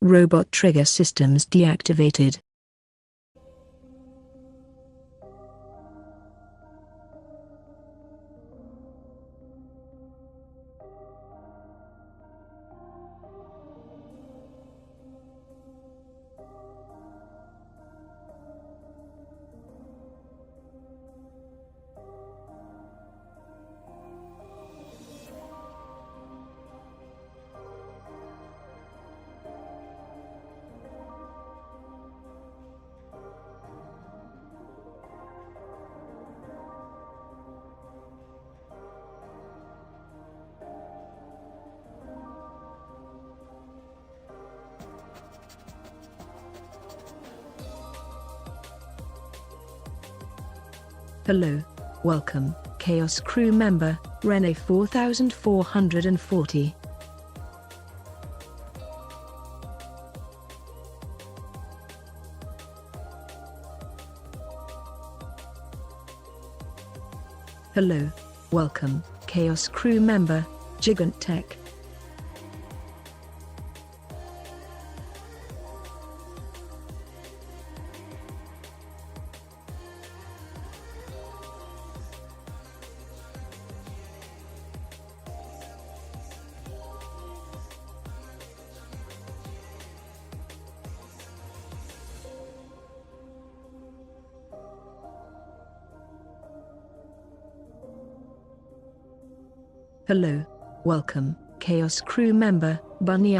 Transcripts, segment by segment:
Robot trigger systems deactivated. Hello. Welcome, Chaos crew member, Rene 4440. Hello. Welcome, Chaos crew member, Gigant Tech. Hello. Welcome, Chaos crew member, Bunny_.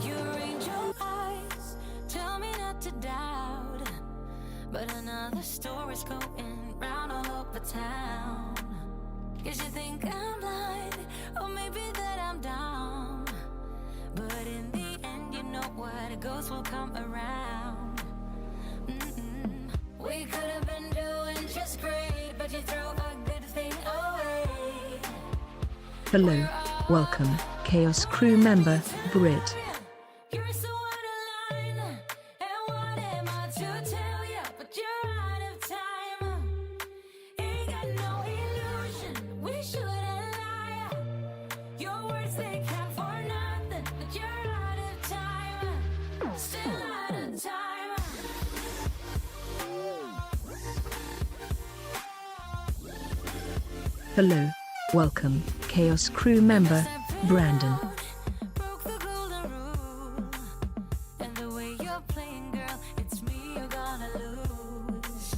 You angel eyes tell me not to doubt, but another story's going round all over town. Guess you think I'm blind, or maybe that I'm dumb, but in the end you know what, a ghost will come around. We could have been doing just great, but you threw a good thing away. Hello. Welcome, Chaos crew member, Brit. You're so out of line, and what am I to tell ya? But you're out of time. Ain't got no illusion, we shouldn't lie. Your words they count for nothing, but you're out of time. Still out of time. Hello. Welcome, Chaos crew member, Brandon. Broke the golden rule, and the way you're playing, girl, it's me you're gonna lose.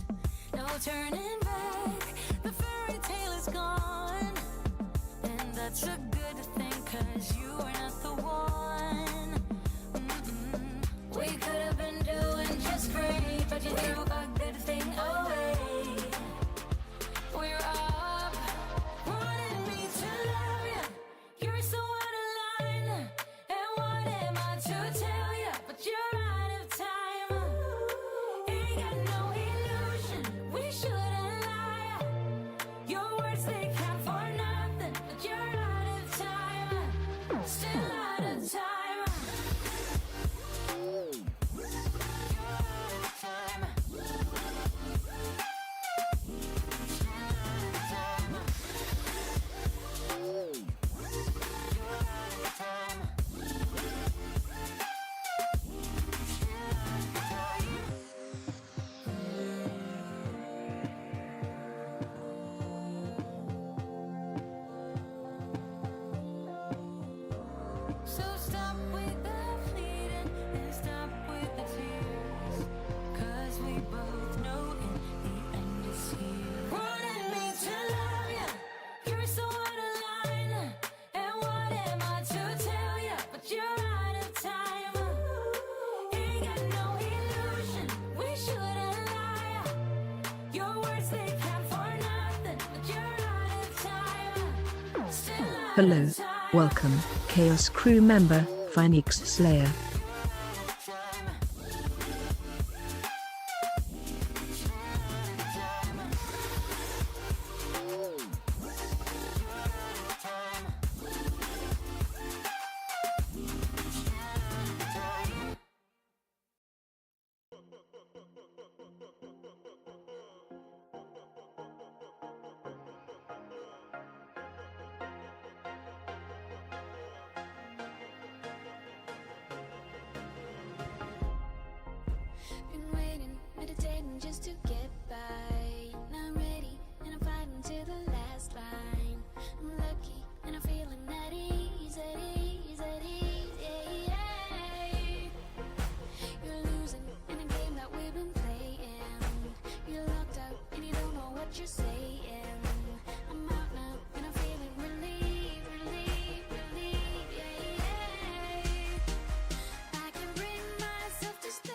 No turning back, the fairy tale is gone, and that's a good thing, 'cause you are not the one. We could have been doing just great, but you threw a good thing away. We're up, wanted me to love ya. You're so out of line, and what am I to tell ya? But you're out of time. Ain't got no illusion, we shouldn't lie. Your words they count for nothing, but you're out of time. Still out of time. You're out of time. So stop with the pleading and stop with the tears, 'cause we both know in the end is here. Wanted me to love ya, you're so out of line, and what am I to tell ya? But you're out of time. Ain't got no illusion, we shouldn't lie. Your words they count for nothing, but you're out of time. Still out Hello. of time. Welcome, Chaos crew member, Phoenix Slayer. fighting just to get by. Not ready, and I'm fighting to the last line. I'm lucky, and I'm feeling at ease, at ease, at ease, yeah. You're losing in a game that we've been playing. You're locked out, and you don't know what you're saying. I'm out now, and I'm feeling relieved, relieved, relieved, yeah. I can bring myself to stay.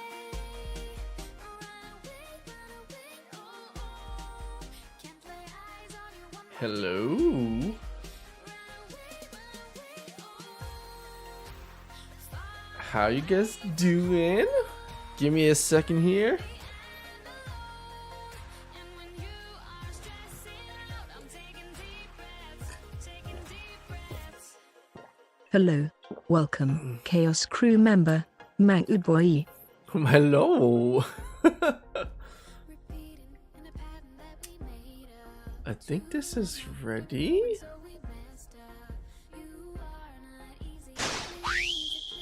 Run away, oh. Can't lay eyes on you one more. Hello. How you guys doing? Give me a second here. And when you are stressing out, I'm taking deep breaths, taking deep breaths. Hello, welcome, Chaos Crew member, Mangoboy. Hello. Repeating in a pattern that we made up. I think this is ready. So we messed up. You are not easy to please,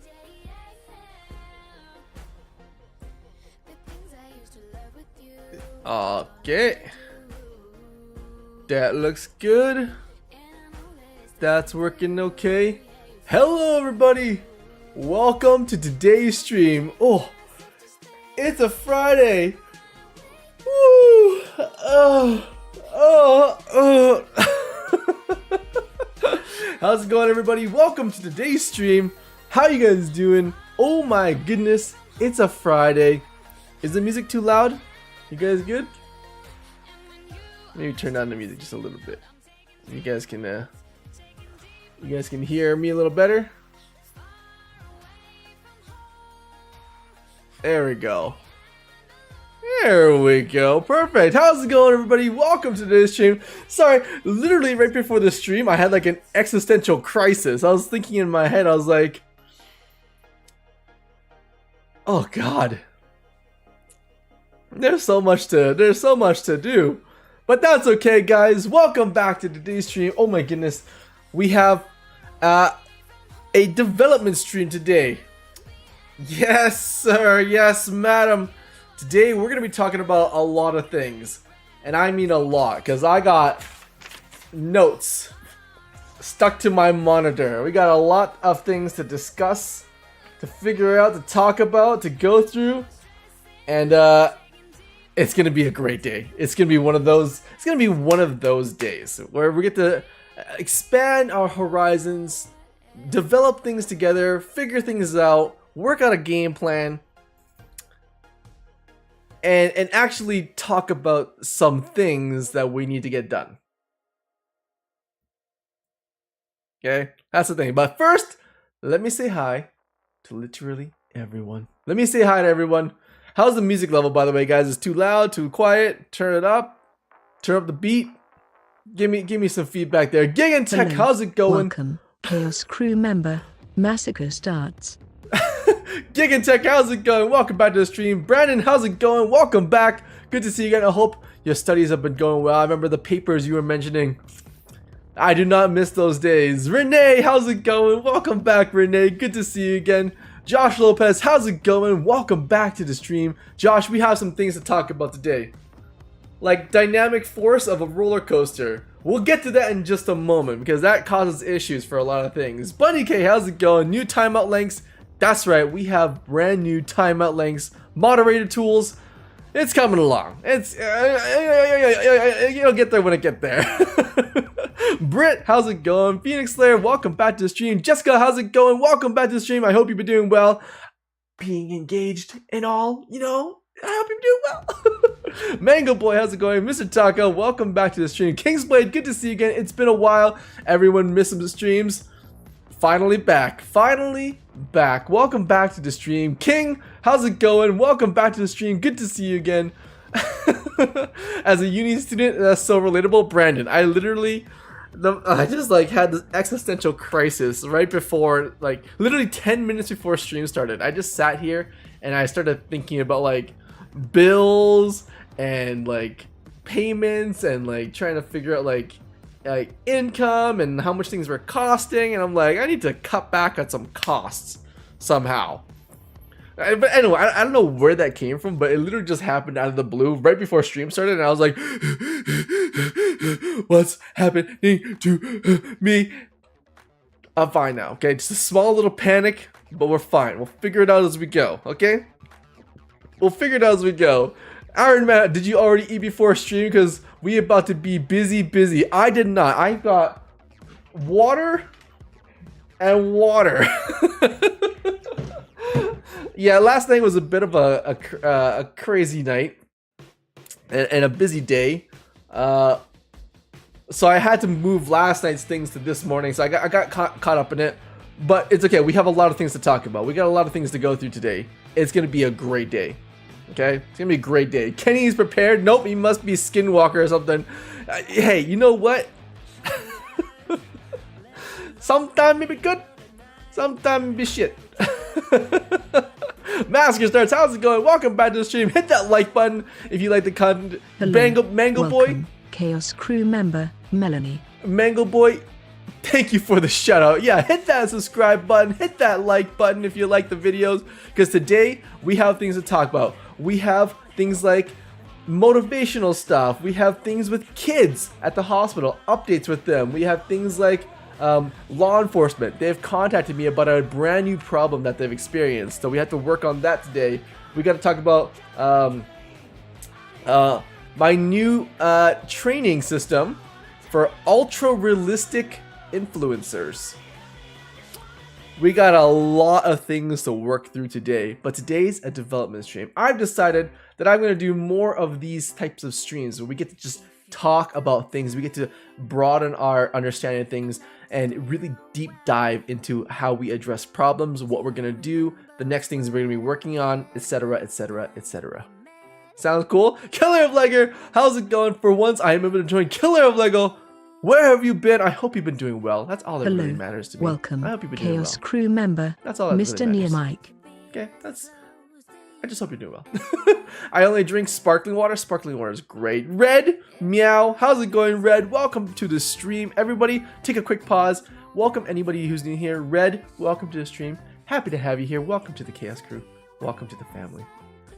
yeah. The things I used to love with you. Okay. That looks good. And I know that That's working okay. Hello everybody. Welcome to today's stream. Oh, it's a Friday. Woo. How's it going, everybody? Welcome to today's stream. How you guys doing? Oh my goodness, it's a Friday. Is the music too loud? You guys good? Maybe turn down the music just a little bit. You guys can hear me a little better. There we go. There we go. Perfect. How's it going, everybody? Welcome to today's stream. Sorry, literally right before the stream, I had like an existential crisis. I was thinking in my head, I was like, oh God. There's so much to do. But that's okay, guys. Welcome back to today's stream. Oh my goodness. We have a development stream today. Yes, sir. Yes, madam. Today we're going to be talking about a lot of things. And I mean a lot, because I got notes stuck to my monitor. We got a lot of things to discuss, to figure out, to talk about, to go through. And it's going to be a great day. It's going to be one of those days where we get to expand our horizons, develop things together, figure things out, work out a game plan, and actually talk about some things that we need to get done. Okay, that's the thing. But first, let me say hi to literally everyone. Let me say hi to everyone. How's the music level, by the way, guys? Is it too loud, too quiet? Turn it up. Turn up the beat. Give me some feedback there. Gigan Tech, Hello, how's it going? Welcome, Chaos Crew member, Massacre starts. Gigan Tech, how's it going? Welcome back to the stream. Brandon, how's it going? Welcome back. Good to see you again. I hope your studies have been going well. I remember the papers you were mentioning. I do not miss those days. Renee, how's it going? Welcome back, Renee. Good to see you again. Josh Lopez, how's it going? Welcome back to the stream. Josh, we have some things to talk about today. Like dynamic force of a roller coaster. We'll get to that in just a moment because that causes issues for a lot of things. Bunny K, how's it going? New timeout lengths. That's right, we have brand new timeout lengths, moderator tools. It's coming along. It's you'll get there when it get there. Britt, how's it going? Phoenix Slayer, welcome back to the stream. Jessica, how's it going? Welcome back to the stream. I hope you've been doing well. Being engaged and all, you know, I hope you're doing well. Mango Boy, how's it going? Mr. Taco, welcome back to the stream. Kingsblade, good to see you again. It's been a while. Everyone missed some streams. Finally back. Finally back. Welcome back to the stream. King, how's it going? Welcome back to the stream. Good to see you again. As a uni student, that's so relatable. Brandon, I just like had this existential crisis right before, like literally 10 minutes before stream started. I just sat here and I started thinking about like bills and like payments and like trying to figure out like income and how much things were costing, and I'm like, I need to cut back on some costs somehow. But anyway, I don't know where that came from, but it literally just happened out of the blue right before stream started, and I was like, what's happening to me? I'm fine now, okay? Just a small little panic, but we're fine. We'll figure it out as we go, okay? We'll figure it out as we go. Iron Man, did you already eat before stream? Because we about to be busy. I did not. I got water and water. Yeah, last night was a bit of a crazy night and a busy day. So I had to move last night's things to this morning, so I got caught up in it. But it's okay, we have a lot of things to talk about. We got a lot of things to go through today. It's gonna be a great day. Okay? It's gonna be a great day. Kenny's prepared. Nope, he must be Skinwalker or something. Hey, you know what? Sometime it be good, sometime it be shit. Masker Starts, how's it going? Welcome back to the stream. Hit that like button if you like the content. Mango Boy. Chaos Crew member, Melanie. Mango Boy, thank you for the shout out. Yeah, hit that subscribe button, hit that like button if you like the videos, because today we have things to talk about. We have things like motivational stuff. We have things with kids at the hospital, updates with them. We have things like law enforcement. They've contacted me about a brand new problem that they've experienced, so we have to work on that today. We got to talk about my new training system for ultra realistic influencers. We got a lot of things to work through today, but today's a development stream. I've decided that I'm going to do more of these types of streams where we get to just talk about things. We get to broaden our understanding of things and really deep dive into how we address problems, what we're going to do, the next things we're going to be working on, etc, etc, etc. Sounds cool? Killer of Lego, how's it going? For once, I am able to join Killer of Lego. Where have you been? I hope you've been doing well. That's all that really matters to me. Welcome. I hope you've been doing Chaos well. Crew member, That's all that Mr. really matters. Mike. Okay, I just hope you're doing well. I only drink sparkling water. Sparkling water is great. Red, meow. How's it going, Red? Welcome to the stream. Everybody, take a quick pause. Welcome anybody who's new here. Red, welcome to the stream. Happy to have you here. Welcome to the Chaos Crew. Welcome to the family.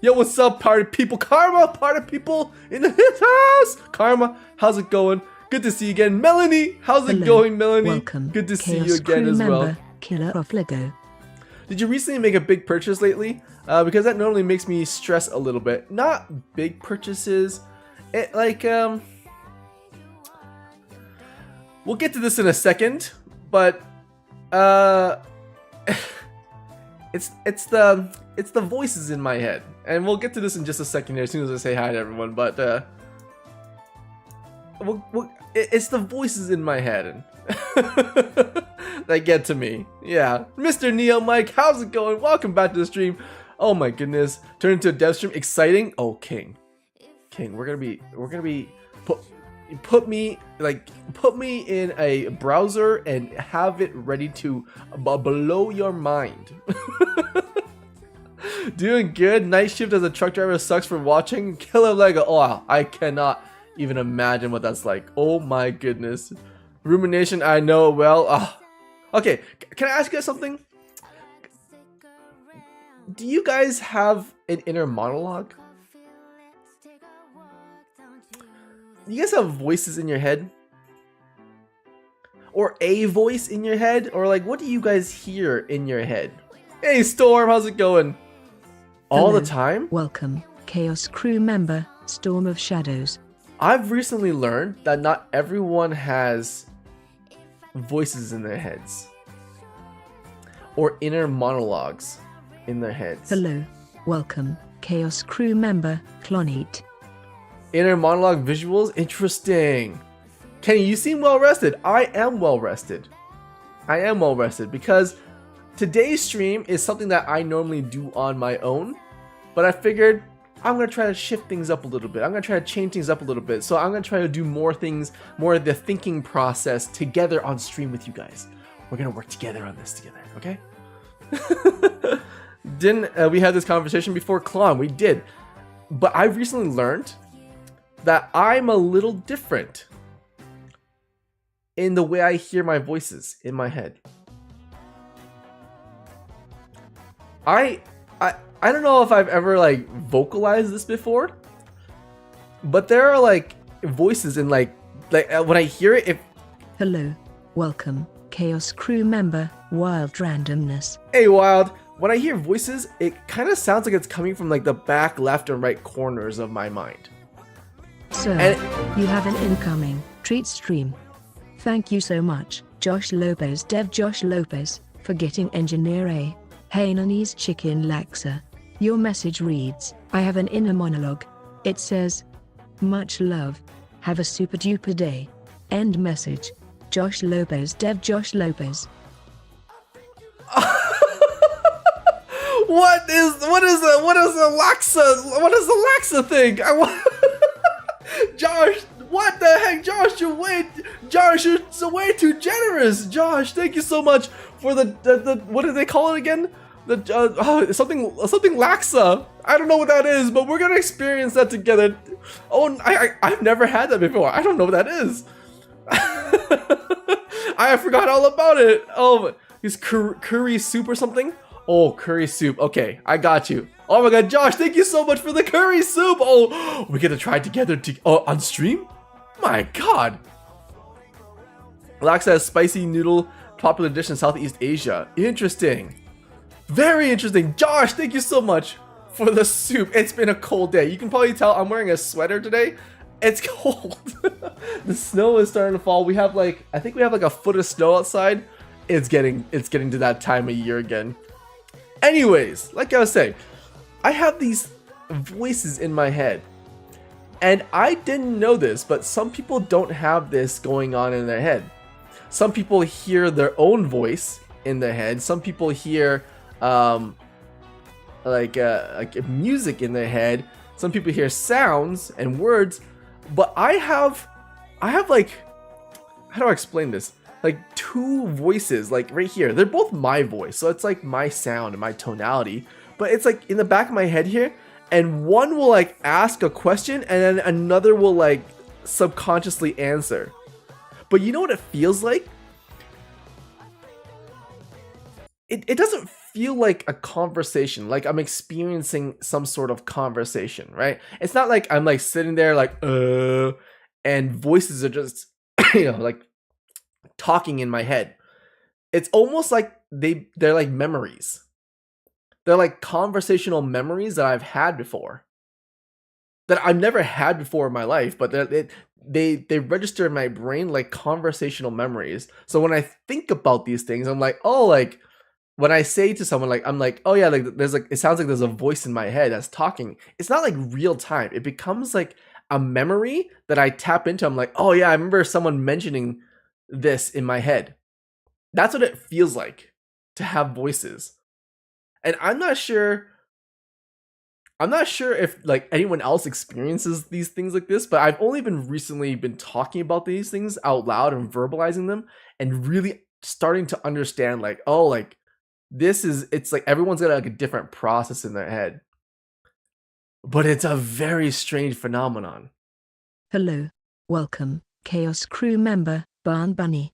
Yo, what's up, party people? Karma, party people in the house. Karma, how's it going? Good to see you again. Melanie, how's it going, Melanie? Welcome. Good to see Chaos you again Crew as member, well. Killer of Lego. Did you recently make a big purchase lately? Because that normally makes me stress a little bit. Not big purchases. It like we'll get to this in a second, but it's the voices in my head, and we'll get to this in just a second here as soon as I say hi to everyone. But it's the voices in my head and that get to me. Yeah, Mr. Neo Mike, how's it going? Welcome back to the stream. Oh my goodness, turn into a dev stream. Exciting. Oh, King, we're gonna be put me in a browser and have it ready to blow your mind. Doing good. Night shift as a truck driver sucks for watching. Killer Lego. Oh, I cannot even imagine what that's like. Oh my goodness. Rumination, I know well. Okay, can I ask you guys something? Do you guys have an inner monologue? You guys have voices in your head? Or a voice in your head? Or like, what do you guys hear in your head? Hey Storm, how's it going? All the time? Welcome, Chaos Crew member, Storm of Shadows. I've recently learned that not everyone has voices in their heads. Or inner monologues in their heads. Hello, welcome, Chaos Crew member, Clonite. Inner monologue visuals? Interesting. Kenny, you seem well rested. I am well rested. I am well rested because today's stream is something that I normally do on my own, but I figured I'm going to try to shift things up a little bit. I'm going to try to change things up a little bit. So I'm going to try to do more things, more of the thinking process together on stream with you guys. We're going to work together on this together, okay? Didn't we had this conversation before, Klon? We did. But I recently learned that I'm a little different in the way I hear my voices in my head. I don't know if I've ever like vocalized this before, but there are like voices in like when I hear it, Hello. Welcome, Chaos Crew member, Wild Randomness. hey Wild, when I hear voices, it kind of sounds like it's coming from like the back left and right corners of my mind. Sir, And- you have an incoming treat stream. Thank you so much, Josh Lopez, Dev Josh Lopez, for getting Engineer A. Hainanese Chicken Laksa. Your message reads, I have an inner monologue. It says, much love. Have a super duper day. End message. Josh Lopez, Dev Josh Lopez. What is the Laksa thing? Josh, what the heck, Josh? You're way too generous, Josh. Thank you so much for the what do they call it again? Something Laksa. I don't know what that is, but we're gonna experience that together. Oh, I've never had that before. I don't know what that is. I forgot all about it. Oh, is curry soup or something? Oh, curry soup. Okay, I got you. Oh my god, Josh, thank you so much for the curry soup. Oh, we get to try it together on stream? My god. Laksa is spicy noodle, popular dish in Southeast Asia. Interesting. Very interesting. Josh, thank you so much for the soup. It's been a cold day. You can probably tell I'm wearing a sweater today. It's cold. The snow is starting to fall. I think we have like a foot of snow outside. It's getting to that time of year again. Anyways, like I was saying, I have these voices in my head. And I didn't know this, but some people don't have this going on in their head. Some people hear their own voice in their head. Some people hear like music in their head. Some people hear sounds and words. But I have like, how do I explain this? Like two voices, like right here. They're both my voice, so it's like my sound and my tonality. But it's like in the back of my head here, and one will like ask a question, and then another will like subconsciously answer. But you know what it feels like? It doesn't feel like a conversation, like I'm experiencing some sort of conversation, right? It's not like I'm like sitting there like, and voices are just, like talking in my head. It's almost like they're like memories. They're like conversational memories that I've had before. That I've never had before in my life, but they register in my brain like conversational memories. So when I think about these things, I'm like, oh, like when I say to someone, like, I'm like, oh yeah, like there's like, it sounds like there's a voice in my head that's talking. It's not like real time. It becomes like a memory that I tap into. I'm like, oh yeah, I remember someone mentioning this in my head. That's what it feels like to have voices. And I'm not sure if like anyone else experiences these things like this, but I've only recently been talking about these things out loud and verbalizing them and really starting to understand like, oh, like it's like everyone's got like a different process in their head. But it's a very strange phenomenon. Hello. Welcome, Chaos Crew member, Barn Bunny.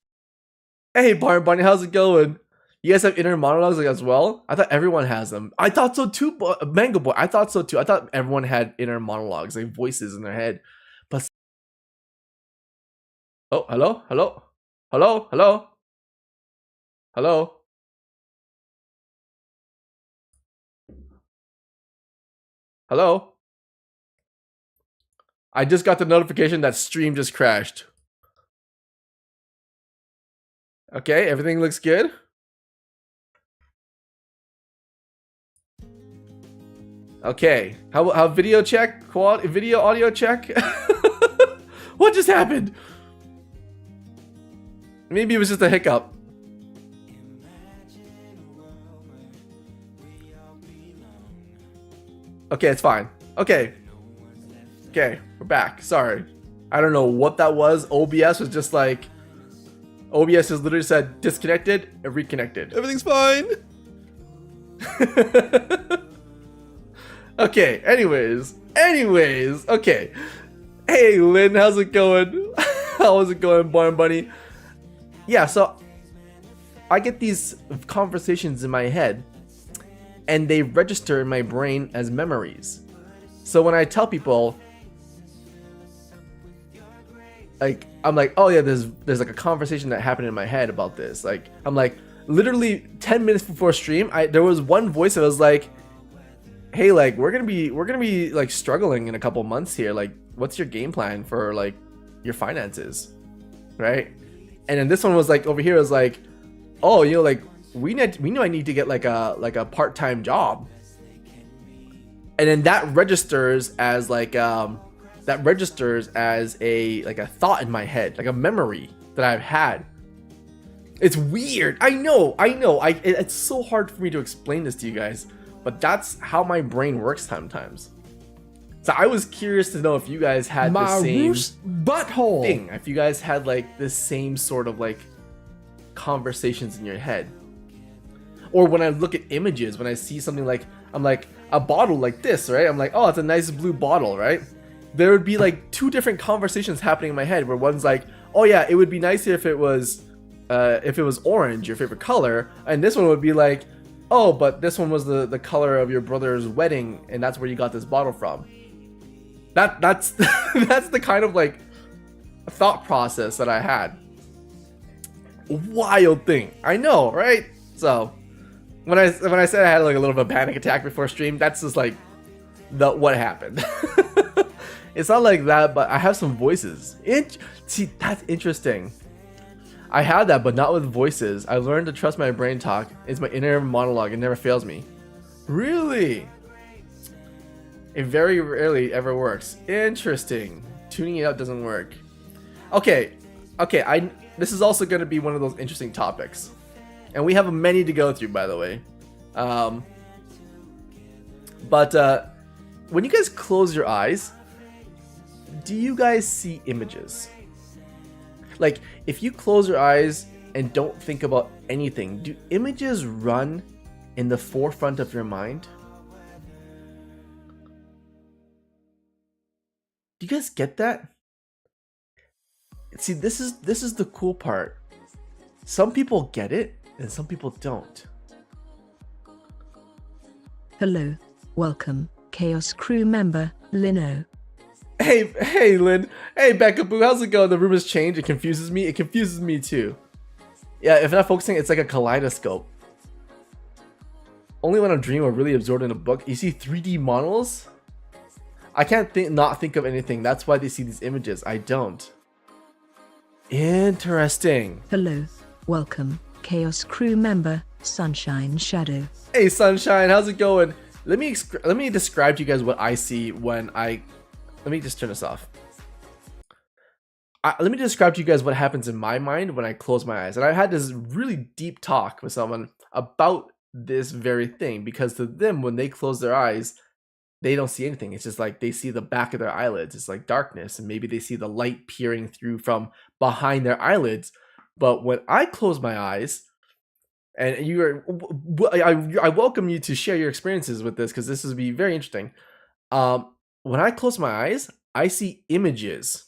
Hey, Barn Bunny, how's it going? You guys have inner monologues like as well? I thought everyone has them. I thought so too, Mango Boy. I thought so too. I thought everyone had inner monologues, like voices in their head. But oh, hello, hello, hello, hello, hello. Hello? I just got the notification that stream just crashed. Okay, everything looks good. Okay, how video check? Quality video audio check? What just happened? Maybe it was just a hiccup. Okay, it's fine. Okay. Okay, we're back. Sorry. I don't know what that was. OBS was just like... OBS just literally said disconnected and reconnected. Everything's fine. Okay, anyways. Okay. Hey, Lynn, how's it going? How's it going, Barn Bunny? Yeah, so I get these conversations in my head. and they register in my brain as memories. So when I tell people, like, I'm like, oh yeah, there's like a conversation that happened in my head about this. Like, I'm like, literally 10 minutes before stream, there was one voice that was like, hey, like, we're gonna be like struggling in a couple months here. Like, what's your game plan for like your finances, right? And then this one was like, over here was like, oh, you know, like, we know I need to get like a part-time job. And then that registers as like a thought in my head, like a memory that I've had. It's weird. I know. It's so hard for me to explain this to you guys, but that's how my brain works sometimes. So I was curious to know if you guys had the same butthole thing. If you guys had like the same sort of like conversations in your head. Or when I look at images, when I see something like, I'm like, a bottle like this, right? I'm like, oh, it's a nice blue bottle, right? There would be like two different conversations happening in my head where one's like, oh yeah, it would be nice if it was orange, your favorite color. And this one would be like, oh, but this one was the color of your brother's wedding and that's where you got this bottle from. That's that's the kind of like thought process that I had. Wild thing. I know, right? So when I said I had like a little bit of a panic attack before stream, that's just like what happened. It's not like that, but I have some voices. See, that's interesting. I had that, but not with voices. I learned to trust my brain talk. It's my inner monologue. It never fails me. Really? It very rarely ever works. Interesting. Tuning it out doesn't work. Okay. This is also going to be one of those interesting topics. And we have many to go through, by the way. But when you guys close your eyes, do you guys see images? Like, if you close your eyes and don't think about anything, do images run in the forefront of your mind? Do you guys get that? See, this is the cool part. Some people get it, and some people don't. Hello, welcome, Chaos Crew member, Lino. Hey, Lynn. Hey, Becca Boo. How's it going? The room has changed. It confuses me. It confuses me too. Yeah, if not focusing, it's like a kaleidoscope. Only when I'm dreaming or really absorbed in a book. You see 3D models? I can't not think of anything. That's why they see these images. I don't. Interesting. Hello, welcome, Chaos Crew member, Sunshine Shadow. Hey, Sunshine. How's it going? Let me describe to you guys what I see when I... Let me just turn this off. Let me describe to you guys what happens in my mind when I close my eyes. And I had this really deep talk with someone about this very thing, because to them, when they close their eyes, they don't see anything. It's just like they see the back of their eyelids. It's like darkness, and maybe they see the light peering through from behind their eyelids. But when I close my eyes, and I welcome you to share your experiences with this, because this will be very interesting. When I close my eyes, I see images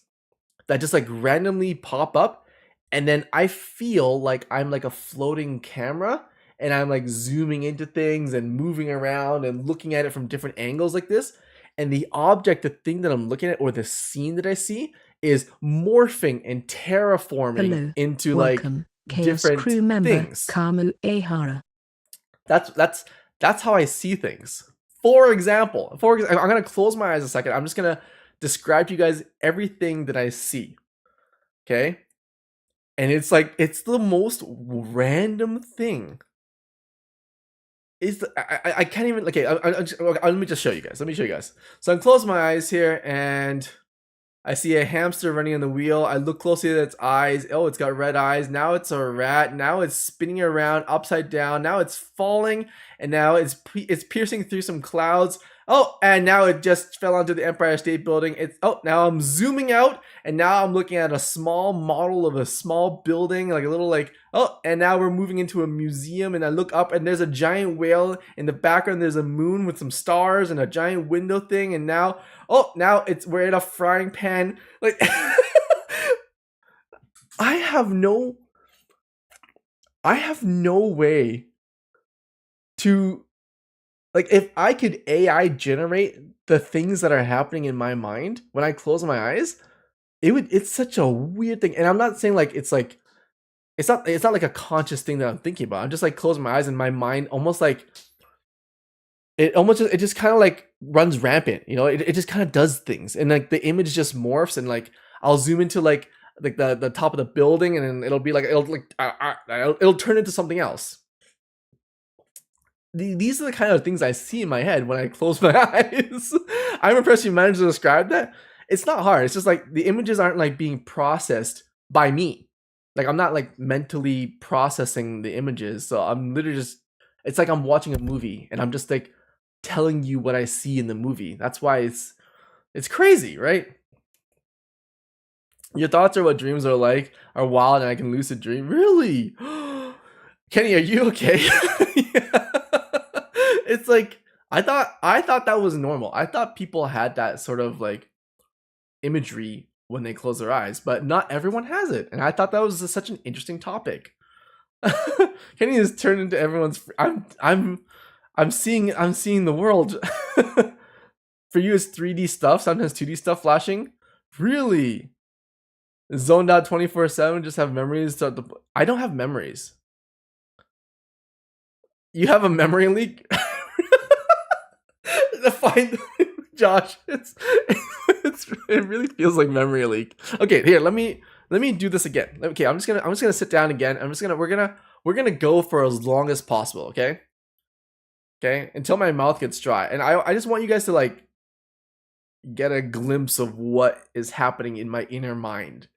that just like randomly pop up, and then I feel like I'm like a floating camera, and I'm like zooming into things and moving around and looking at it from different angles like this. And the object, the thing that I'm looking at, or the scene that I see, is morphing and terraforming into welcome, like Chaos different Crew member, things. Kamu Ehara. That's how I see things. For example, I'm gonna close my eyes a second. I'm just gonna describe to you guys everything that I see. Okay, and it's like it's the most random thing. I can't even. Okay, let me just show you guys. Let me show you guys. So I'm closing my eyes here, and I see a hamster running on the wheel. I look closely at its eyes. Oh, it's got red eyes. Now it's a rat. Now it's spinning around upside down. Now it's falling, and now it's piercing through some clouds. Oh, and now it just fell onto the Empire State Building. Now I'm zooming out, and now I'm looking at a small model of a small building, like a little like, and now we're moving into a museum, and I look up, and there's a giant whale in the background. There's a moon with some stars and a giant window thing, and now we're in a frying pan. Like, I have no way to Like if I could AI generate the things that are happening in my mind when I close my eyes, it's such a weird thing. And I'm not saying like it's not like a conscious thing that I'm thinking about. I'm just like closing my eyes and my mind almost like it just kind of like runs rampant, you know. It just kind of does things, and like the image just morphs, and like I'll zoom into like the top of the building, and then it'll be like it'll turn into something else. These are the kind of things I see in my head when I close my eyes. I'm impressed you managed to describe that. It's not hard. It's just like the images aren't like being processed by me. Like I'm not like mentally processing the images. So I'm literally just, it's like I'm watching a movie and I'm just like telling you what I see in the movie. That's why it's crazy, right? Your thoughts are what dreams are like, are wild, and I can lucid dream. Really? Kenny, are you okay? Yeah. It's like I thought that was normal. I thought people had that sort of like imagery when they close their eyes, but not everyone has it. And I thought that was such an interesting topic. Kenny has turned into everyone's I'm seeing the world. For you, it's 3D stuff, sometimes 2D stuff flashing. Really? Zoned out 24/7, just have memories. I don't have memories. You have a memory leak? Find Josh. It really feels like memory leak. Okay, here, let me do this again. Okay, I'm just gonna sit down again. We're gonna go for as long as possible, okay? Okay, until my mouth gets dry. And I just want you guys to like get a glimpse of what is happening in my inner mind.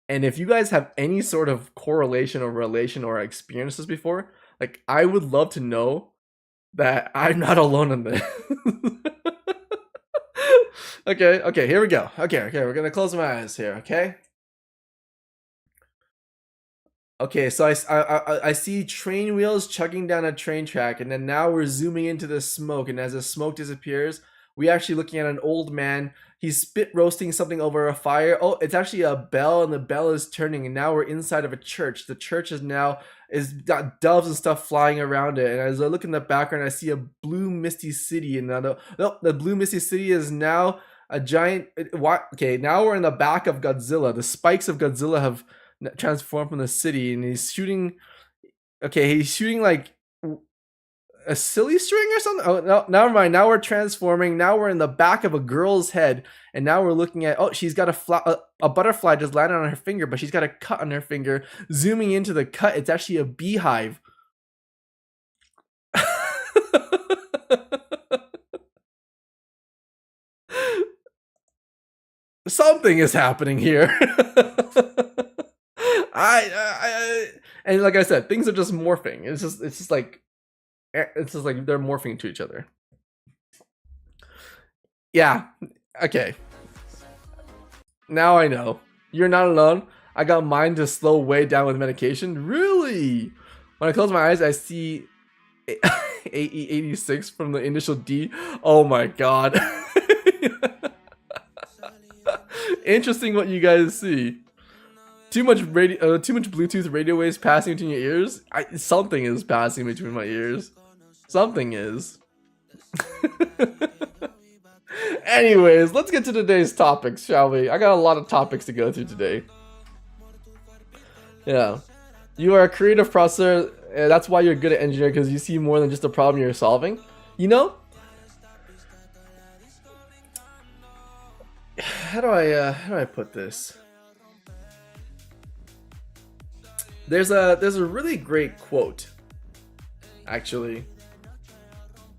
And if you guys have any sort of correlation or relation or experiences before, like I would love to know that I'm not alone in this. Okay, here we go. Okay, we're gonna close my eyes here, okay? Okay, so I see train wheels chugging down a train track, and then now we're zooming into the smoke, and as the smoke disappears, we actually looking at an old man. He's spit roasting something over a fire. Oh, it's actually a bell, and the bell is turning, and now we're inside of a church. The church is got doves and stuff flying around it. And as I look in the background, I see a blue misty city, and the blue misty city is now a giant. Okay, now we're in the back of Godzilla. The spikes of Godzilla have transformed from the city, and he's shooting. Okay, he's shooting like a silly string or something. Oh no, never mind. Now we're transforming. Now we're in the back of a girl's head, and now we're looking at, oh, she's got a butterfly just landed on her finger, but she's got a cut on her finger. Zooming into the cut, it's actually a beehive. Something is happening here. And like I said, things are just morphing. It's just like they're morphing to each other. Yeah. Okay. Now I know. You're not alone. I got mine to slow way down with medication. Really? When I close my eyes, I see AE86 from the initial D. Oh my god. Interesting what you guys see. Too much Bluetooth radio waves passing between your ears. Something is passing between my ears. Something is. Anyways, let's get to today's topics, shall we? I got a lot of topics to go through today. Yeah. You are a creative processor, and that's why you're good at engineering, because you see more than just a problem you're solving. You know? How do I put this? There's a really great quote, actually,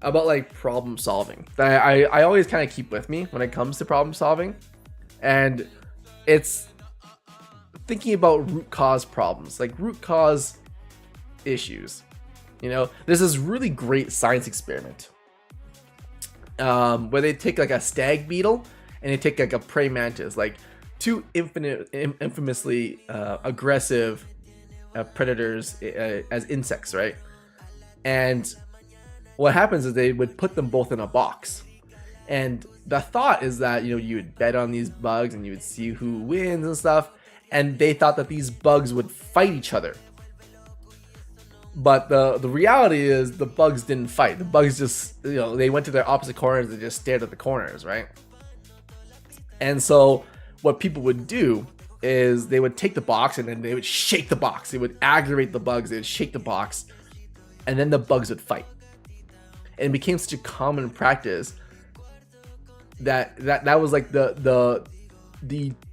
about like problem solving that I always kind of keep with me when it comes to problem solving, and it's thinking about root cause problems, like root cause issues. You know, there's this really great science experiment where they take like a stag beetle and they take like a praying mantis, like two infamously aggressive predators as insects, right? And what happens is they would put them both in a box, and the thought is that, you know, you would bet on these bugs and you would see who wins and stuff, and they thought that these bugs would fight each other. But the reality is the bugs didn't fight. The bugs just, they went to their opposite corners and just stared at the corners, right? And so what people would do is they would take the box and then they would shake the box. They would aggravate the bugs. They would shake the box, and then the bugs would fight. And it became such a common practice that was like the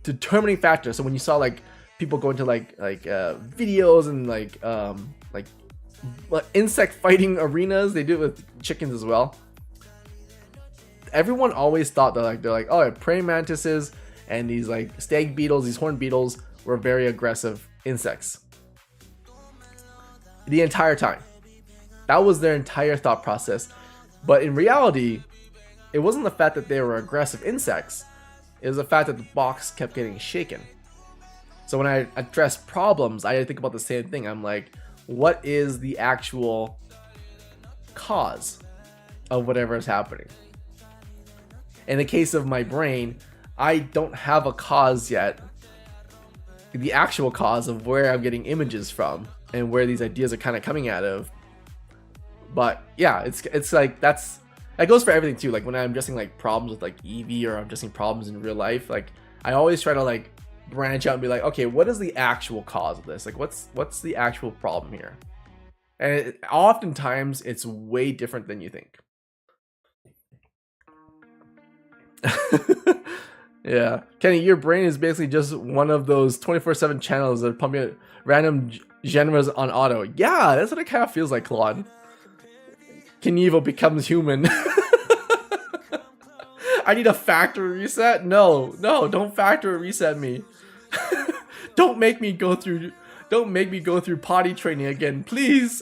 determining factor. So when you saw like people go into like videos and like insect fighting arenas, they do it with chickens as well. Everyone always thought that they're like, oh, praying mantises and these like stag beetles, these horned beetles were very aggressive insects. The entire time. That was their entire thought process. But in reality, it wasn't the fact that they were aggressive insects. It was the fact that the box kept getting shaken. So when I address problems, I think about the same thing. I'm like, what is the actual cause of whatever is happening? In the case of my brain, I don't have a cause yet. The actual cause of where I'm getting images from and where these ideas are kind of coming out of. But yeah, it's like that goes for everything too. Like when I'm addressing like problems with like Eevee, or I'm addressing problems in real life, like I always try to like branch out and be like, okay, what is the actual cause of this? Like what's the actual problem here? And oftentimes it's way different than you think. Yeah, Kenny, your brain is basically just one of those 24/7 channels that are pumping out random genres on auto. Yeah, that's what it kind of feels like, Claude. Knievel becomes human. I need a factory reset? No, don't factory reset me. Don't make me go through potty training again, please.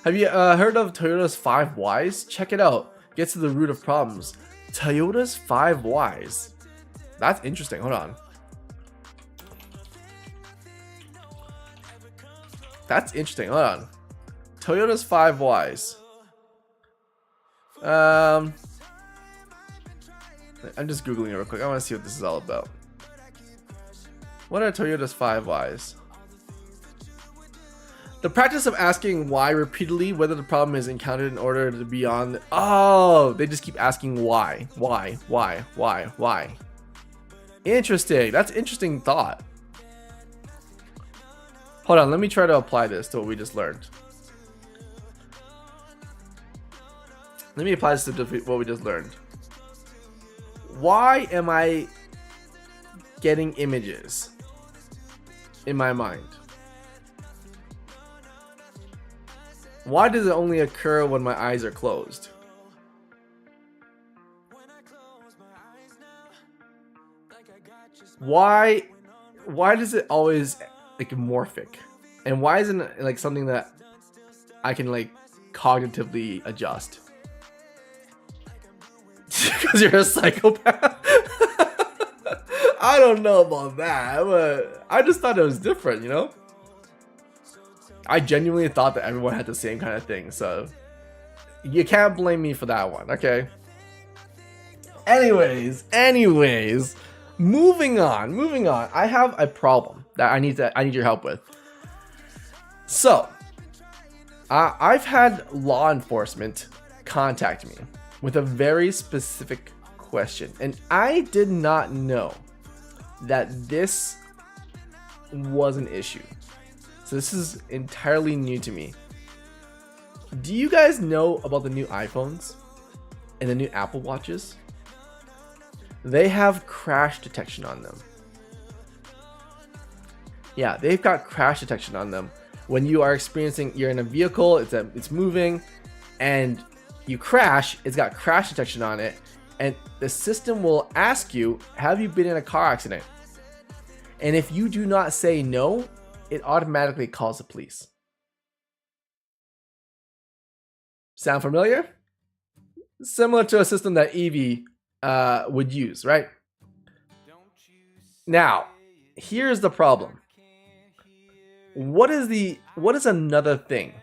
Have you heard of Toyota's 5 Whys? Check it out. Gets to the root of problems. Toyota's 5 Whys. That's interesting. Hold on. That's interesting. Hold on. Toyota's 5 Whys. I'm just Googling it real quick. I want to see what this is all about. What are Toyota's 5 Whys? The practice of asking why repeatedly, whether the problem is encountered in order to be on. Oh, they just keep asking why. Interesting. That's interesting thought. Hold on, let me try to apply this to what we just learned. Let me apply this to what we just learned. Why am I getting images in my mind? Why does it only occur when my eyes are closed? Why does it always like morphic? And why isn't it like something that I can like cognitively adjust? Because you're a psychopath? I don't know about that, but I just thought it was different, you know? I genuinely thought that everyone had the same kind of thing, so you can't blame me for that one, okay? Anyways, moving on. I have a problem that I need your help with. So, I've had law enforcement contact me with a very specific question, and I did not know that this was an issue. So this is entirely new to me. Do you guys know about the new iPhones and the new Apple Watches? They have crash detection on them. Yeah, they've got crash detection on them. When you are you're in a vehicle, it's moving, and you crash, it's got crash detection on it, and the system will ask you, have you been in a car accident? And if you do not say no, it automatically calls the police. Sound familiar? Similar to a system that Eevee would use, right? Now, here's the problem. What is another thing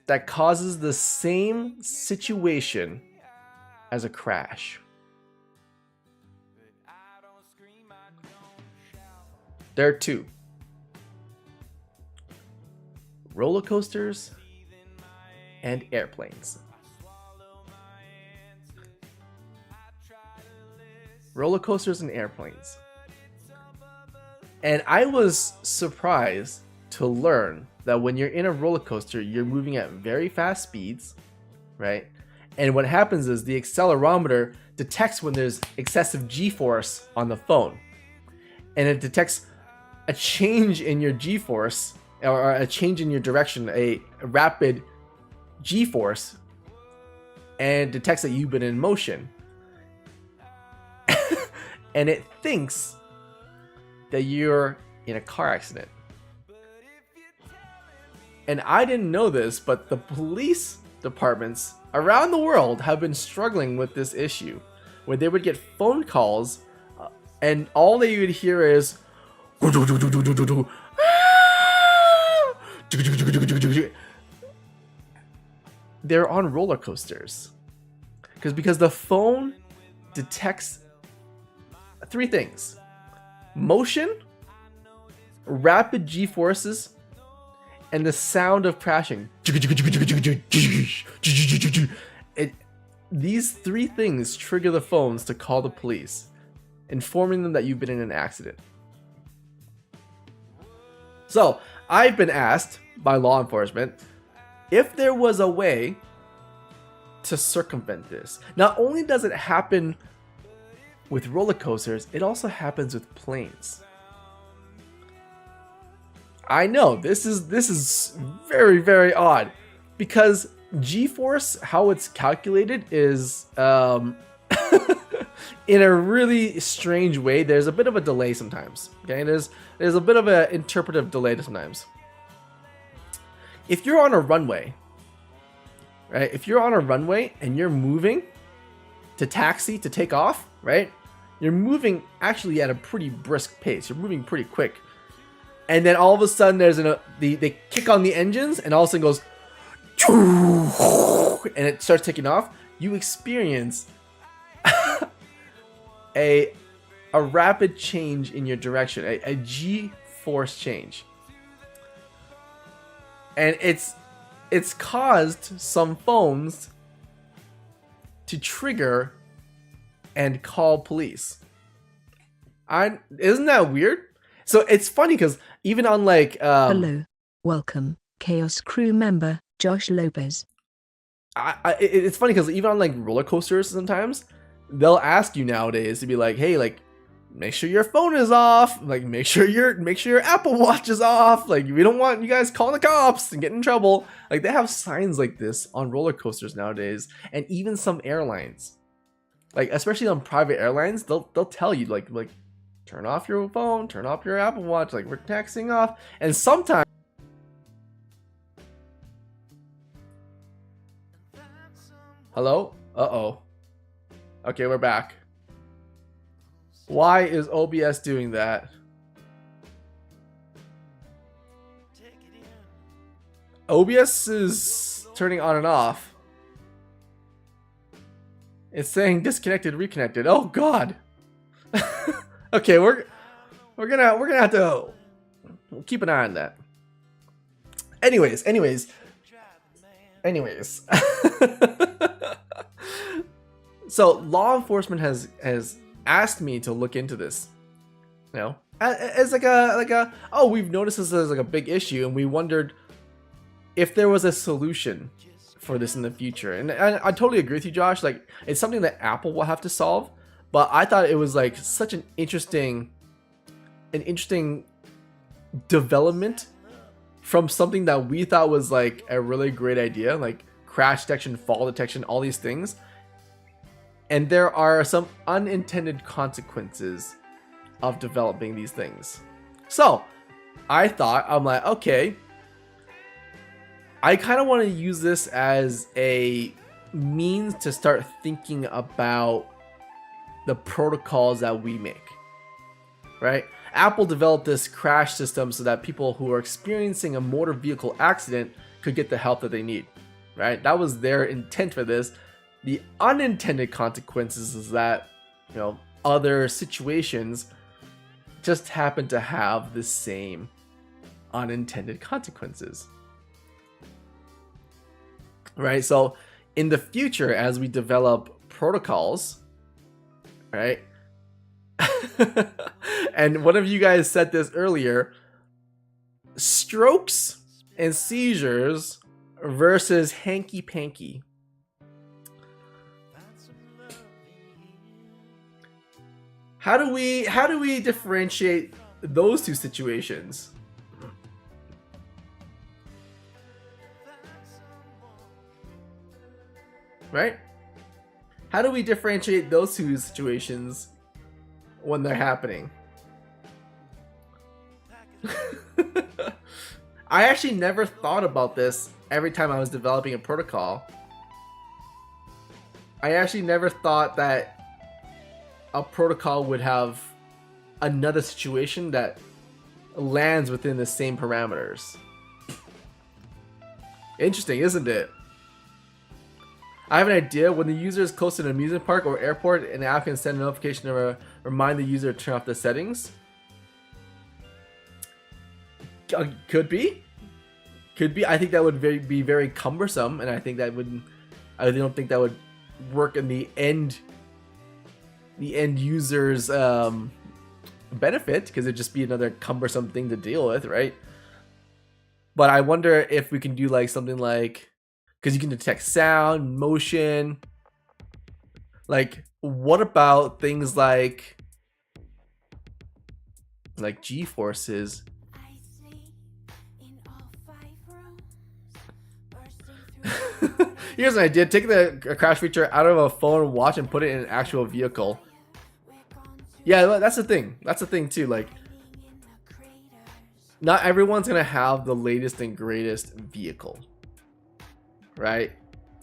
that causes the same situation as a crash? There are two. roller coasters and airplanes. Roller coasters and airplanes. And I was surprised to learn that when you're in a roller coaster, you're moving at very fast speeds, right? And what happens is the accelerometer detects when there's excessive g-force on the phone. And it detects a change in your g-force, or a change in your direction, a rapid g-force, and detects that you've been in motion. And it thinks that you're in a car accident. And I didn't know this, but the police departments around the world have been struggling with this issue, where they would get phone calls and all they would hear is they're on roller coasters. Because the phone detects three things: motion, rapid g-forces, and the sound of crashing. These three things trigger the phones to call the police, informing them that you've been in an accident. So I've been asked by law enforcement if there was a way to circumvent this. Not only does it happen with roller coasters, it also happens with planes. I know this is very, very odd, because G-force, how it's calculated, is in a really strange way. There's a bit of a delay sometimes. Okay, there's a bit of an interpretive delay sometimes. If you're on a runway, right? If you're on a runway and you're moving to taxi to take off, right? You're moving actually at a pretty brisk pace. You're moving pretty quick. And then all of a sudden they kick on the engines and all of a sudden goes and it starts taking off. You experience a rapid change in your direction, a G-force change. And it's caused some phones to trigger and call police. Isn't that weird? So it's funny because even on like Hello, welcome, Chaos crew member Josh Lopez. It's funny because even on like roller coasters, sometimes they'll ask you nowadays to be like, hey, like, make sure your phone is off, like make sure your Apple Watch is off, like we don't want you guys calling the cops and getting in trouble. Like they have signs like this on roller coasters nowadays, and even some airlines, like especially on private airlines, they'll tell you like turn off your phone, turn off your Apple Watch, like we're taxing off. And sometimes hello? Uh-oh. Okay, we're back. Why is OBS doing that? OBS is turning on and off. It's saying disconnected, reconnected. Oh god. Okay, we're gonna have to keep an eye on that. Anyways. So law enforcement has asked me to look into this, you know, as like a oh, we've noticed this as like a big issue, and we wondered if there was a solution for this in the future. And I totally agree with you, Josh. Like it's something that Apple will have to solve, but I thought it was like such an interesting development from something that we thought was like a really great idea, like crash detection, fall detection, all these things. And there are some unintended consequences of developing these things. So I'm like, okay, I kind of want to use this as a means to start thinking about the protocols that we make, right? Apple developed this crash system so that people who are experiencing a motor vehicle accident could get the help that they need, right? That was their intent for this. The unintended consequences is that, you know, other situations just happen to have the same unintended consequences, right? So in the future, as we develop protocols, right? And one of you guys said this earlier, strokes and seizures versus hanky-panky. How do we differentiate those two situations? Right? How do we differentiate those two situations when they're happening? I actually never thought about this every time I was developing a protocol. I actually never thought that a protocol would have another situation that lands within the same parameters. Interesting, isn't it? I have an idea. When the user is close to an amusement park or airport, an app can send a notification to remind the user to turn off the settings. Could be. I think that would be very cumbersome, and I don't think that would work in the end user's benefit, because it'd just be another cumbersome thing to deal with, right? But I wonder if we can do like something like, because you can detect sound, motion. Like, what about things like G-forces? Here's an idea: take the crash feature out of a phone watch and put it in an actual vehicle. Yeah, that's the thing. That's the thing too. Like, not everyone's gonna have the latest and greatest vehicle, right?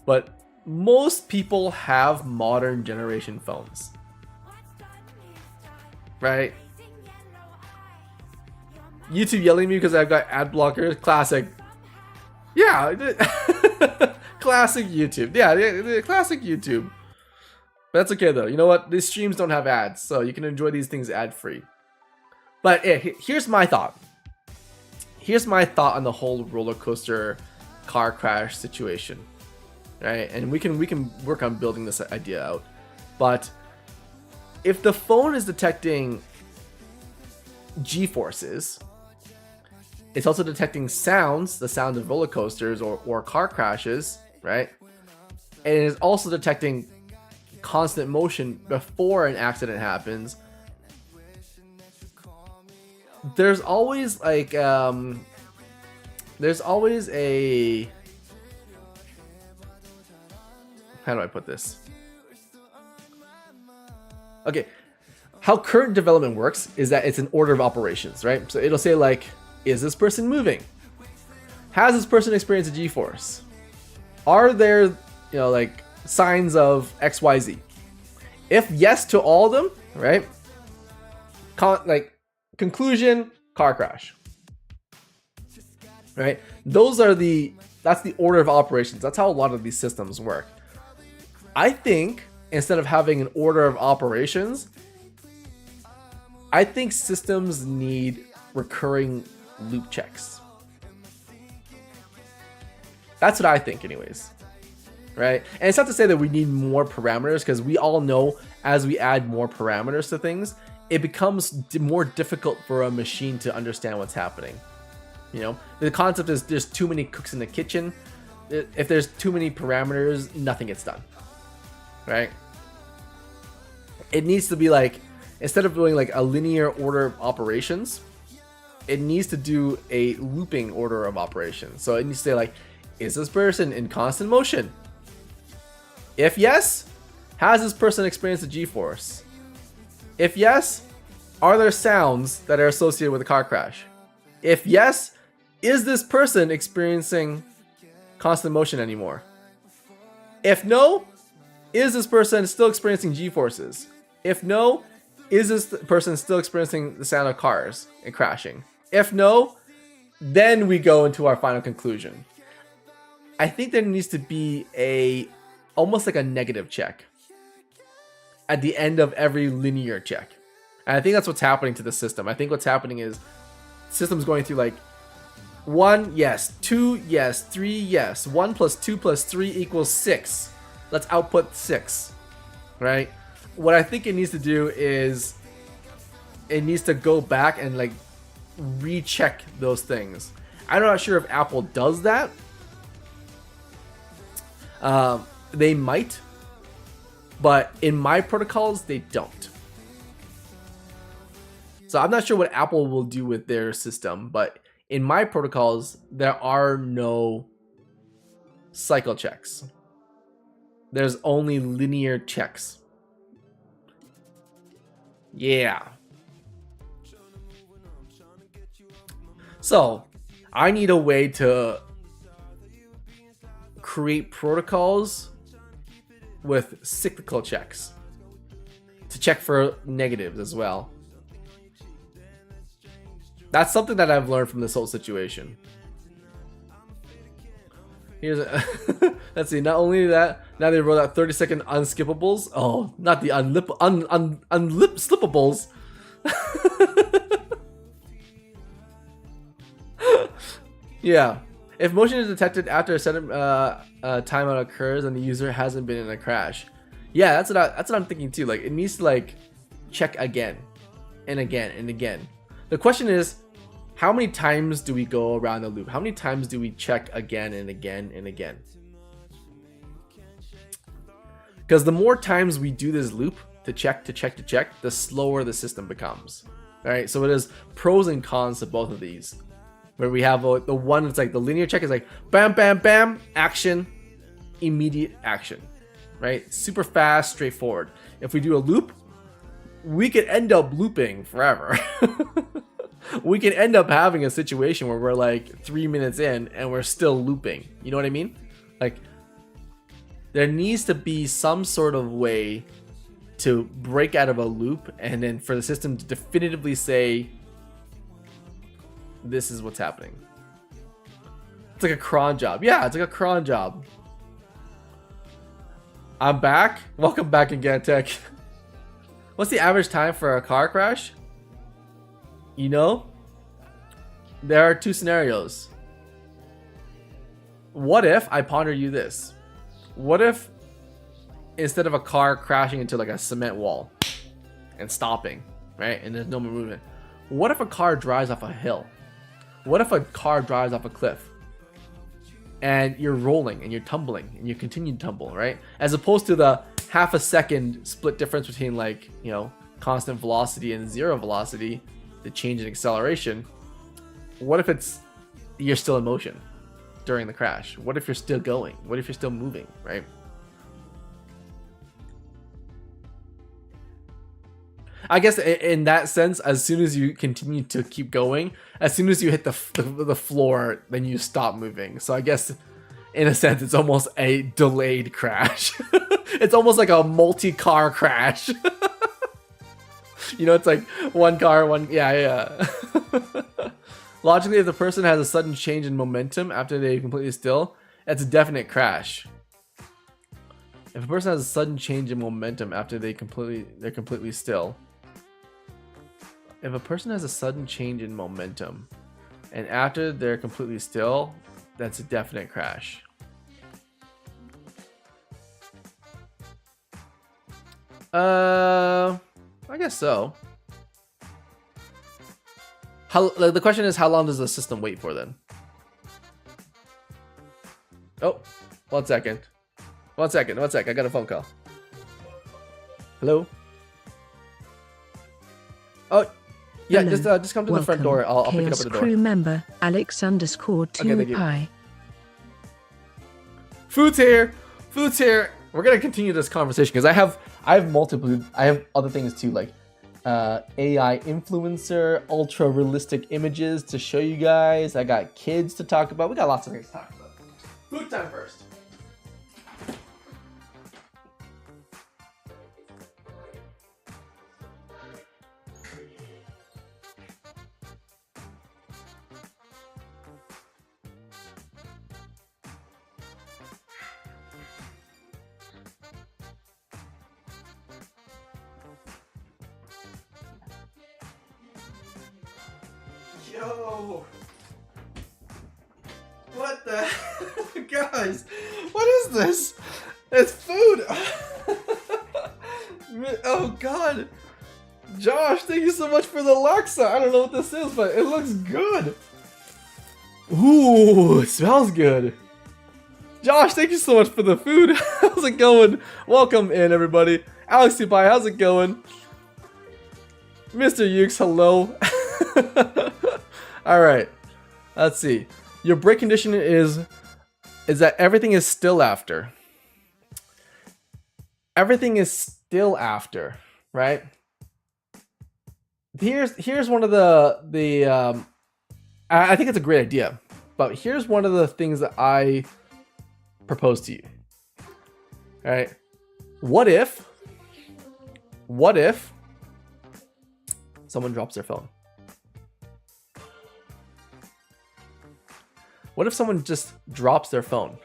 But most people have modern generation phones, right? YouTube yelling at me because I've got ad blockers. Classic. Yeah. Classic YouTube. Yeah, the classic YouTube. But that's okay though. You know what? These streams don't have ads, so you can enjoy these things ad-free. But here's my thought. Here's my thought on the whole roller coaster car crash situation, right? And we can work on building this idea out. But if the phone is detecting G-forces, it's also detecting sounds, the sound of roller coasters or car crashes, right? And it is also detecting constant motion before an accident happens. There's always like there's always a, how do I put this? Okay, how current development works is that it's an order of operations, right? So it'll say like, is this person moving? Has this person experienced a G-force? Are there, like signs of XYZ? If yes to all of them, right? Conclusion, car crash. Right? That's the order of operations. That's how a lot of these systems work. I think instead of having an order of operations, I think systems need recurring loop checks. That's what I think anyways, right? And it's not to say that we need more parameters, because we all know as we add more parameters to things, it becomes more difficult for a machine to understand what's happening. The concept is there's too many cooks in the kitchen. If there's too many parameters, nothing gets done, right? It needs to be like, instead of doing like a linear order of operations, it needs to do a looping order of operations. So it needs to say like, is this person in constant motion? If yes, has this person experienced a G-force? If yes, are there sounds that are associated with a car crash? If yes, is this person experiencing constant motion anymore? If no, is this person still experiencing G-forces? If no, is this person still experiencing the sound of cars and crashing? If no, then we go into our final conclusion. I think there needs to be almost like a negative check at the end of every linear check. And I think that's what's happening to the system. I think what's happening is the system's going through like 1, yes. 2, yes. 3, yes. 1 plus 2 plus 3 equals 6. Let's output 6, right? What I think it needs to do is it needs to go back and like recheck those things. I'm not sure if Apple does that. They might, but in my protocols, they don't. So I'm not sure what Apple will do with their system, but in my protocols, there are no cycle checks. There's only linear checks. Yeah. So I need a way to create protocols with cyclical checks to check for negatives as well. That's something that I've learned from this whole situation. Here's a let's see. Not only that, now they rolled out 30-second unskippables. Oh, not the unslippables. Yeah. If motion is detected after a certain timeout occurs and the user hasn't been in a crash, yeah, that's what I'm thinking too. Like it needs to like check again, and again and again. The question is, how many times do we go around the loop? How many times do we check again and again and again? Because the more times we do this loop to check, the slower the system becomes. All right, so it is pros and cons to both of these. Where we have the one that's like the linear check is like bam, bam, bam, action, immediate action, right? Super fast, straightforward. If we do a loop, we could end up looping forever. We can end up having a situation where we're like 3 minutes in and we're still looping. You know what I mean? Like there needs to be some sort of way to break out of a loop and then for the system to definitively say, this is what's happening. It's like a cron job. Yeah, it's like a cron job. I'm back. Welcome back again, Tech. What's the average time for a car crash? You know, there are two scenarios. What if I ponder you this? What if instead of a car crashing into like a cement wall and stopping, right? And there's no more movement. What if a car drives off a hill? What if a car drives off a cliff and you're rolling and you're tumbling and you continue to tumble, right? As opposed to the half a second split difference between like, you know, constant velocity and zero velocity, the change in acceleration. What if it's you're still in motion during the crash? What if you're still going? What if you're still moving, right? I guess in that sense, as soon as you continue to keep going, as soon as you hit the floor, then you stop moving. So I guess in a sense, it's almost a delayed crash. It's almost like a multi-car crash. You know, it's like one car, one, yeah. Logically, if the person has a sudden change in momentum after they completely still, that's a definite crash. If a person has a sudden change in momentum after they're completely still. If a person has a sudden change in momentum and after they're completely still, that's a definite crash. I guess so. The question is, how long does the system wait for then? Oh, 1 second. I got a phone call. Hello? Oh, yeah, Hello. just come to the front door. I'll pick it up at the door. Crew member Alex_2 pi. Food's here. We're gonna continue this conversation because I have other things too, like AI influencer, ultra realistic images to show you guys. I got kids to talk about. We got lots of things to talk about. Food time first. Yo! the guys? What is this? It's food. Oh God, Josh, thank you so much for the Laksa. I don't know what this is, but it looks good. Ooh, it smells good. Josh, thank you so much for the food. How's it going? Welcome in, everybody. Alex Pie, how's it going? Mr. Ukes, hello. All right, let's see. Your break condition is that everything is still after. Everything is still after, right? Here's one of the I think it's a great idea, but here's one of the things that I propose to you. All right, what if someone drops their phone? What if someone just drops their phone?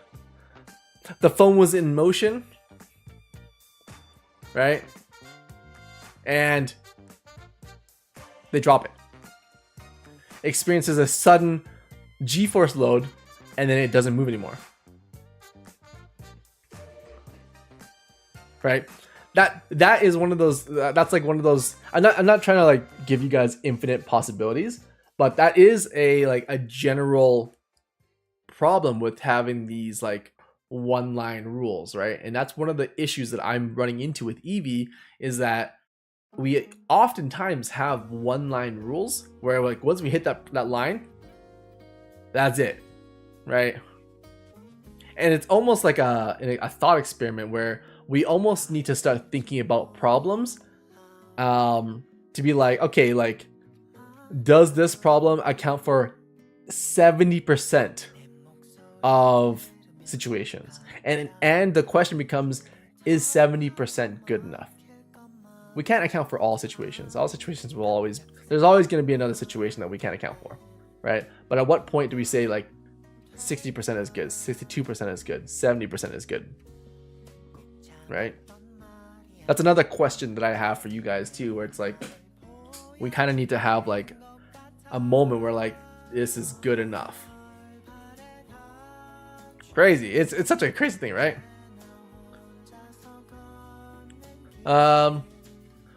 The phone was in motion, right? And they drop it. Experiences a sudden G-force load, and then it doesn't move anymore. Right? That is one of those. That's like one of those. I'm not trying to like give you guys infinite possibilities, but that is a general problem with having these like one-line rules, right? And that's one of the issues that I'm running into with Eevee, is that we oftentimes have one-line rules where like once we hit that line, that's it, right? And it's almost like a thought experiment where we almost need to start thinking about problems to be like, okay, like, does this problem account for 70% of situations? And the question becomes, is 70% good enough? We can't account for all situations. All situations will always, there's always going to be another situation that we can't account for, right? But at what point do we say like 60% is good, 62% is good, 70% is good, right? That's another question that I have for you guys too, where it's like, we kind of need to have like a moment where like, this is good enough. Crazy. It's such a crazy thing, right?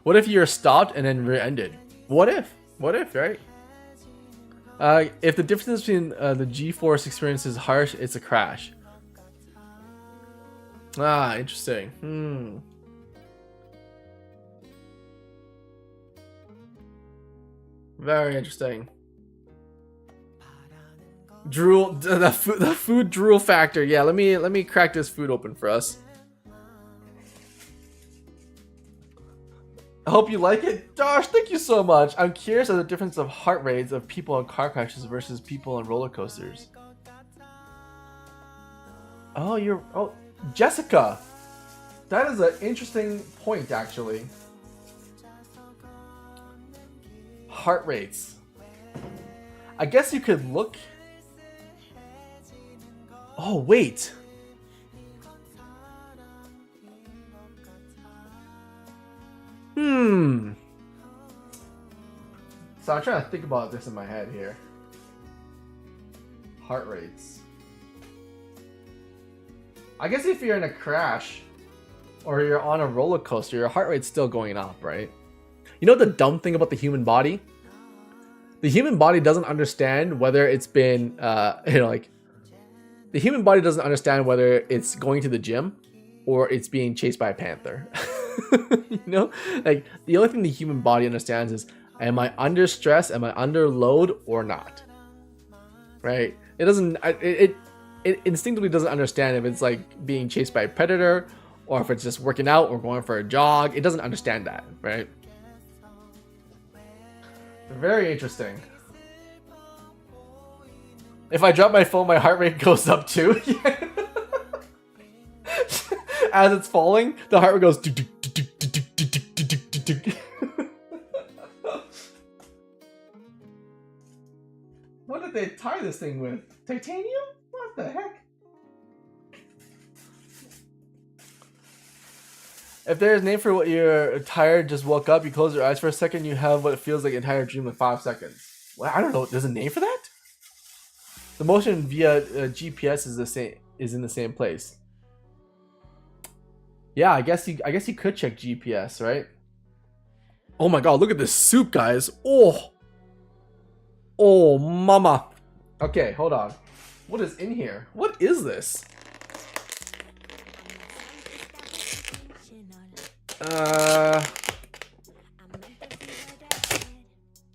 What if you're stopped and then rear-ended? What if, right? If the difference between the G-force experience is harsh, it's a crash. Ah, interesting. Very interesting. Drool, the food drool factor. Yeah, let me crack this food open for us. I hope you like it. Josh, thank you so much. I'm curious of the difference of heart rates of people in car crashes versus people on roller coasters. Oh, Jessica. That is an interesting point, actually. Heart rates. I guess you could look. Oh, wait. So I'm trying to think about this in my head here. Heart rates. I guess if you're in a crash or you're on a roller coaster, your heart rate's still going up, right? You know the dumb thing about the human body? The human body doesn't understand whether it's been, the human body doesn't understand whether it's going to the gym or it's being chased by a panther. You know, like the only thing the human body understands is, am I under stress? Am I under load or not? Right? It doesn't. It instinctively doesn't understand if it's like being chased by a predator or if it's just working out or going for a jog. It doesn't understand that, right? Very interesting. If I drop my phone, my heart rate goes up too. As it's falling, the heart rate goes. What did they tie this thing with? Titanium? What the heck? If there's a name for what you're tired, just woke up, you close your eyes for a second, you have what feels like an entire dream in 5 seconds. Well, I don't know. There's a name for that? The motion via GPS is in the same place. Yeah, I guess you could check GPS, right? Oh my god, look at this soup, guys. Oh, mama. Okay, hold on. What is in here? What is this?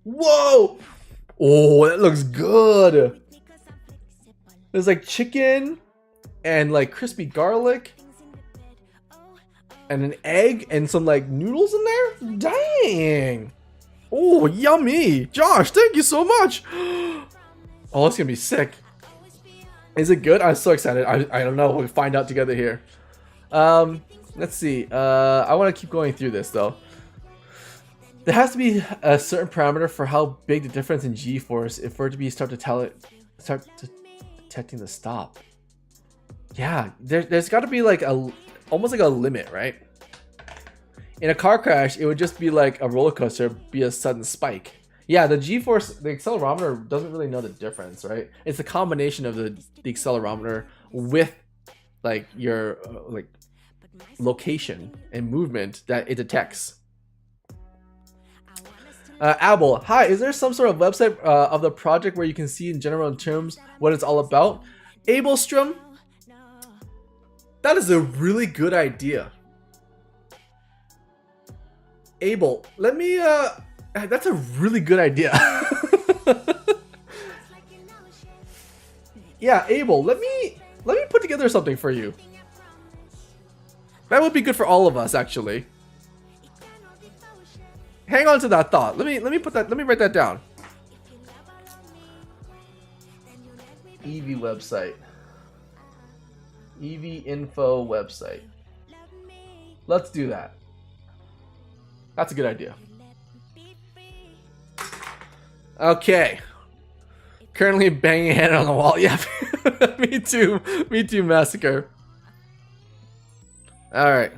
Whoa! Oh, that looks good. There's like chicken and like crispy garlic and an egg and some like noodles in there. Dang! Oh, yummy! Josh, thank you so much. Oh, it's gonna be sick. Is it good? I'm so excited. I don't know. We'll find out together here. Let's see. I want to keep going through this though. There has to be a certain parameter for how big the difference in G-force if for it to be start detecting the stop. Yeah, there's got to be like almost like a limit, right? In a car crash, it would just be like a roller coaster, be a sudden spike. Yeah, the G-force, the accelerometer doesn't really know the difference, right? It's a combination of the accelerometer with like your like location and movement that it detects. Abel, hi, is there some sort of website of the project where you can see in general terms what it's all about? Abelstrom? That is a really good idea. Abel, let me, that's a really good idea. Yeah, Abel, let me put together something for you. That would be good for all of us, actually. Hang on to that thought. Let me write that down. EV website. EV info website. Let's do that. That's a good idea. Okay. Currently banging a head on the wall. Yeah, me too. Me too, Massacre. Alright.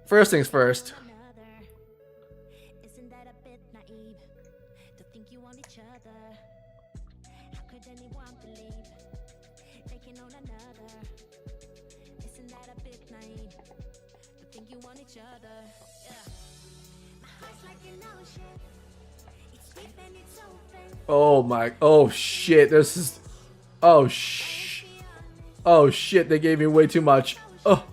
First things first. Oh my, oh shit, this is, oh shit, they gave me way too much. Oh.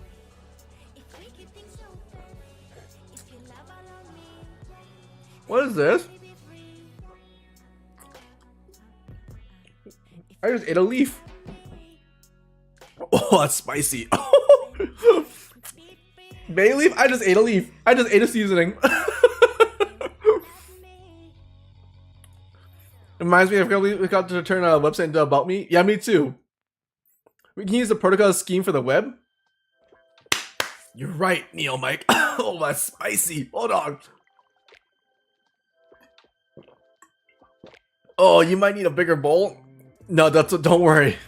What is this? I just ate a leaf. Oh, that's spicy. Bay leaf? I just ate a leaf. I just ate a seasoning. Reminds me of we got to turn a website into About Me. Yeah, me too. We can use the protocol scheme for the web. You're right, Neo Mike. Oh, that's spicy. Hold on. Oh, you might need a bigger bowl. No, don't worry.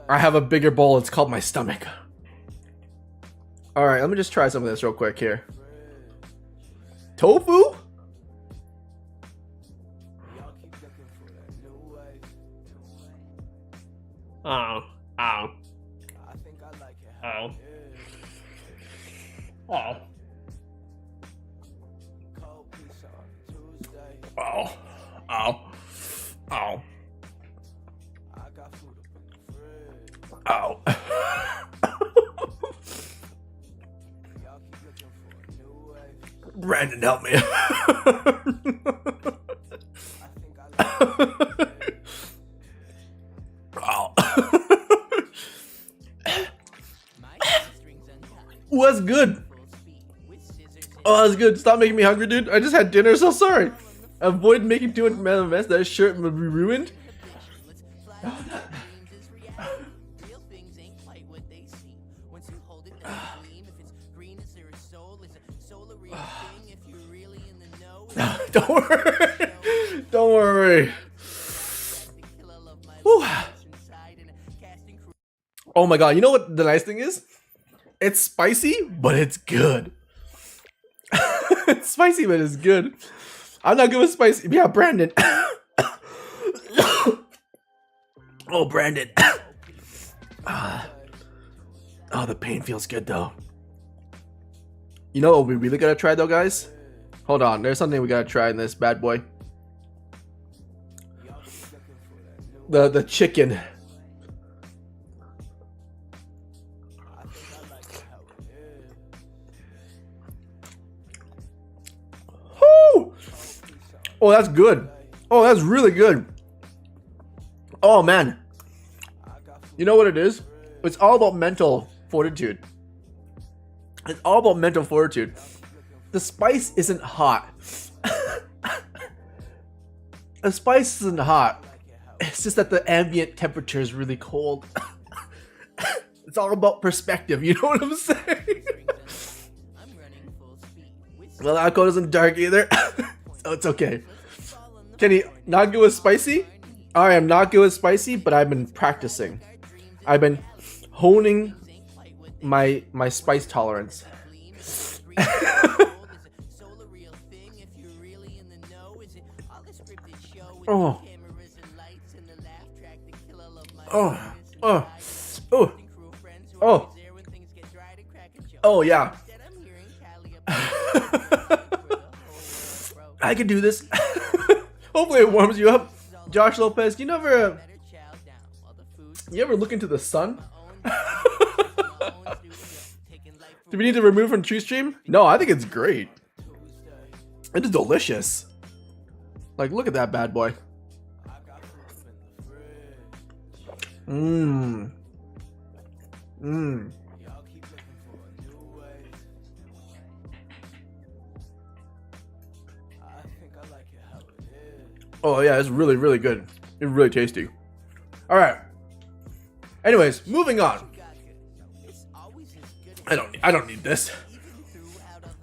I have a bigger bowl. It's called my stomach. All right, let me just try some of this real quick here. Tofu? Oh. Oh. Oh. Oh. Oh. Oh. Oh. Oh. Brandon, help me. Oh. Ooh, that's good. Oh, that's good. Stop making me hungry, dude. I just had dinner, so sorry. Avoid making too much of a mess. That shirt will be ruined. Don't worry. Don't worry. Whew. Oh my god, you know what the nice thing is? It's spicy, but it's good. It's spicy, but it's good. I'm not good with spicy. Yeah, Brandon. Oh, Brandon. Oh, the pain feels good though. You know what we really gotta try though, guys? Hold on, there's something we gotta try in this bad boy. The chicken. Woo! Oh, that's good. Oh, that's really good. Oh man. You know what it is? It's all about mental fortitude. It's all about mental fortitude. The spice isn't hot. The spice isn't hot. It's just that the ambient temperature is really cold. It's all about perspective, you know what I'm saying? Well, alcohol isn't dark either, so it's okay. Kenny, not good with spicy? I am not good with spicy, but I've been practicing. I've been honing my spice tolerance. Oh. Oh. Oh. Oh. Oh. Oh yeah. I can do this. Hopefully it warms you up. Josh Lopez, you ever look into the sun? Do we need to remove from TrueStream? No, I think it's great. It is delicious. Like, look at that bad boy. Mmm. Mmm. Oh yeah, it's really, really good. It's really tasty. All right. Anyways, moving on. I don't need this.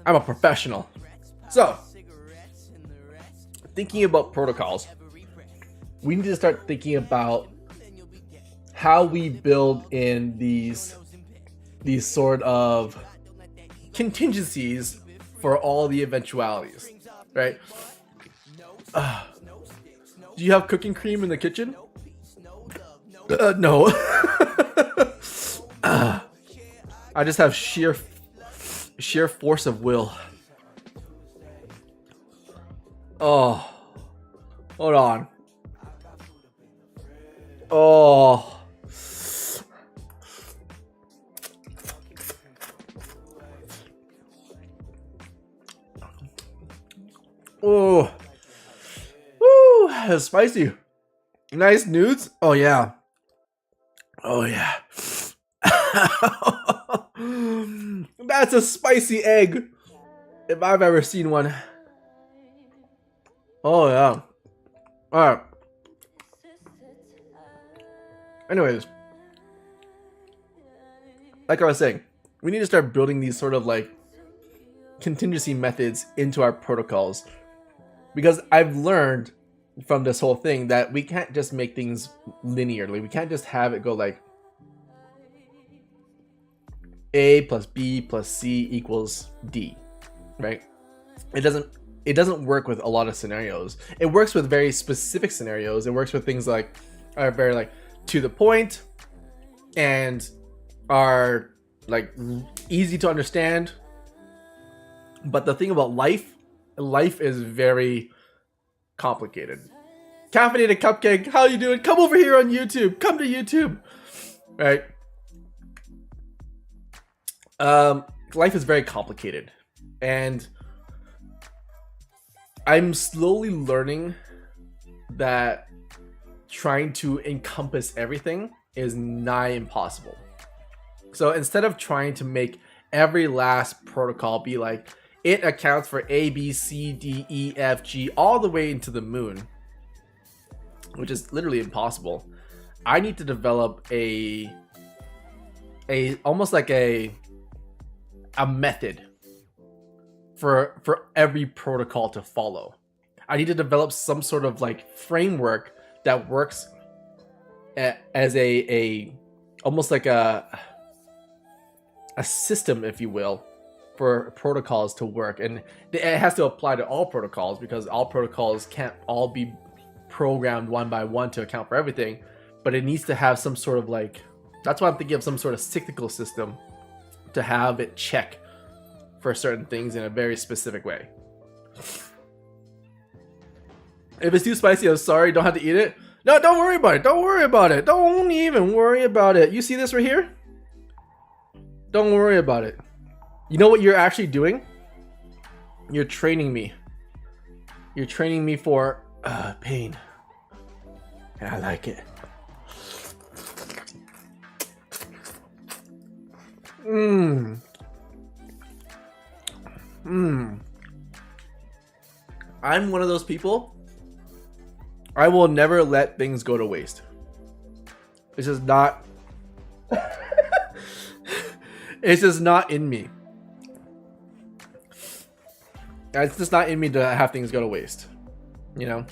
I'm a professional. So, thinking about protocols, we need to start thinking about how we build in these sort of contingencies for all the eventualities, right? Do you have cooking cream in the kitchen? No. I just have sheer force of will. Oh, hold on. Oh. Oh. Woo, that's spicy. Nice nudes. Oh yeah. Oh yeah. That's a spicy egg, if I've ever seen one. Oh yeah. Alright. Anyways, like I was saying, we need to start building these sort of like contingency methods into our protocols, because I've learned from this whole thing that we can't just make things linearly. We can't just have it go like A plus B plus C equals D, right? It doesn't work with a lot of scenarios. It works with very specific scenarios. It works with things like are very like to the point and are like easy to understand. But the thing about life is very complicated. Caffeinated Cupcake, how you doing? Come over here on YouTube. Come to YouTube. Right? Life is very complicated, and I'm slowly learning that trying to encompass everything is nigh impossible. So instead of trying to make every last protocol be like it accounts for A, B, C, D, E, F, G, all the way into the moon, which is literally impossible, I need to develop a almost like a method for every protocol to follow. I need to develop some sort of like framework that works as a almost like a system, if you will, for protocols to work. And it has to apply to all protocols, because all protocols can't all be programmed one by one to account for everything. but it needs to have some sort of like, that's why I'm thinking of some sort of cyclical system to have it check for certain things in a very specific way. If it's too spicy, I'm sorry, don't have to eat it. No, don't worry about it. Don't worry about it. Don't even worry about it. You see this right here? Don't worry about it. You know what you're actually doing? You're training me. You're training me for pain. And I like it. I'm one of those people. I will never let things go to waste. It's just not. It's just not in me. It's just not in me to have things go to waste. You know,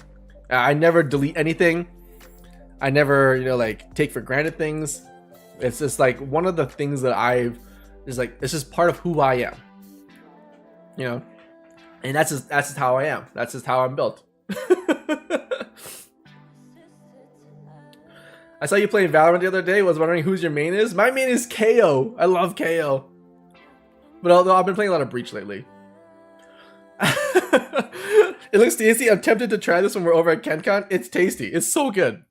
I never delete anything. I never, you know, like take for granted things. It's just like one of the things that I've is like, it's just part of who I am. You know, and that's just how I am. That's just how I'm built. I saw you playing Valorant the other day. Was wondering who's your main is. My main is KO. I love KO. But although I've been playing a lot of Breach lately. It looks tasty. I'm tempted to try this when we're over at KenCon. It's tasty. It's so good.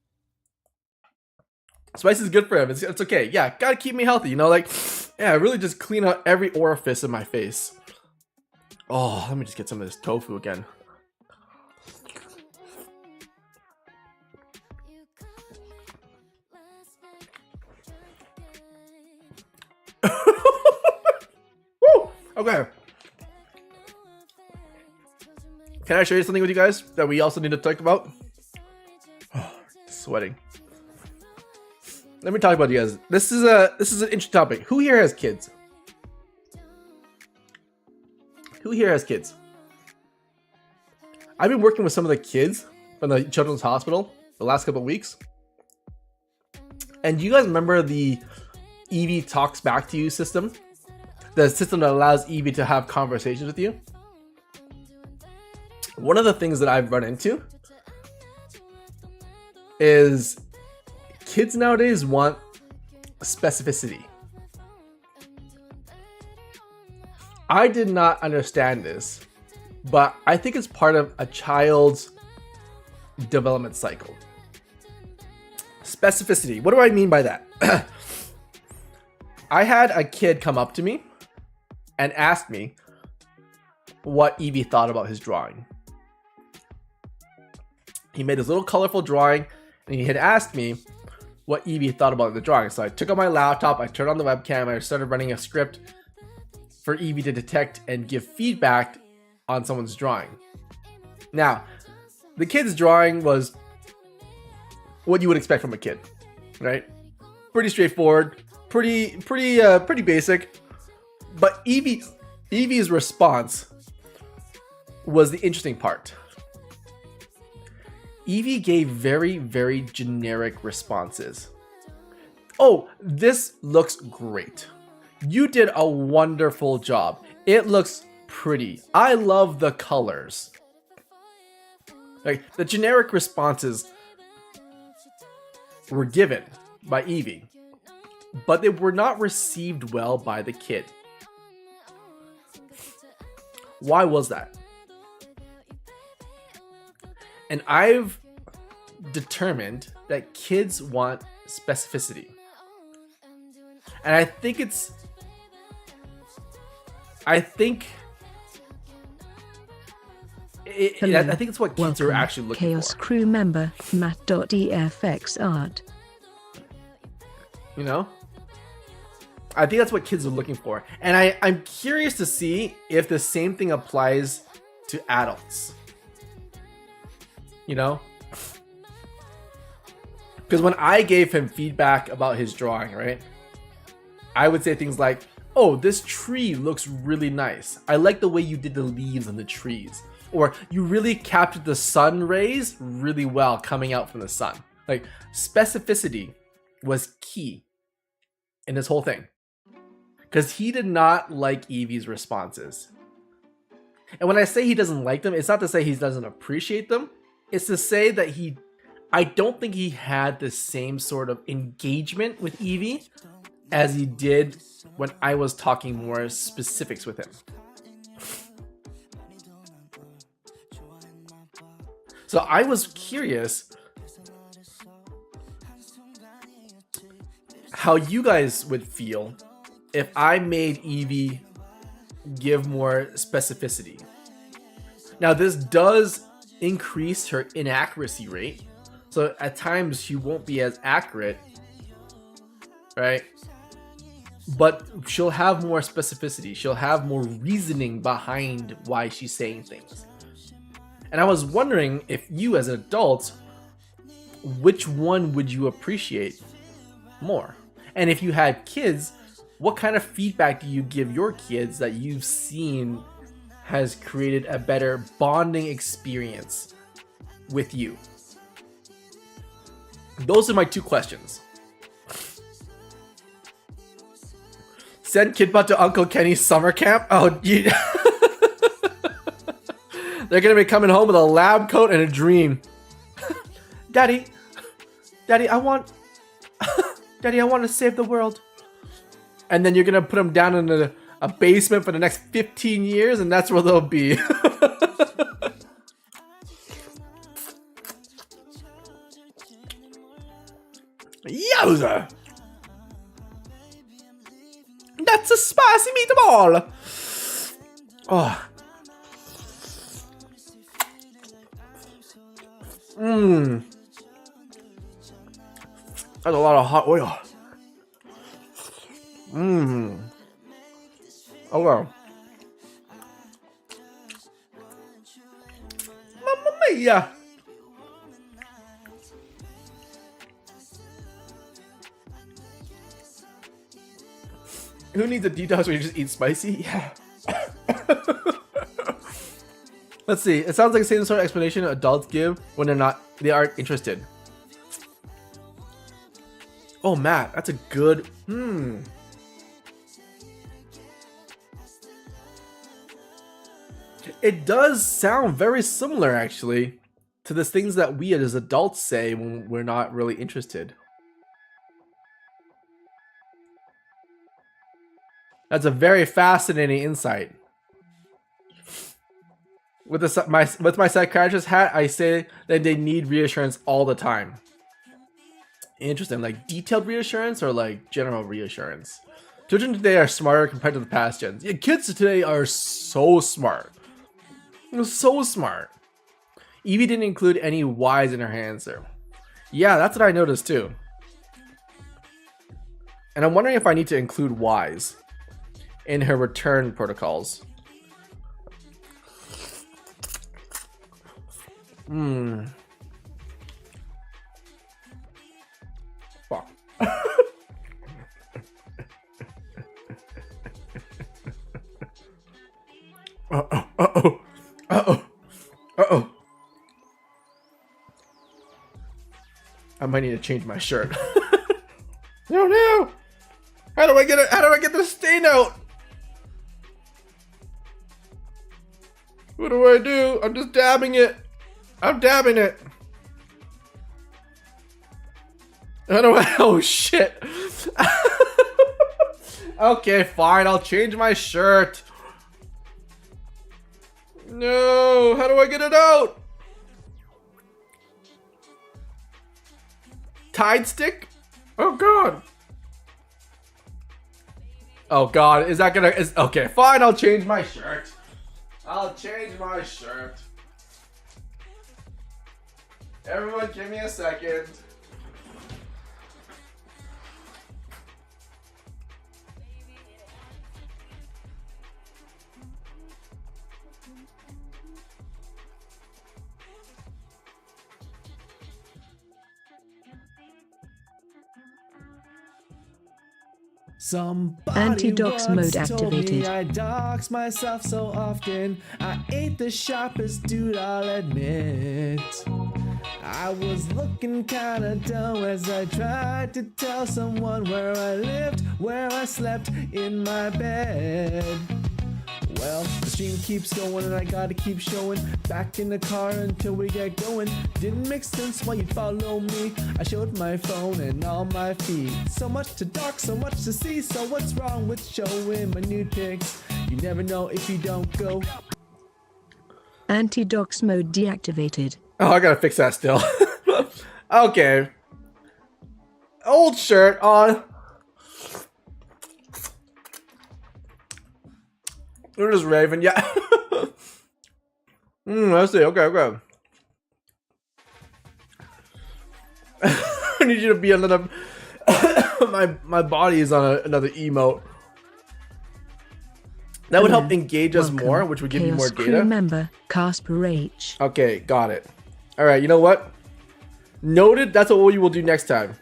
Spice is good for him. It's okay. Yeah, gotta keep me healthy. You know, like, yeah, really just clean out every orifice in my face. Oh, let me just get some of this tofu again. Woo! Okay. Can I share something with you guys that we also need to talk about? Oh, sweating. Let me talk about you guys. This is an interesting topic. Who here has kids? Who here has kids? I've been working with some of the kids from the Children's Hospital the last couple of weeks. And do you guys remember the Evie talks back to you system? The system that allows Evie to have conversations with you? One of the things that I've run into is kids nowadays want specificity. I did not understand this, but I think it's part of a child's development cycle. Specificity. What do I mean by that? I had a kid come up to me and ask me what Evie thought about his drawing. He made this little colorful drawing and he had asked me what Evie thought about the drawing. So I took out my laptop, I turned on the webcam, and I started running a script for Evie to detect and give feedback on someone's drawing. Now, the kid's drawing was what you would expect from a kid, right? Pretty straightforward, pretty basic. But Evie's response was the interesting part. Evie gave very, very generic responses. Oh, this looks great. You did a wonderful job. It looks pretty. I love the colors. Like, the generic responses were given by Evie, but they were not received well by the kid. Why was that? And I've determined that kids want specificity. And I think it's what kids are actually looking Chaos for. crew member Matt.efxart. You know? I think that's what kids are looking for. And I'm curious to see if the same thing applies to adults. You know? Because when I gave him feedback about his drawing, right? I would say things like, oh, this tree looks really nice. I like the way you did the leaves on the trees. Or you really captured the sun rays really well coming out from the sun. Like, specificity was key in this whole thing. Because he did not like Evie's responses. And when I say he doesn't like them, it's not to say he doesn't appreciate them. It's to say that I don't think he had the same sort of engagement with Evie as he did when I was talking more specifics with him. So I was curious how you guys would feel if I made Evie give more specificity. Now this does increase her inaccuracy rate, so at times she won't be as accurate, right? But she'll have more specificity, she'll have more reasoning behind why she's saying things. And I was wondering if you as an adult, which one would you appreciate more? And if you had kids, what kind of feedback do you give your kids that you've seen has created a better bonding experience with you? Those are my two questions. Send Kidbot to Uncle Kenny's summer camp? Oh, yeah. They're gonna be coming home with a lab coat and a dream. Daddy, I want to save the world. And then you're gonna put them down in a basement for the next 15 years, and that's where they'll be. Yowza! That's a spicy meatball! Oh. Mmm. That's a lot of hot oil. Mmm. Oh wow. Mamma mia! Who needs a detox when you just eat spicy? Yeah. Let's see. It sounds like the same sort of explanation adults give when they aren't interested. Oh, Matt, that's a good. It does sound very similar, actually, to the things that we as adults say when we're not really interested. That's a very fascinating insight. With my psychiatrist hat, I say that they need reassurance all the time. Interesting, like detailed reassurance or like general reassurance. Children today are smarter compared to the past gens. Yeah, kids today are so smart. So smart. Evie didn't include any Y's in her answer. Yeah, that's what I noticed too. And I'm wondering if I need to include Y's in her return protocols. Fuck. Uh-oh. I might need to change my shirt. No. How do I get the stain out? What do I do? I'm just dabbing it. I'm dabbing it. Oh shit. Okay, fine. I'll change my shirt. No, how do I get it out? Tide stick? Oh god. Oh god, is that gonna okay, fine, I'll change my shirt. Everyone give me a second. Anti-dox mode activated. I dox myself so often. I ain't the sharpest dude, I'll admit. I was looking kinda dumb as I tried to tell someone where I lived, where I slept in my bed. Well, the stream keeps going and I gotta keep showing. Back in the car until we get going. Didn't make sense why you'd follow me. I showed my phone and all my feed. So much to dark, so much to see. So what's wrong with showing my nude pics? You never know if you don't go. Anti-dox mode deactivated. Oh, I gotta fix that still. Okay. Old shirt on. It is Raven, yeah. Let's see. Okay. I need you to be another. my body is on another emote. That would help engage us Welcome. more, which would give you more Chaos data. crew member Casper H. Okay, got it. All right, you know what? Noted. That's what we will do next time.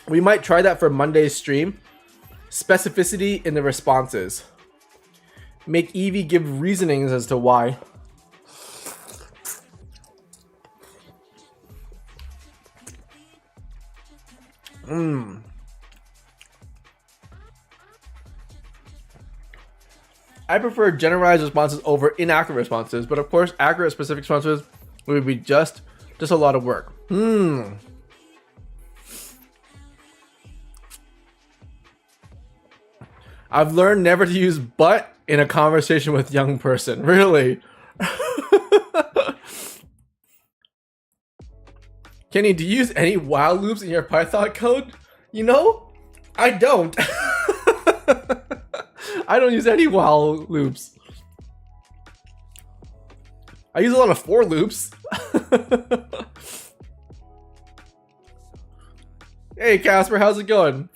We might try that for Monday's stream. Specificity in the responses. Make Eevee give reasonings as to why. I prefer generalized responses over inaccurate responses, but of course, accurate specific responses would be just a lot of work. I've learned never to use but in a conversation with young person. Really? Kenny, do you use any while loops in your Python code? You know, I don't. I don't use any while loops. I use a lot of for loops. Hey Casper, how's it going?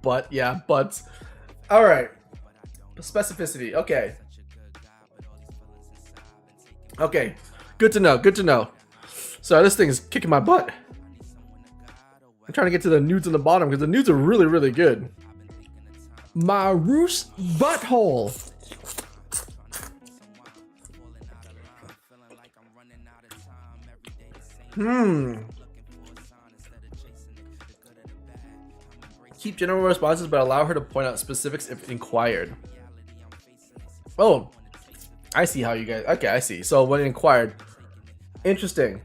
But yeah, butts. All right. Specificity. Okay. Okay. Good to know. Good to know. So this thing is kicking my butt. I'm trying to get to the nudes on the bottom because the nudes are really, really good. Maroos butthole. Keep general responses, but allow her to point out specifics if inquired. Oh, I see how you guys. Okay, I see. So when inquired, interesting.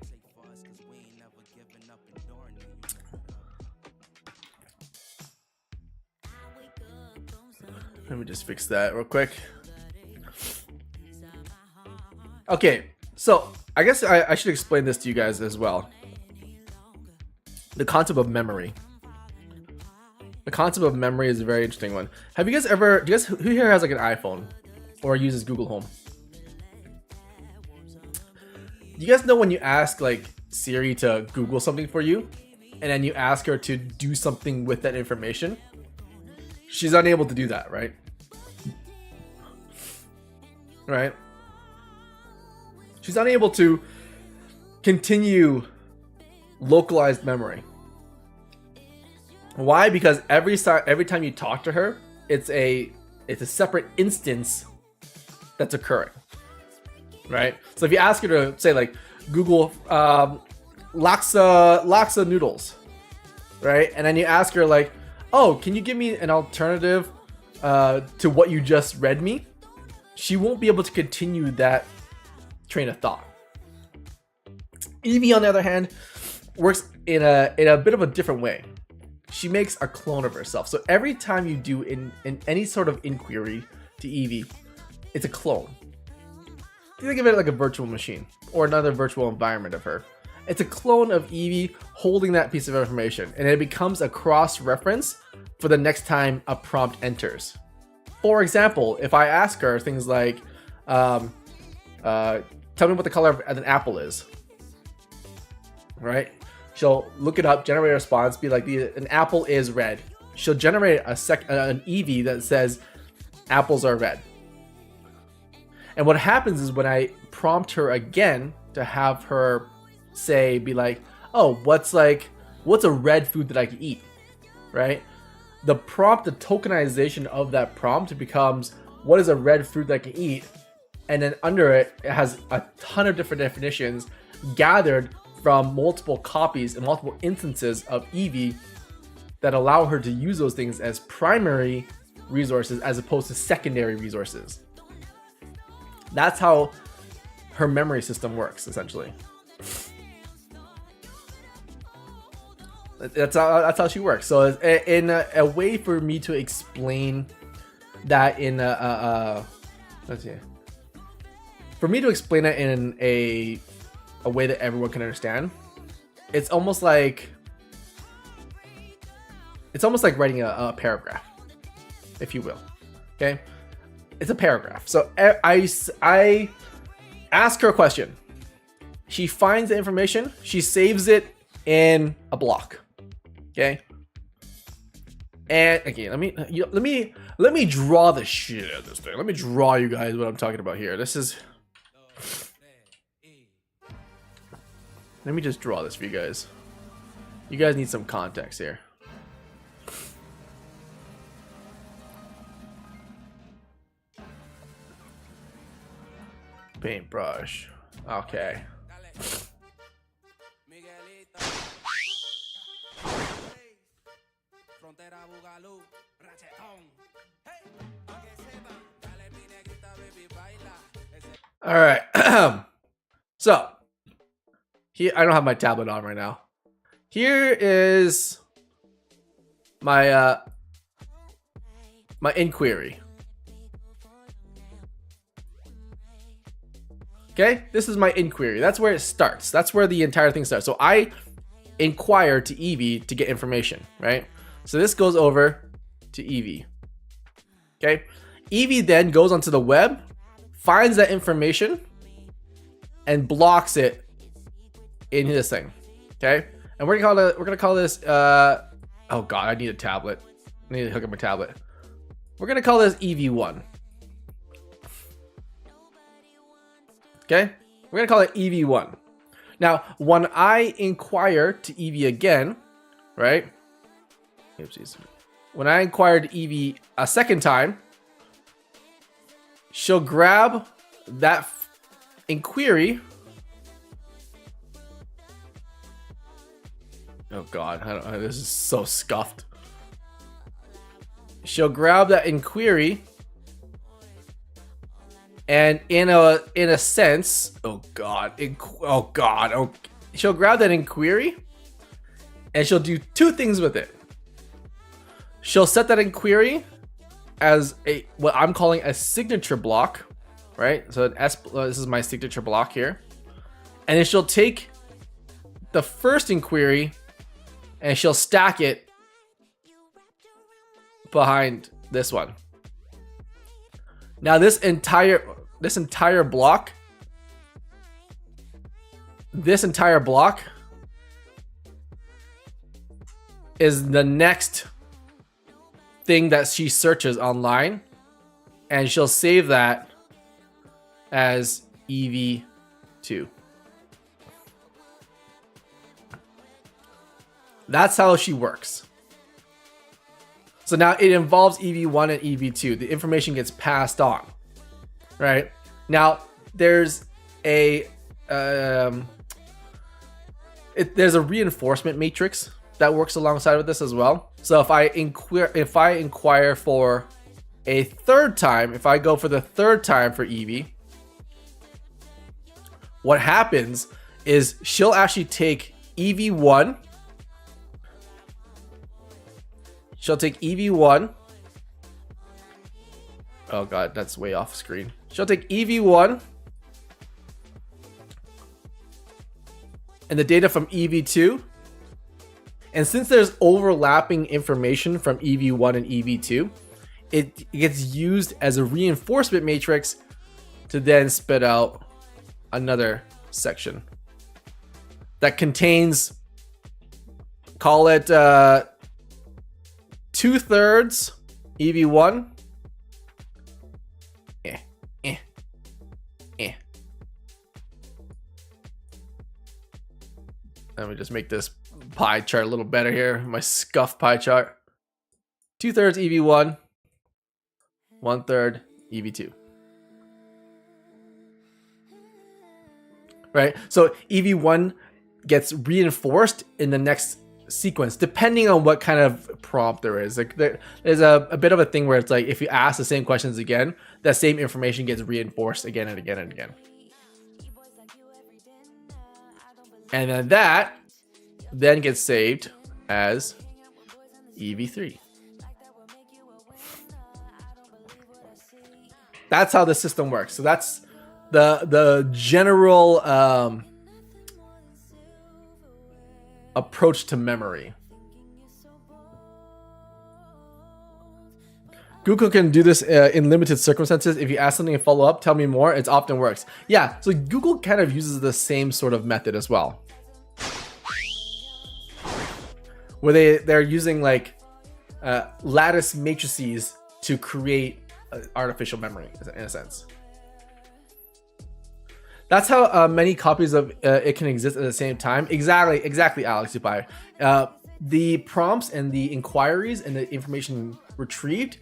Let me just fix that real quick. Okay, so I guess I should explain this to you guys as well. The concept of memory. The concept of memory is a very interesting one. Have you guys ever, who here has like an iPhone or uses Google Home? Do you guys know when you ask like Siri to Google something for you and then you ask her to do something with that information? She's unable to do that, right? Right? She's unable to continue localized memory. Why? Because every time you talk to her, it's a separate instance that's occurring, right? So if you ask her to say like Google laksa noodles, right? And then you ask her like, oh, can you give me an alternative to what you just read me? She won't be able to continue that train of thought. Eevee, on the other hand, works in a bit of a different way. She makes a clone of herself. So every time you do in any sort of inquiry to Eevee, it's a clone. Think of it like a virtual machine or another virtual environment of her. It's a clone of Eevee holding that piece of information, and it becomes a cross-reference for the next time a prompt enters. For example, if I ask her things like, tell me what the color of an apple is, right? She'll look it up, generate a response, be like, an apple is red. She'll generate an Eevee that says apples are red. And what happens is when I prompt her again to have her be like, oh, what's a red food that I can eat, right? The tokenization of that prompt becomes, what is a red fruit that I can eat? And then under it, it has a ton of different definitions gathered from multiple copies and multiple instances of Eevee that allow her to use those things as primary resources as opposed to secondary resources. That's how her memory system works, essentially. That's how she works. So in a way for me to explain that in let's see, for me to explain it in a way that everyone can understand, it's almost like writing a paragraph, if you will. Okay, it's a paragraph. So I ask her a question. She finds the information. She saves it in a block. Okay. And again, let me draw the shit out of this thing. Let me draw you guys what I'm talking about here. This is. Let me just draw this for you guys. You guys need some context here. Paintbrush. Okay. All right. So here, I don't have my tablet on right now. Here is my my inquiry. Okay, this is my inquiry. That's where it starts. That's where the entire thing starts. So I inquire to Eevee to get information, right? So this goes over to Eevee. Okay, Eevee then goes onto the web, finds that information, and blocks it in this thing. Okay, and we're gonna call this oh god, I need a tablet. I need to hook up my tablet. We're gonna call this EV1. Okay, we're gonna call it EV1. Now, when I inquire to Eevee again, right? Oopsies. When I inquire to Eevee a second time, she'll grab that inquiry. Oh god, this is so scuffed. She'll grab that inquiry, and in a sense, she'll grab that inquiry, and she'll do two things with it. She'll set that inquiry as what I'm calling a signature block, right? So this is my signature block here, and then she'll take the first inquiry and she'll stack it behind this one. Now this entire block is the next thing that she searches online, and she'll save that as EV2. That's how she works. So now it involves EV1 and EV2. The information gets passed on, right? Now there's a there's a reinforcement matrix that works alongside with this as well. So if I inquire for a third time, if I go for the third time for Eevee, what happens is she'll actually take EV1. She'll take EV1. Oh god, that's way off screen. She'll take EV1 and the data from EV2. And since there's overlapping information from EV1 and EV2, it gets used as a reinforcement matrix to then spit out another section that contains, call it 2/3 EV1. Let me just make this pie chart a little better here. My scuffed pie chart. 2/3 EV1, 1/3 EV2. Right? So EV1 gets reinforced in the next sequence depending on what kind of prompt there is. Like there's a bit of a thing where it's like if you ask the same questions again, that same information gets reinforced again and again and again. And then that then gets saved as EV3. That's how the system works. So that's the general approach to memory. Google can do this in limited circumstances. If you ask something and follow up, tell me more. It often works. Yeah, so Google kind of uses the same sort of method as well, where they're using like lattice matrices to create artificial memory in a sense. That's how many copies of it can exist at the same time. Exactly, Alex Dubai. The prompts and the inquiries and the information retrieved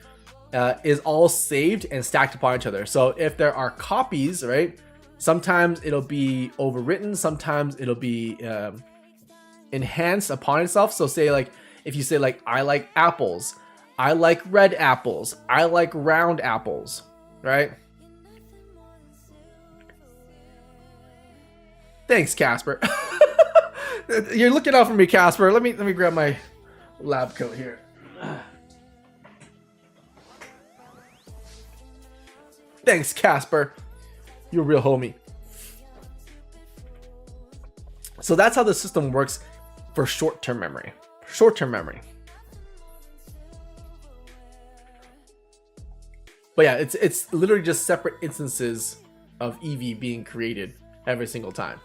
is all saved and stacked upon each other. So if there are copies, right, sometimes it'll be overwritten, sometimes it'll be enhanced upon itself. So say like, if you say like, I like apples, I like red apples, I like round apples, right? Thanks, Casper. You're looking out for me, Casper. Let me grab my lab coat here. Thanks, Casper. You're a real homie. So that's how the system works for short-term memory. Short-term memory. But yeah, it's literally just separate instances of EV being created every single time.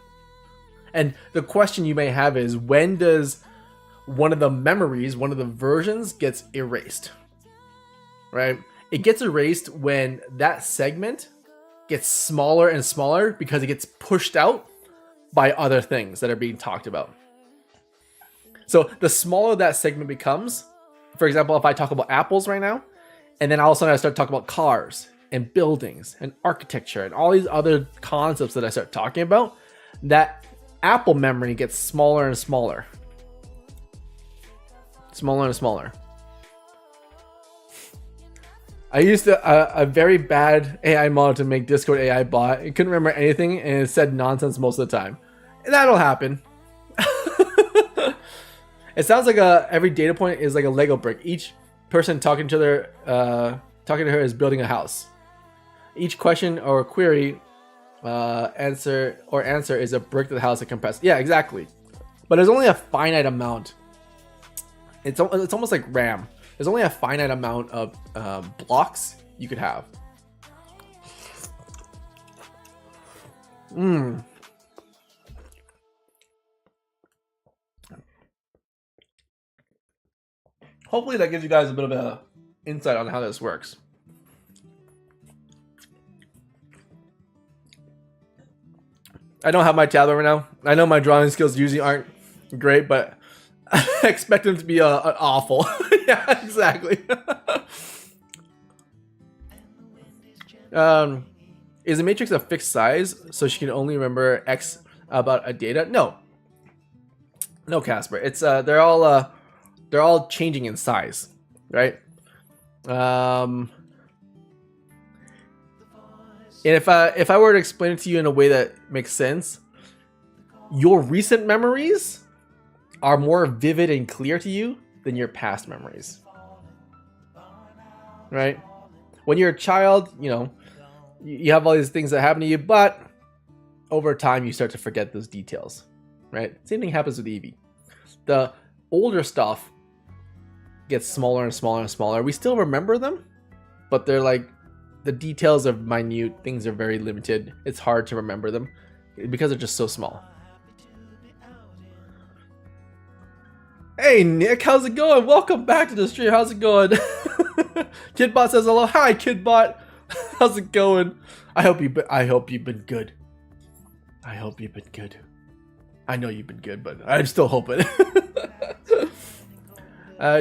And the question you may have is, when does one of the memories, one of the versions gets erased, right? It gets erased when that segment gets smaller and smaller because it gets pushed out by other things that are being talked about. So the smaller that segment becomes, for example, if I talk about apples right now, and then all of a sudden I start talking about cars and buildings and architecture and all these other concepts that I start talking about, that Apple memory gets smaller and smaller. Smaller and smaller. I used a very bad AI model to make Discord AI bot. It couldn't remember anything and it said nonsense most of the time. And that'll happen. It sounds like every data point is like a Lego brick. Each person talking to her is building a house. Each question or query answer is a brick that the house is compressed. Yeah, exactly. But there's only a finite amount. It's almost like RAM. There's only a finite amount of blocks you could have. Hopefully that gives you guys a bit of an insight on how this works. I don't have my tablet right now. I know my drawing skills usually aren't great, but I expect them to be awful. Yeah, exactly. Is the matrix a fixed size so she can only remember X about a data? No, Casper. It's they're all changing in size, right? And if I were to explain it to you in a way that makes sense, your recent memories are more vivid and clear to you than your past memories, right? When you're a child, you know, you have all these things that happen to you, but over time you start to forget those details, right? Same thing happens with Eevee. The older stuff gets smaller and smaller and smaller. We still remember them, but they're like, the details are minute, things are very limited. It's hard to remember them because they're just so small. Hey Nick, how's it going? Welcome back to the stream. How's it going? Kidbot says hello. Hi Kidbot. How's it going? I hope you've been good. I hope you've been good. I know you've been good, but I'm still hoping.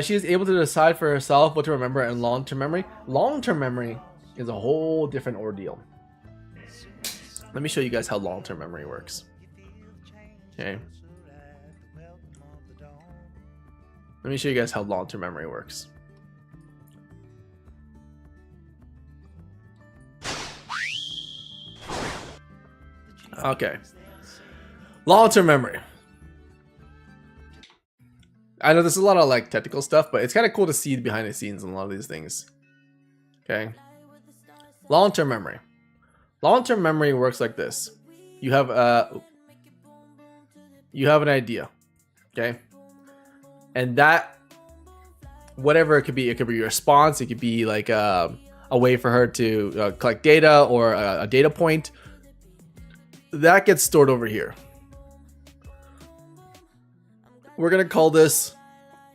She is able to decide for herself what to remember in long-term memory. Long-term memory is a whole different ordeal. Let me show you guys how long-term memory works. Okay. Let me show you guys how long-term memory works. Okay. Long-term memory. I know there's a lot of like technical stuff, but it's kind of cool to see behind the scenes on a lot of these things. Okay. Long-term memory. Long-term memory works like this. You have an idea. Okay. And that, whatever it could be your response. It could be like a way for her to collect data or a data point. That gets stored over here. We're going to call this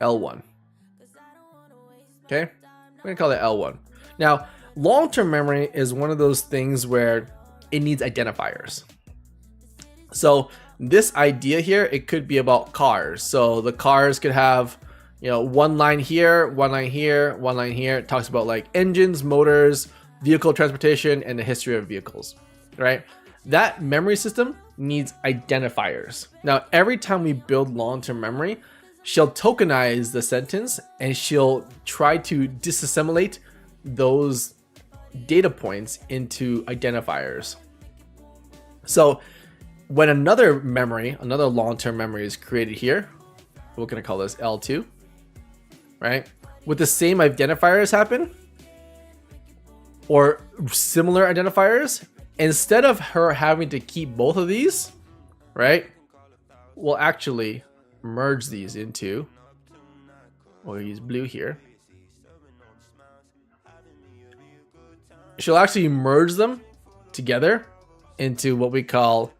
L1. Okay? We're going to call it L1. Now, long-term memory is one of those things where it needs identifiers. So this idea here, it could be about cars. So the cars could have, one line here, one line here, one line here. It talks about like engines, motors, vehicle transportation, and the history of vehicles, right? That memory system needs identifiers. Now, every time we build long-term memory, she'll tokenize the sentence and she'll try to disassimilate those data points into identifiers. So when another long-term memory is created here, we're going to call this L2, right? With the same identifiers happen, or similar identifiers, instead of her having to keep both of these, right, we'll actually merge these into, we'll use blue here. She'll actually merge them together into what we call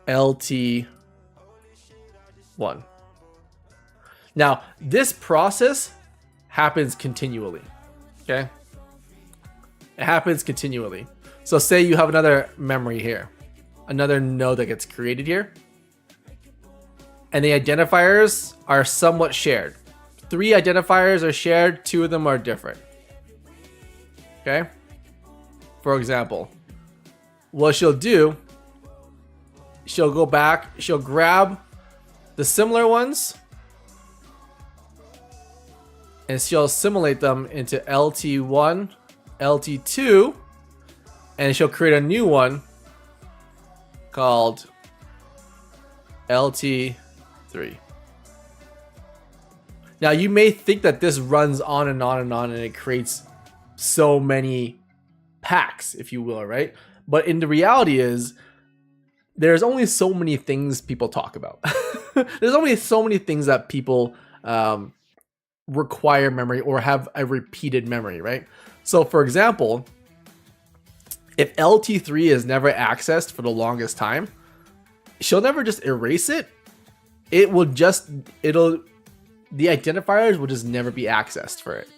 LT1. Now, this process happens continually, okay? It happens continually. So say you have another memory here, another node that gets created here, and the identifiers are somewhat shared. 3 identifiers are shared, 2 of them are different. Okay? For example, what she'll do, she'll go back, she'll grab the similar ones, and she'll assimilate them into LT1, LT2, and she'll create a new one called LT3. Now you may think that this runs on and on and on and it creates so many packs, if you will, right? But in the reality is there's only so many things people talk about. There's only so many things that people require memory or have a repeated memory, right? So for example, if LT3 is never accessed for the longest time, she'll never just erase it. The identifiers will just never be accessed for it.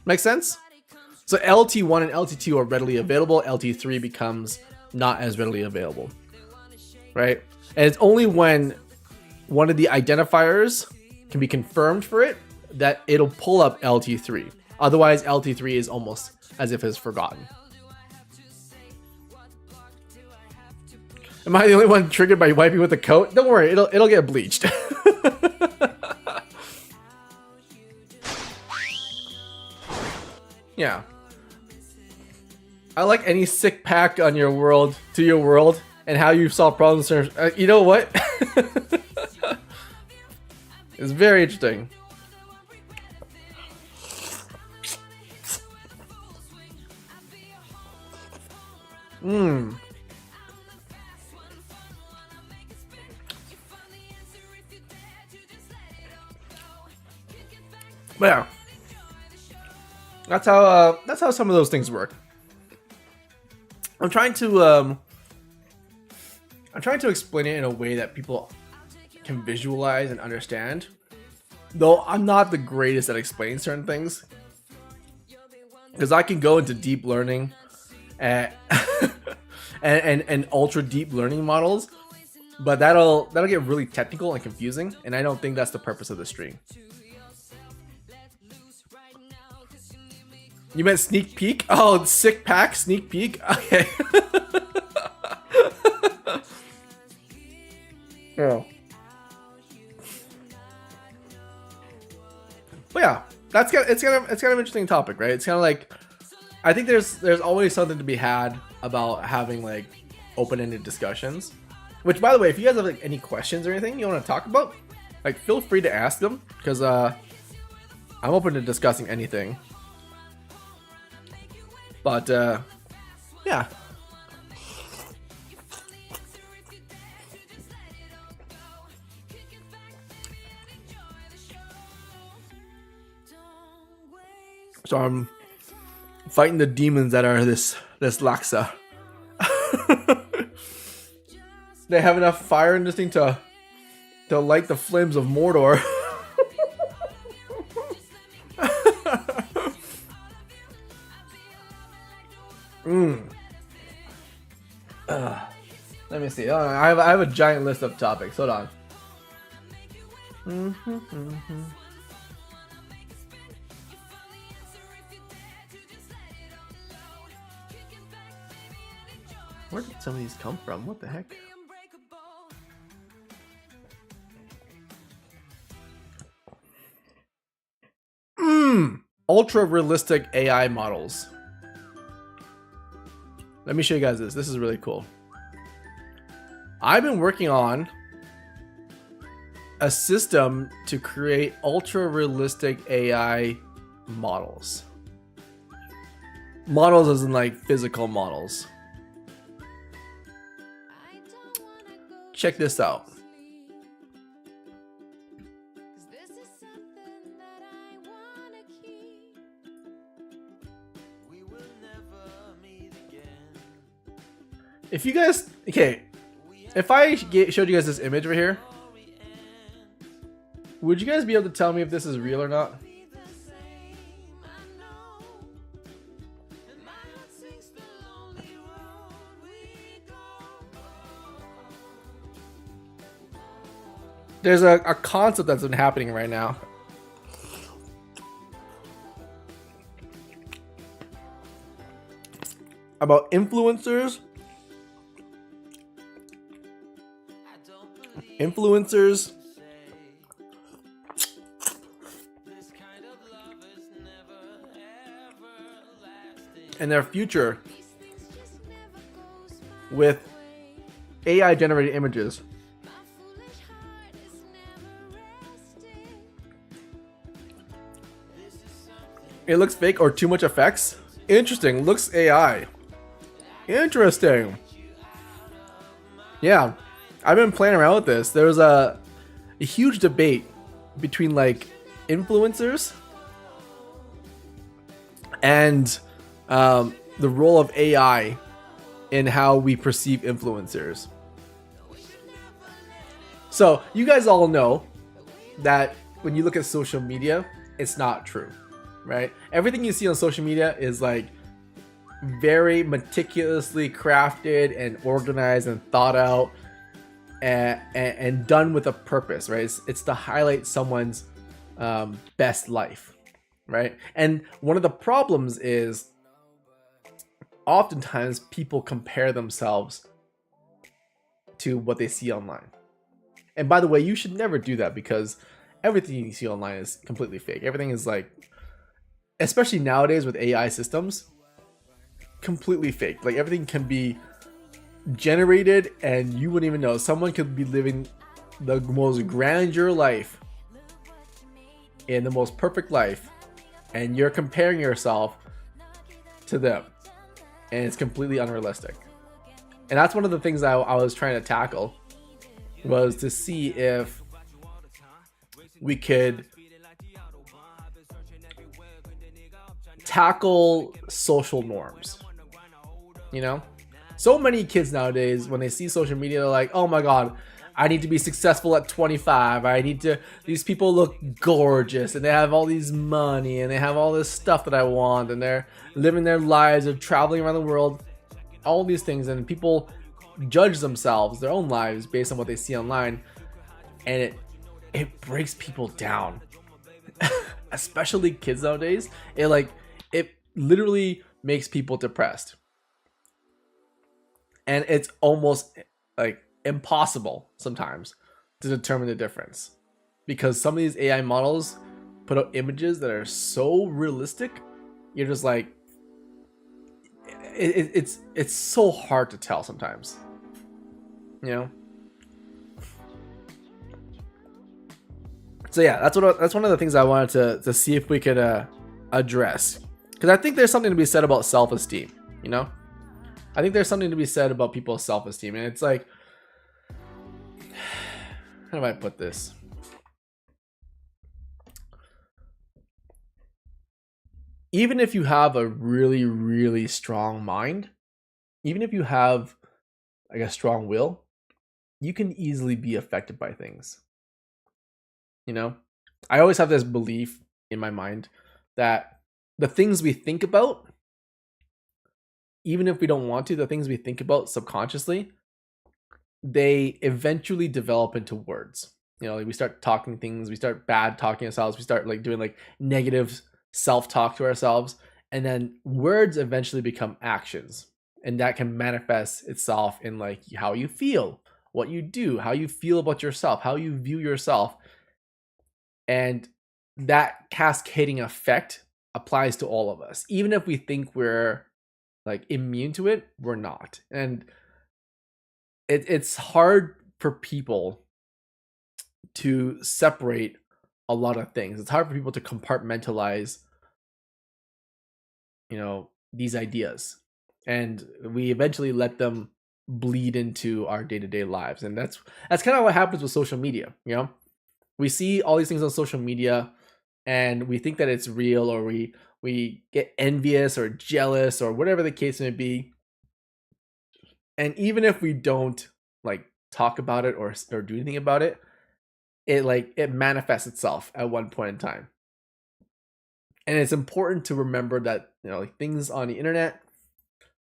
Make sense? So LT1 and LT2 are readily available. LT3 becomes not as readily available, right? And it's only when one of the identifiers can be confirmed for it that it'll pull up LT3. Otherwise, LT3 is almost as if it's forgotten. Am I the only one triggered by wiping with a coat? Don't worry, it'll get bleached. Yeah. I like any sick pack on your world, and how you solve problems. You know what? It's very interesting. But yeah, that's how some of those things work. I'm trying to explain it in a way that people can visualize and understand. Though I'm not the greatest at explaining certain things, because I can go into deep learning and ultra deep learning models, but that'll get really technical and confusing, and I don't think that's the purpose of the stream. You meant sneak peek? Oh, sick pack sneak peek. Okay. Oh. yeah, it's kind of an interesting topic, right? It's kind of like, I think there's always something to be had about having like open-ended discussions. Which, by the way, if you guys have like any questions or anything you want to talk about, like feel free to ask them, because I'm open to discussing anything. But yeah. So I'm fighting the demons that are this Laksa. They have enough fire in this thing to light the flames of Mordor. Let me see. I have a giant list of topics. Hold on. Where did some of these come from? What the heck? Ultra realistic AI models. Let me show you guys this. This is really cool. I've been working on a system to create ultra realistic AI models. Models as in like physical models. Check this out. If you guys, okay, if I showed you guys this image right here, would you guys be able to tell me if this is real or not? There's a concept that's been happening right now. About influencers. And their future with AI generated images. It looks fake or too much effects. Interesting. Looks AI. Interesting. Yeah. I've been playing around with this. There was a huge debate between like influencers and the role of AI in how we perceive influencers. So you guys all know that when you look at social media, it's not true, right? Everything you see on social media is like very meticulously crafted and organized and thought out and done with a purpose, right? It's to highlight someone's best life, right? And one of the problems is oftentimes people compare themselves to what they see online. And by the way, you should never do that, because everything you see online is completely fake. Everything is like, especially nowadays with AI systems, completely fake. Like everything can be generated and you wouldn't even know. Someone could be living the most grandeur life in the most perfect life, and you're comparing yourself to them, and it's completely unrealistic. And that's one of the things I was trying to tackle, was to see if we could tackle social norms. You know, so many kids nowadays, when they see social media, they're like, oh my god, I need to be successful at 25. These people look gorgeous and they have all these money and they have all this stuff that I want, and they're living their lives, they're traveling around the world, all these things, and people judge themselves, their own lives, based on what they see online, and it breaks people down. Especially kids nowadays. It literally makes people depressed. And it's almost like impossible sometimes to determine the difference, because some of these AI models put out images that are so realistic, you're just like, it's so hard to tell sometimes, you know. So yeah, that's one of the things I wanted to see if we could address, because I think there's something to be said about self-esteem, you know. I think there's something to be said about people's self-esteem, and it's like, how do I put this? Even if you have a really, really strong mind, even if you have like a strong will, you can easily be affected by things. You know, I always have this belief in my mind that the things we think about, even if we don't want to, the things we think about subconsciously, they eventually develop into words. You know, like we start talking things, we start bad talking ourselves, we start like doing like negative self-talk to ourselves, and then words eventually become actions, and that can manifest itself in like how you feel, what you do, how you feel about yourself, how you view yourself. And that cascading effect applies to all of us. Even if we think we're like immune to it, we're not. And it's hard for people to separate a lot of things. It's hard for people to compartmentalize, you know, these ideas. And we eventually let them bleed into our day-to-day lives. And that's kind of what happens with social media, you know? We see all these things on social media and we think that it's real, or we get envious or jealous or whatever the case may be. And even if we don't like talk about it or do anything about it, it manifests itself at one point in time. And it's important to remember that, you know, like things on the internet,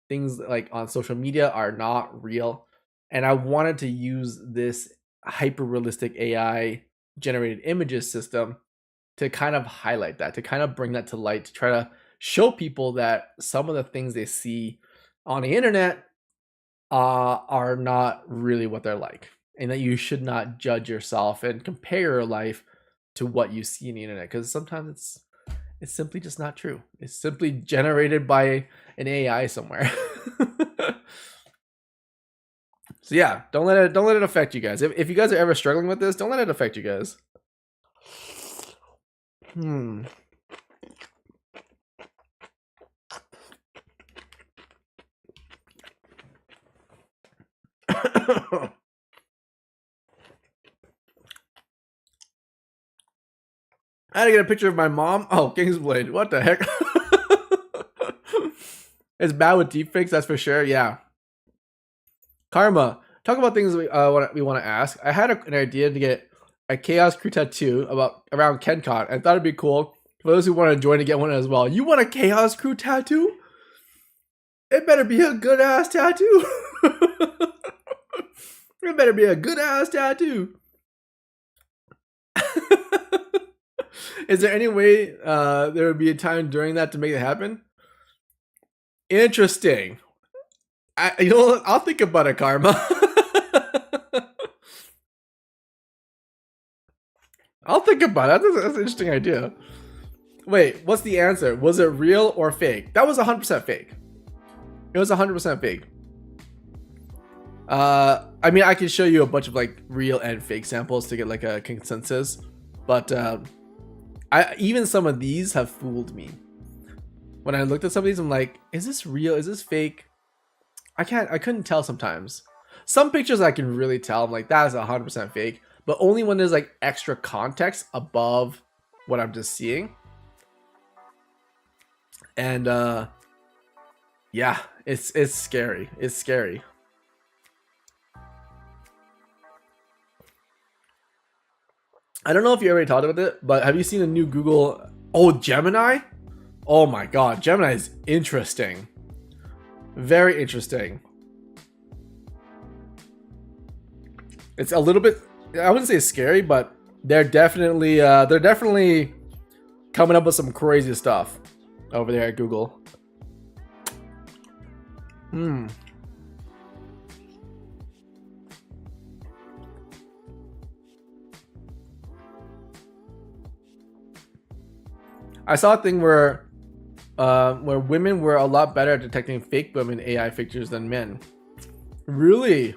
things like on social media are not real. And I wanted to use this hyper realistic AI generated images system to kind of highlight that, to kind of bring that to light, to try to show people that some of the things they see on the internet are not really what they're like, and that you should not judge yourself and compare your life to what you see on the internet, because sometimes it's simply just not true. It's simply generated by an AI somewhere. So yeah, don't let it affect you guys. If you guys are ever struggling with this, don't let it affect you guys. I had to get a picture of my mom. Oh, Kingsblade. What the heck? It's bad with deepfakes, that's for sure. Yeah. Karma, talk about things we want to ask. I had an idea to get a Chaos Crew tattoo around KenCon. I thought it'd be cool for those who want to join to get one as well. You want a Chaos Crew tattoo? It better be a good ass tattoo. It better be a good ass tattoo. Is there any way there would be a time during that to make it happen? Interesting. You know what? I'll think about it, Karma. I'll think about it. That's an interesting idea. Wait, what's the answer? Was it real or fake? That was 100% fake. It was 100% fake. I mean, I can show you a bunch of like real and fake samples to get like a consensus, but even some of these have fooled me. When I looked at some of these, I'm like, is this real? Is this fake? I couldn't tell sometimes. Some pictures I can really tell. I'm like, that is 100% fake, but only when there's like extra context above what I'm just seeing. And yeah, it's scary. It's scary. I don't know if you already talked about it, but have you seen a new Google? Oh, Gemini? Oh my god, Gemini is interesting. Very interesting. It's a little bit, I wouldn't say scary, but they're definitely coming up with some crazy stuff over there at Google. I saw a thing where women were a lot better at detecting fake women AI pictures than men. Really?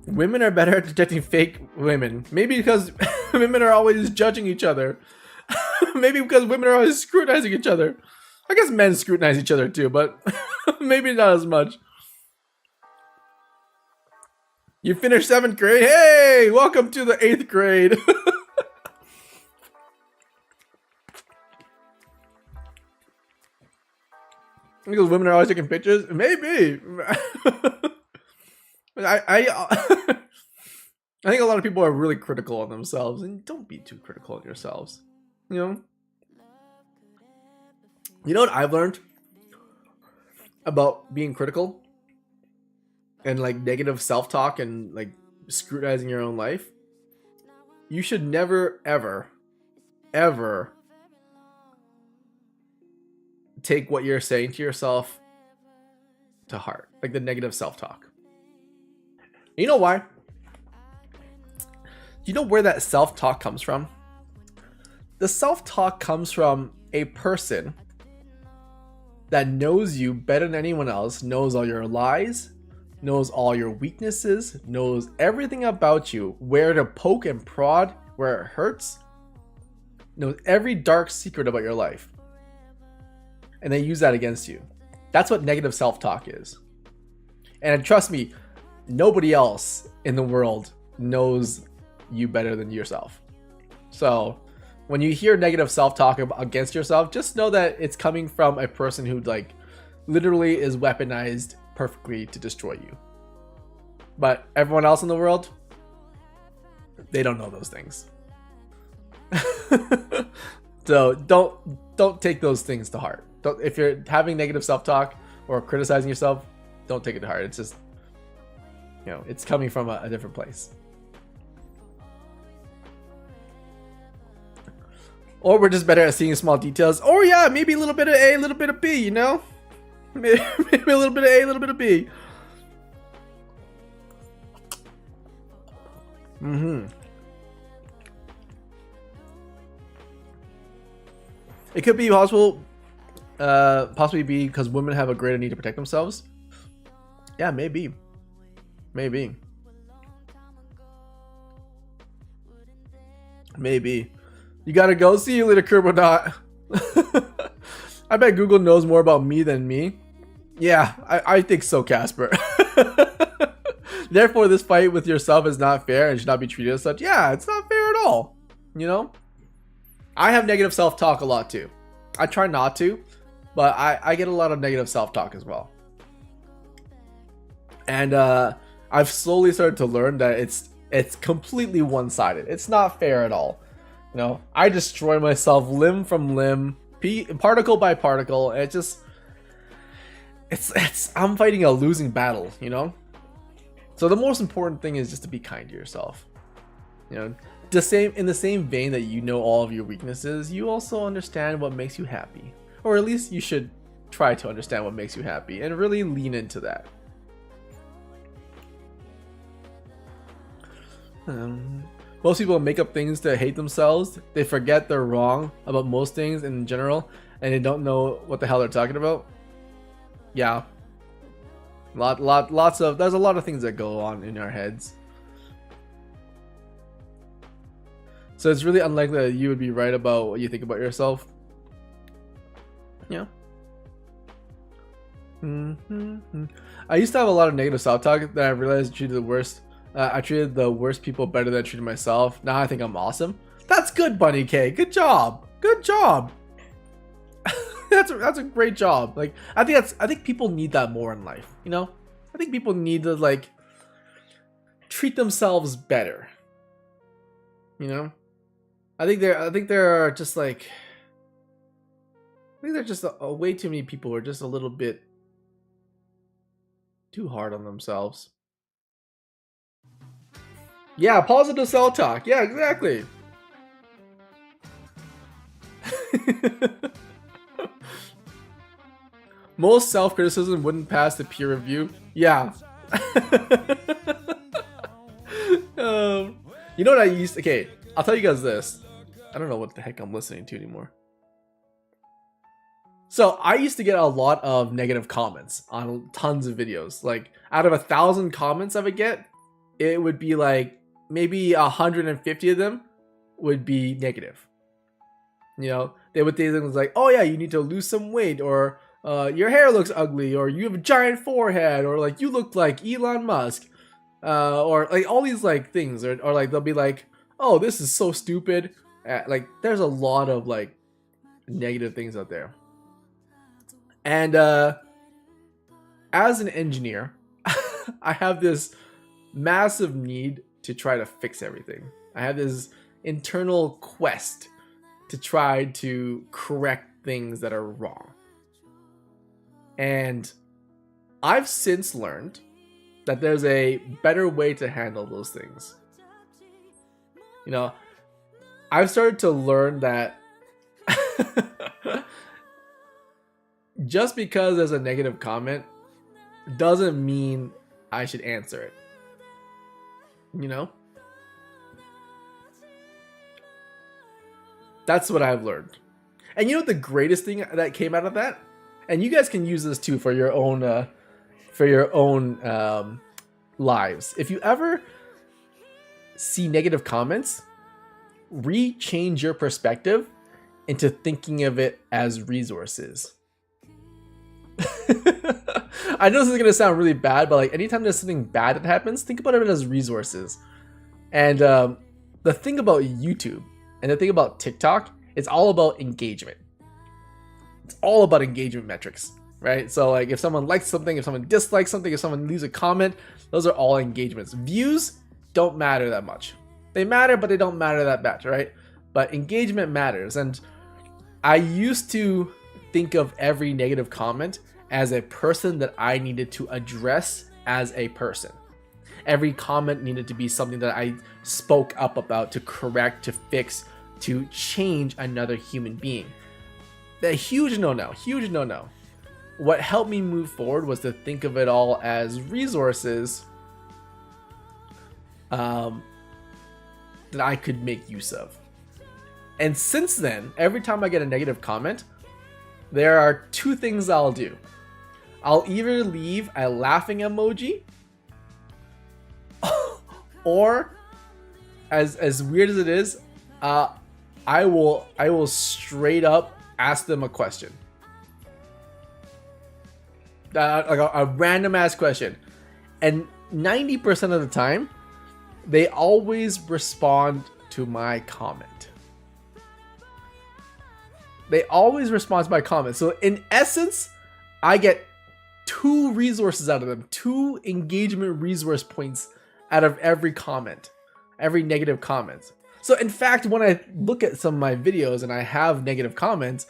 Women are better at detecting fake women. Maybe because women are always judging each other. Maybe because women are always scrutinizing each other. I guess men scrutinize each other too, but maybe not as much. You finished 7th grade? Hey, welcome to the 8th grade. Because women are always taking pictures? Maybe. I think a lot of people are really critical of themselves, and don't be too critical of yourselves. You know? You know what I've learned about being critical and like negative self-talk and like scrutinizing your own life? You should never, ever, ever take what you're saying to yourself to heart, like the negative self-talk. You know why? You know where that self-talk comes from? The self-talk comes from a person that knows you better than anyone else, knows all your lies, knows all your weaknesses, knows everything about you, where to poke and prod, where it hurts, knows every dark secret about your life. And they use that against you. That's what negative self-talk is. And trust me, nobody else in the world knows you better than yourself. So when you hear negative self-talk against yourself, just know that it's coming from a person who like literally is weaponized perfectly to destroy you. But everyone else in the world, they don't know those things. So don't take those things to heart. If you're having negative self-talk or criticizing yourself, don't take it to heart. It's just, you know, it's coming from a different place. Or we're just better at seeing small details. Or yeah, maybe a little bit of A, a little bit of B, you know? Maybe a little bit of A, a little bit of B. It could be possible, possibly be because women have a greater need to protect themselves. Yeah, maybe. Maybe. Maybe. You gotta go. See you later, Kerbodot. I bet Google knows more about me than me. Yeah, I think so, Casper. Therefore, this fight with yourself is not fair and should not be treated as such. Yeah, it's not fair at all. You know? I have negative self-talk a lot too. I try not to, but I get a lot of negative self-talk as well. And I've slowly started to learn that it's completely one-sided. It's not fair at all. You know, I destroy myself limb from limb, particle by particle. And I'm fighting a losing battle, you know? So the most important thing is just to be kind to yourself. You know, in the same vein that you know all of your weaknesses, you also understand what makes you happy. Or at least you should try to understand what makes you happy and really lean into that. Most people make up things to hate themselves. They forget they're wrong about most things in general, and they don't know what the hell they're talking about. Yeah, there's a lot of things that go on in our heads. So it's really unlikely that you would be right about what you think about yourself. Yeah. I used to have a lot of negative self-talk that I realized treated the worst. I treated the worst people better than I treated myself. Now I think I'm awesome. That's good, Bunny K. Good job. Good job. that's a great job. Like I think people need that more in life. You know, I think people need to like treat themselves better. You know, I think there are just like there's just a way too many people who are just a little bit too hard on themselves. Yeah, positive self-talk. Yeah, exactly. Most self-criticism wouldn't pass the peer review. Yeah. You know what I used? Okay, I'll tell you guys this. I don't know what the heck I'm listening to anymore. So I used to get a lot of negative comments on tons of videos. Like out of 1,000 comments I would get, it would be like maybe 150 of them would be negative. You know, they would say things like, "Oh yeah, you need to lose some weight," or "Your hair looks ugly," or "You have a giant forehead," or like "You look like Elon Musk," or like all these like things, or like they'll be like, "Oh, this is so stupid." Like there's a lot of like negative things out there. And as an engineer, I have this massive need to try to fix everything. I have this internal quest to try to correct things that are wrong. And I've since learned that there's a better way to handle those things. You know, I've started to learn that just because there's a negative comment doesn't mean I should answer it. You know? That's what I've learned. And you know what the greatest thing that came out of that? And you guys can use this too for your own lives. If you ever see negative comments, re-change your perspective into thinking of it as resources. I know this is gonna sound really bad, but like anytime there's something bad that happens, think about it as resources. And the thing about YouTube and the thing about TikTok, it's all about engagement. It's all about engagement metrics, right? So like if someone likes something, if someone dislikes something, if someone leaves a comment, those are all engagements. Views don't matter that much. They matter, but they don't matter that much, right? But engagement matters. And I used to think of every negative comment as a person that I needed to address as a person. Every comment needed to be something that I spoke up about to correct, to fix, to change another human being. A huge no-no, huge no-no. What helped me move forward was to think of it all as resources that I could make use of. And since then, every time I get a negative comment, there are two things I'll do. I'll either leave a laughing emoji, or as weird as it is, I will straight up ask them a question. Like a random ass question. And 90% of the time, they always respond to my comment. They always respond to my comment. So in essence, I get 2 resources out of them, 2 engagement resource points out of every comment, every negative comment. So in fact, when I look at some of my videos and I have negative comments,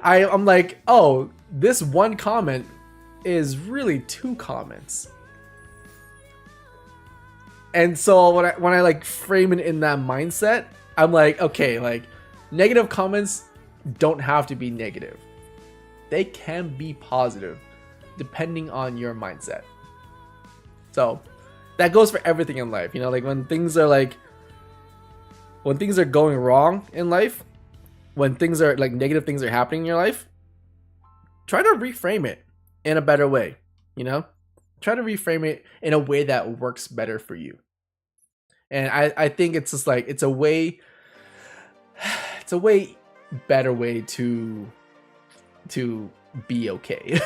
I'm like, oh, this one comment is really 2 comments. And so when I like frame it in that mindset, I'm like, okay, like negative comments don't have to be negative. They can be positive depending on your mindset. So that goes for everything in life. You know, like when things are going wrong in life, when things are like negative things are happening in your life, try to reframe it in a better way. You know, try to reframe it in a way that works better for you. And I think it's just like it's a way better way to be okay.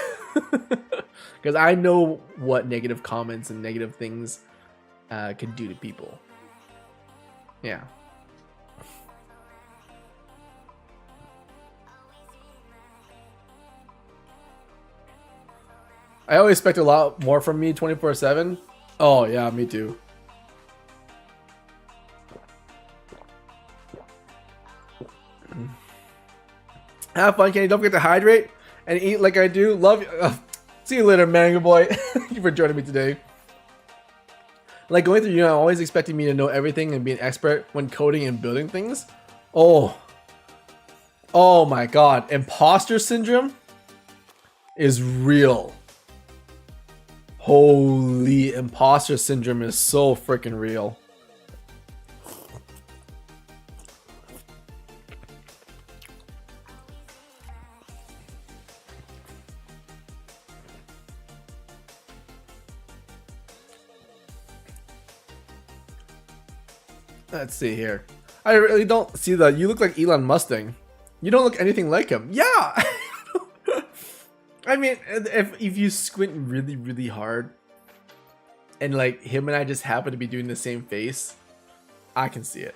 Because I know what negative comments and negative things can do to people. Yeah. I always expect a lot more from me 24/7. Oh yeah, me too. Have fun, Kenny. Don't forget to hydrate and eat like I do. Love you. See you later, Mango Boy. Thank you for joining me today. Like going through, always expecting me to know everything and be an expert when coding and building things. Oh my god. Imposter syndrome is real. Holy, imposter syndrome is so freaking real. Let's see here. I really don't see that. You look like Elon Mustang. You don't look anything like him. Yeah. I mean, if you squint really, really hard, and like him and I just happen to be doing the same face, I can see it.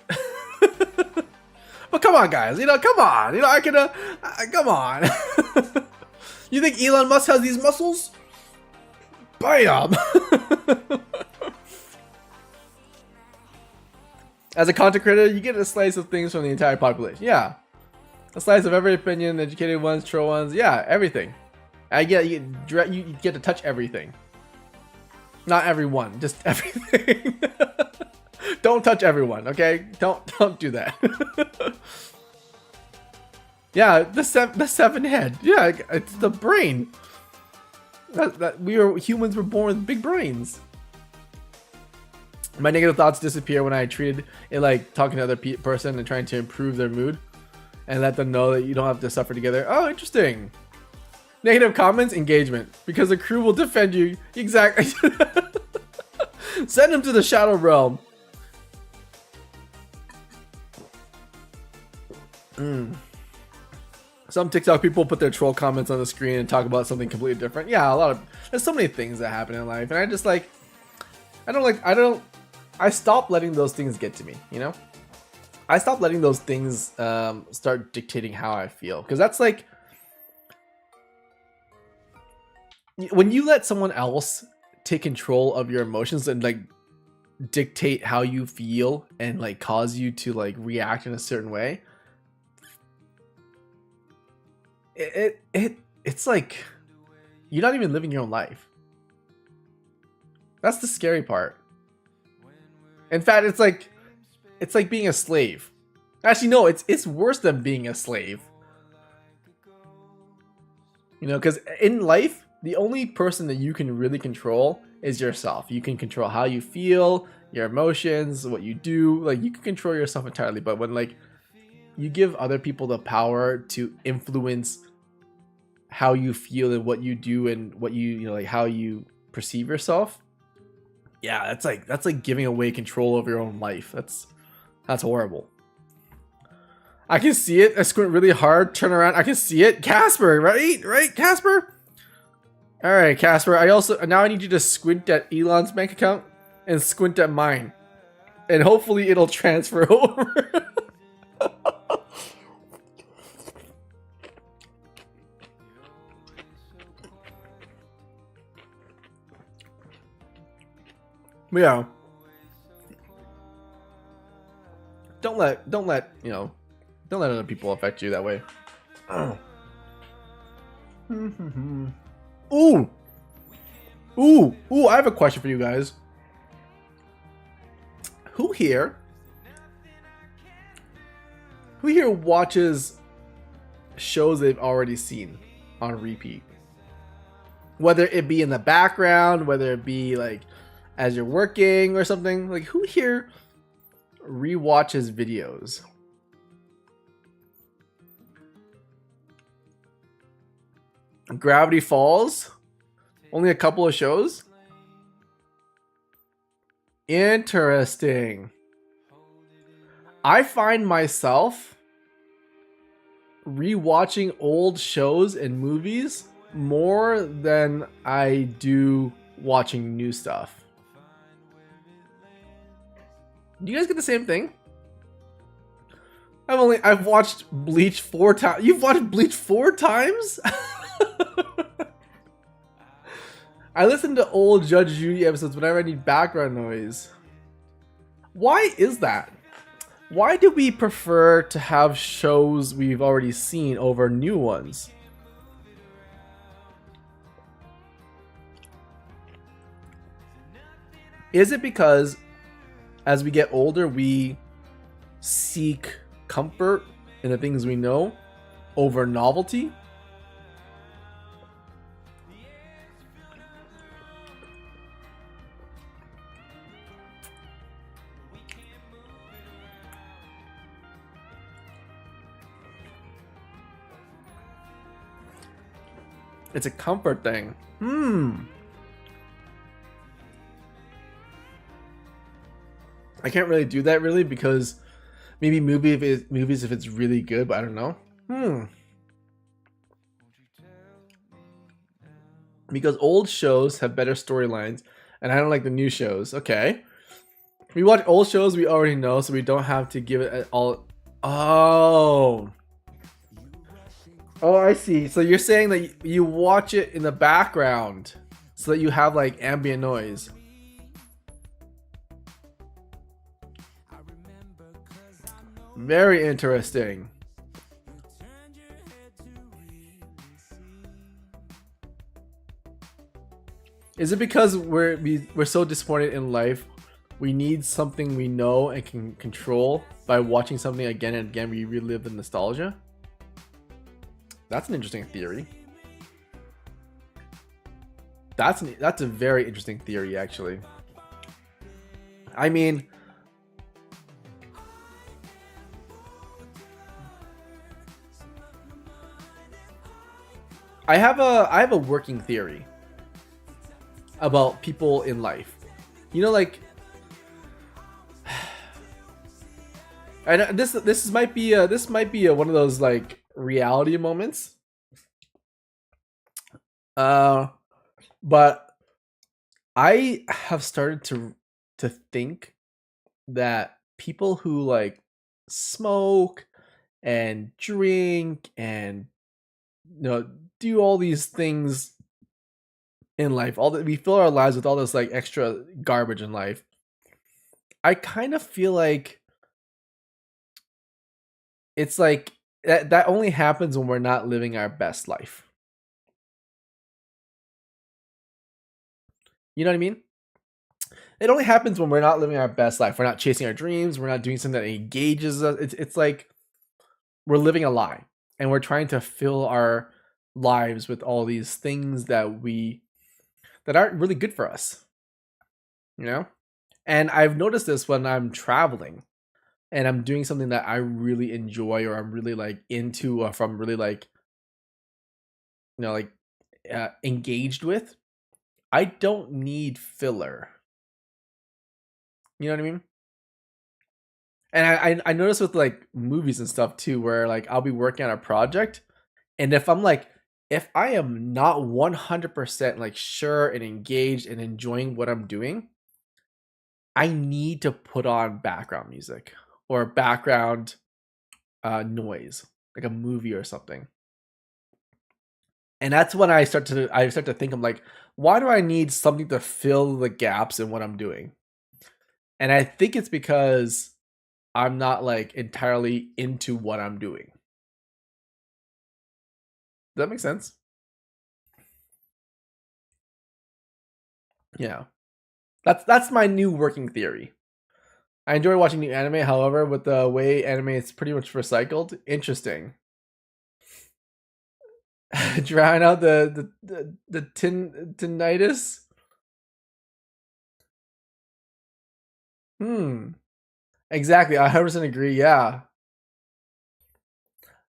But come on, guys. You know, come on. You know, I can. Come on. You think Elon Musk has these muscles? Bam. As a content creator, you get a slice of things from the entire population. Yeah. A slice of every opinion, educated ones, troll ones. Yeah, everything. I get you get to touch everything. Not everyone, just everything. Don't touch everyone, okay? Don't do that. Yeah, the seven head. Yeah, it's the brain. Humans were born with big brains. My negative thoughts disappear when I treated it like talking to another person and trying to improve their mood and let them know that you don't have to suffer together. Oh, interesting. Negative comments, engagement, because the crew will defend you. Exactly. Send them to the shadow realm. Some TikTok people put their troll comments on the screen and talk about something completely different. Yeah, there's so many things that happen in life, and I just like, I stopped letting those things get to me, you know? I stopped letting those things start dictating how I feel, because that's like, when you let someone else take control of your emotions and like dictate how you feel and like cause you to like react in a certain way, it's like you're not even living your own life. That's the scary part. In fact, it's like being a slave. Actually, no, it's worse than being a slave. You know, because in life, the only person that you can really control is yourself. You can control how you feel, your emotions, what you do. Like, you can control yourself entirely. But when like you give other people the power to influence how you feel and what you do and what you know, like how you perceive yourself, yeah, that's like giving away control of your own life. That's horrible. I can see it. I squint really hard, turn around, I can see it. Casper, right, Casper? All right, Casper. Now I need you to squint at Elon's bank account and squint at mine, and hopefully it'll transfer over. Yeah. Don't let other people affect you that way. Ooh, I have a question for you guys. Who here watches shows they've already seen on repeat? Whether it be in the background, whether it be like as you're working or something. Like, who here rewatches videos? Gravity Falls? Only a couple of shows? Interesting. I find myself rewatching old shows and movies more than I do watching new stuff. Do you guys get the same thing? I've watched Bleach 4 times. You've watched Bleach 4 times? I listen to old Judge Judy episodes whenever I need background noise. Why is that? Why do we prefer to have shows we've already seen over new ones? Is it because as we get older, we seek comfort in the things we know over novelty? It's a comfort thing. I can't really do that really because maybe movies if it's really good, but I don't know. Because old shows have better storylines, and I don't like the new shows. Okay. We watch old shows we already know, so we don't have to give it all. Oh. Oh, I see. So you're saying that you watch it in the background so that you have like ambient noise. Very interesting. Is it because we're so disappointed in life, we need something we know and can control by watching something again and again? We relive the nostalgia. That's an interesting theory. That's a very interesting theory, actually. I mean, I have a working theory about people in life. You know, like, and this might be one of those like reality moments. But I have started to think that people who like smoke and drink and do all these things in life, all that we fill our lives with all this like extra garbage in life, I kind of feel like it's like that only happens when we're not living our best life. You know what I mean? It only happens when we're not living our best life. We're not chasing our dreams. We're not doing something that engages us. It's like we're living a lie, and we're trying to fill our lives with all these things that aren't really good for us. You know? And I've noticed this when I'm traveling and I'm doing something that I really enjoy, or I'm really like into, or if I'm really like, engaged with. I don't need filler. You know what I mean? And I notice with like movies and stuff too, where like I'll be working on a project, and if I am not 100% like sure and engaged and enjoying what I'm doing, I need to put on background music or background noise, like a movie or something. And that's when I start to think, I'm like, why do I need something to fill the gaps in what I'm doing? And I think it's because I'm not like entirely into what I'm doing. Does that make sense? Yeah. That's my new working theory. I enjoy watching new anime, however, with the way anime is pretty much recycled. Interesting. Drown out the tinnitus. Exactly. I 100% agree. Yeah.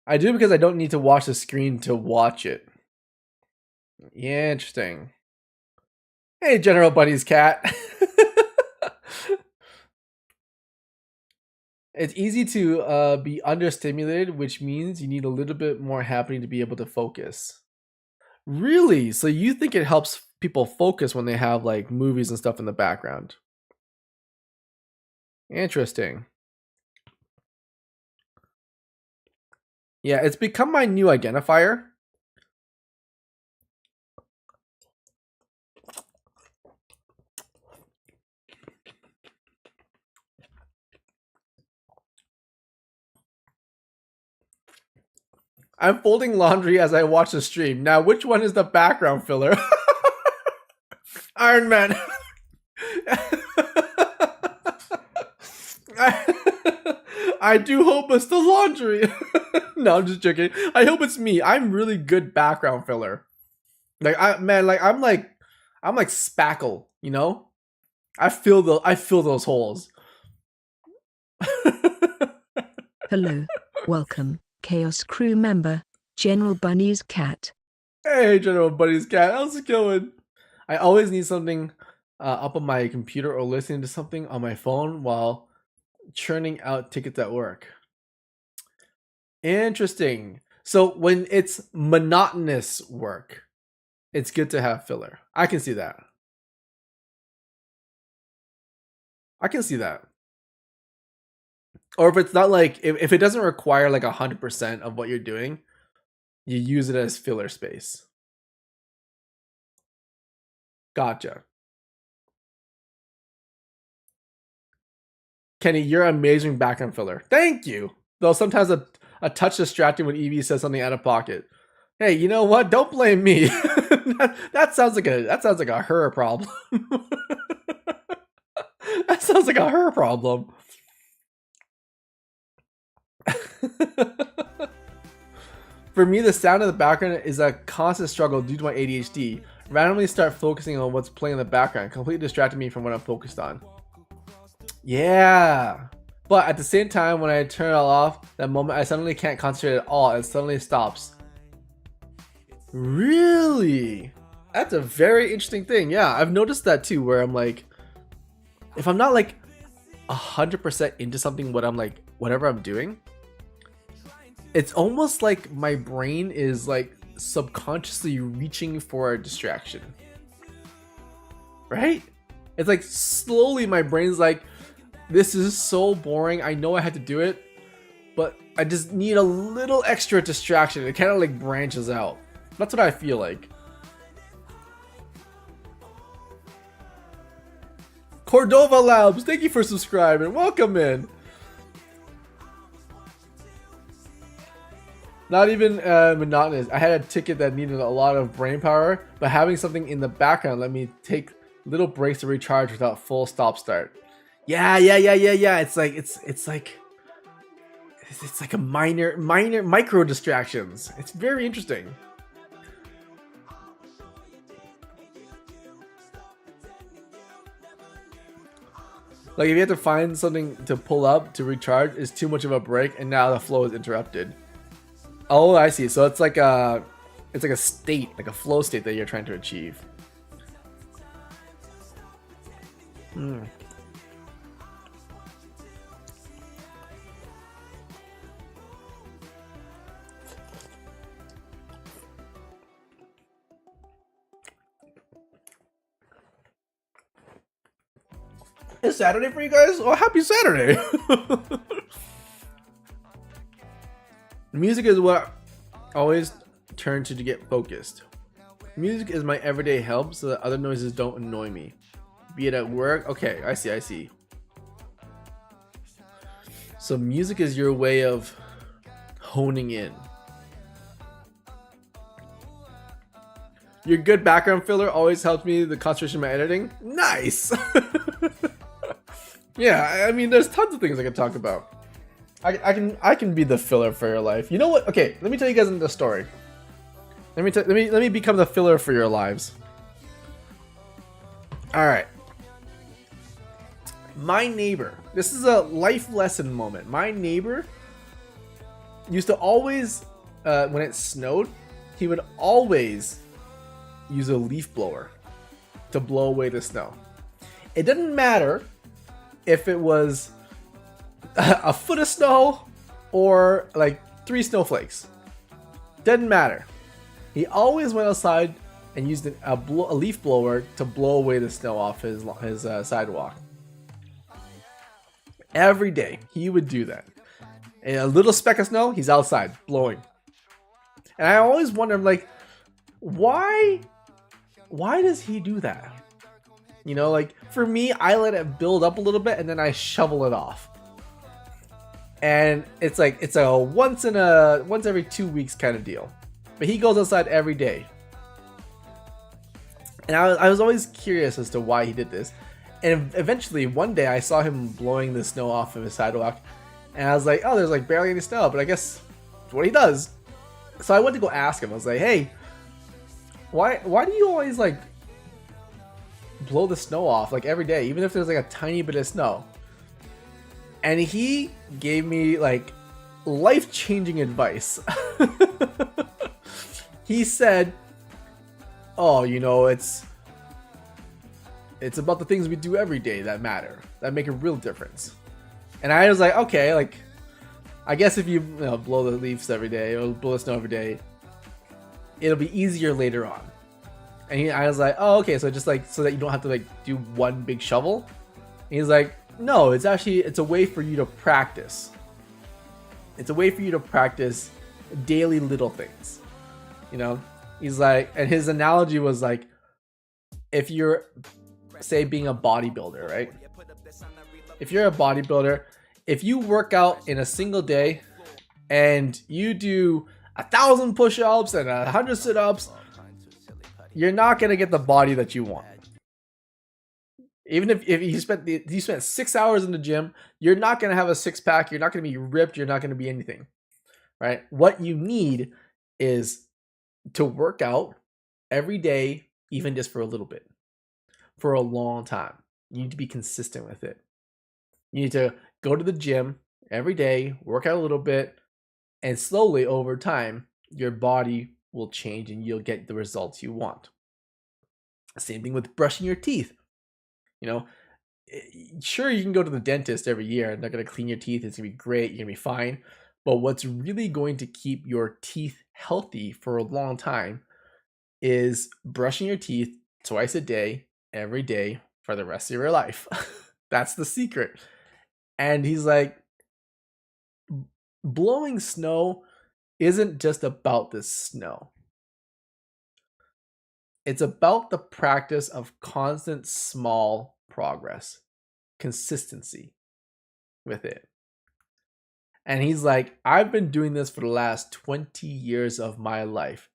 I do, because I don't need to watch the screen to watch it. Yeah, interesting. Hey, General Bunny's cat. It's easy to be understimulated, which means you need a little bit more happening to be able to focus. Really? So you think it helps people focus when they have like movies and stuff in the background? Interesting. Yeah, it's become my new identifier. I'm folding laundry as I watch the stream. Now, which one is the background filler? Iron Man. I do hope it's the laundry. No, I'm just joking. I hope it's me. I'm really good background filler. Like I'm like Spackle, you know? I fill those holes. Hello, welcome, Chaos Crew member, General Bunny's cat. Hey, General Bunny's cat, how's it going? I always need something up on my computer or listening to something on my phone while churning out tickets at work. Interesting. So when it's monotonous work, it's good to have filler. I can see that. I can see that. Or if it's not like, if it doesn't require like 100% of what you're doing, you use it as filler space. Gotcha. Kenny, you're amazing background filler. Thank you. Though sometimes a touch distracting when Evie says something out of pocket. Hey, you know what? Don't blame me. that sounds like a her problem. That sounds like a her problem. For me, the sound of the background is a constant struggle due to my ADHD. Randomly start focusing on what's playing in the background, completely distracting me from what I'm focused on. Yeah. But at the same time, when I turn it all off, that moment I suddenly can't concentrate at all. It suddenly stops. Really? That's a very interesting thing. Yeah, I've noticed that too, where I'm like, if I'm not like 100% into something, whatever I'm doing, it's almost like my brain is like subconsciously reaching for a distraction. Right? It's like slowly my brain's like, this is so boring. I know I had to do it, but I just need a little extra distraction. It kind of like branches out. That's what I feel like. Cordova Labs, thank you for subscribing. Welcome in. Not even monotonous. I had a ticket that needed a lot of brain power, but having something in the background let me take little breaks to recharge without full stop start. Yeah. It's like a minor micro distractions. It's very interesting. Like if you have to find something to pull up to recharge, it's too much of a break, and now the flow is interrupted. Oh, I see. So it's like a state, like a flow state that you're trying to achieve. It's Saturday for you guys? Oh, happy Saturday! Music is what I always turn to get focused. Music is my everyday help so that other noises don't annoy me. Be it at work. Okay, I see. So music is your way of honing in. Your good background filler always helps me the concentration of my editing. Nice! Yeah, I mean, there's tons of things I can talk about. I can be the filler for your life. You know what? Okay, let me tell you guys the story. Let me become the filler for your lives. All right. My neighbor. This is a life lesson moment. My neighbor used to always, when it snowed, he would always use a leaf blower to blow away the snow. It didn't matter if it was a foot of snow or like 3 snowflakes. Didn't matter. He always went outside and used a leaf blower to blow away the snow off his sidewalk. Every day he would do that. And a little speck of snow, he's outside blowing. And I always wonder, like, why does he do that? You know, like for me, I let it build up a little bit and then I shovel it off. And it's like it's a once every 2 weeks kind of deal. But he goes outside every day. And I was always curious as to why he did this. And eventually one day I saw him blowing the snow off of his sidewalk. And I was like, oh, there's like barely any snow, but I guess that's what he does. So I went to go ask him. I was like, hey, why do you always like blow the snow off like every day, even if there's like a tiny bit of snow? And he gave me like life-changing advice. He said, oh, you know, it's It's about the things we do every day that matter, that make a real difference. And I was like, okay, like, I guess if you know, blow the leaves every day or blow the snow every day, it'll be easier later on. And I was like, oh, okay, so just like, so that you don't have to like do one big shovel. And he's like, no, it's a way for you to practice. It's a way for you to practice daily little things. You know, he's like, and his analogy was like, if you're, say, being a bodybuilder, right? If you're a bodybuilder, if you work out in a single day and you do 1,000 push-ups and 100 sit-ups, you're not gonna get the body that you want. Even if you spent 6 hours in the gym, you're not gonna have a six-pack. You're not gonna be ripped. You're not gonna be anything, right? What you need is to work out every day, even just for a little bit, for a long time. You need to be consistent with it. You need to go to the gym every day, work out a little bit, and slowly over time, your body will change and you'll get the results you want. Same thing with brushing your teeth. You know, sure, you can go to the dentist every year and they're going to clean your teeth. It's going to be great. You're going to be fine. But what's really going to keep your teeth healthy for a long time is brushing your teeth twice a day, every day for the rest of your life. That's the secret. And he's like, blowing snow isn't just about the snow. It's about the practice of constant small progress, consistency with it. And he's like, I've been doing this for the last 20 years of my life.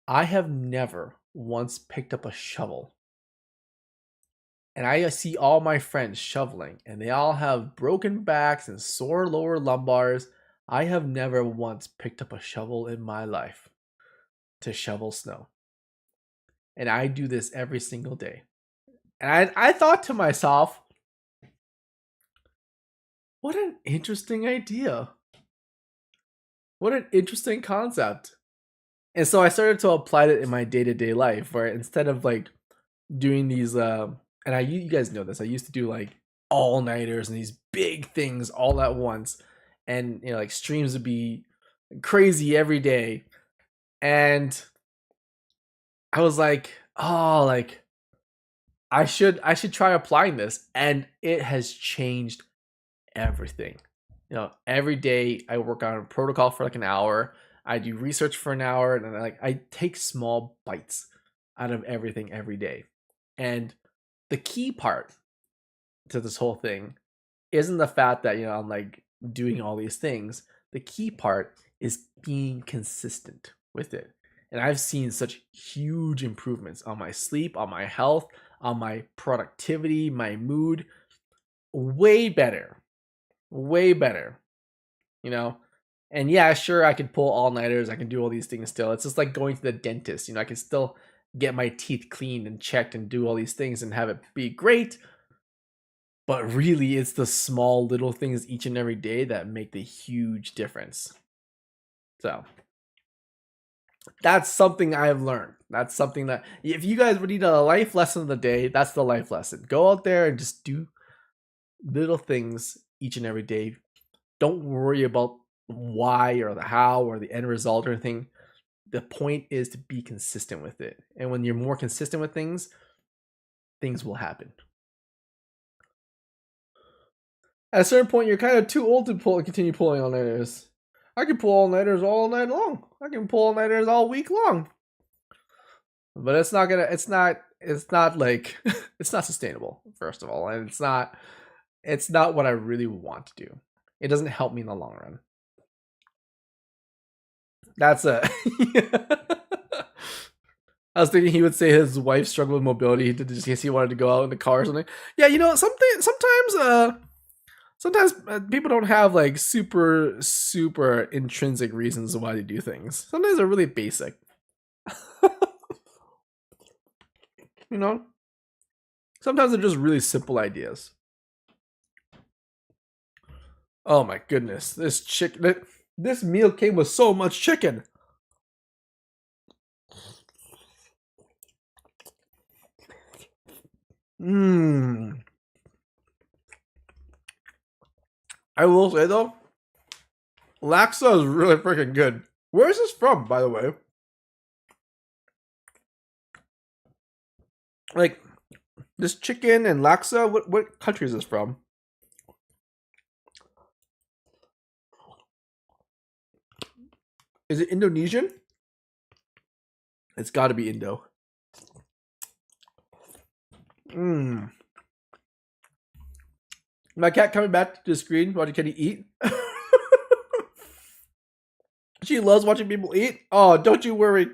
I have never once picked up a shovel. And I see all my friends shoveling, and they all have broken backs and sore lower lumbars. I have never once picked up a shovel in my life to shovel snow. And I do this every single day. And I thought to myself, what an interesting idea. What an interesting concept. And so I started to apply it in my day-to-day life, where instead of like doing these and you guys know this, I used to do like all-nighters and these big things all at once. And you know, like streams would be crazy every day. And I was like, oh, like I should try applying this. And it has changed everything. You know, every day I work on a protocol for like an hour. I do research for an hour, and I take small bites out of everything every day. And the key part to this whole thing isn't the fact that, you know, I'm like doing all these things. The key part is being consistent with it. And I've seen such huge improvements on my sleep, on my health, on my productivity, my mood. Way better. Way better. You know? And yeah, sure, I can pull all-nighters. I can do all these things still. It's just like going to the dentist. You know, I can still get my teeth cleaned and checked and do all these things and have it be great. But really, it's the small little things each and every day that make the huge difference. So that's something I've learned. That's something that, if you guys would need a life lesson of the day, that's the life lesson. Go out there and just do little things each and every day. Don't worry about why or the how or the end result or anything. The point is to be consistent with it. And when you're more consistent with things, things will happen. At a certain point, you're kind of too old to continue pulling all-nighters. I can pull all-nighters all night long. I can pull all-nighters all week long. But it's not like, it's not sustainable, first of all. And it's not what I really want to do. It doesn't help me in the long run. That's a I was thinking he would say his wife struggled with mobility just in case he wanted to go out in the car or something. Yeah, you know, sometimes people don't have like super intrinsic reasons why they do things. Sometimes they're really basic. You know? Sometimes they're just really simple ideas. Oh my goodness, this meal came with so much chicken. Mmm. I will say though, Laksa is really freaking good. Where is this from, by the way? Like, this chicken and Laksa, what country is this from? Is it Indonesian? It's got to be Indo. Mmm. My cat coming back to the screen watching Kenny eat. She loves watching people eat. Oh, don't you worry.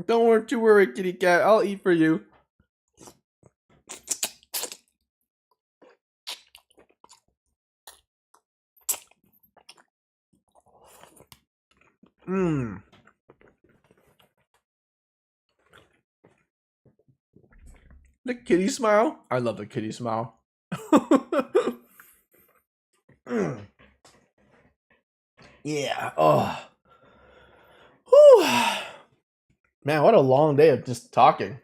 Don't you worry, kitty cat. I'll eat for you. Mmm. The kitty smile. I love the kitty smile. Mm. Yeah. Oh. Whew. Man, what a long day of just talking.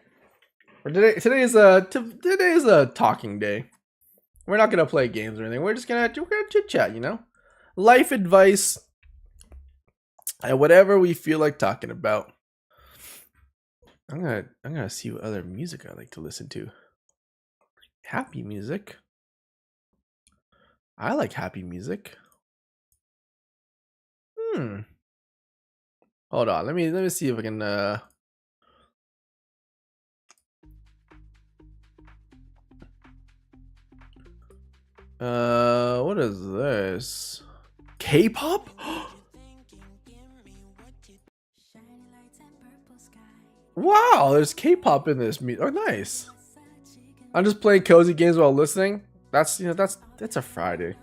Today is a talking day. We're not gonna play games or anything. We're gonna chit chat, you know, life advice, and whatever we feel like talking about. I'm gonna see what other music I like to listen to. Happy music. I like happy music. Hold on. Let me see if I can what is this? K-pop? Wow, there's K-pop in this music. Oh, nice. I'm just playing cozy games while listening. That's that's a Friday.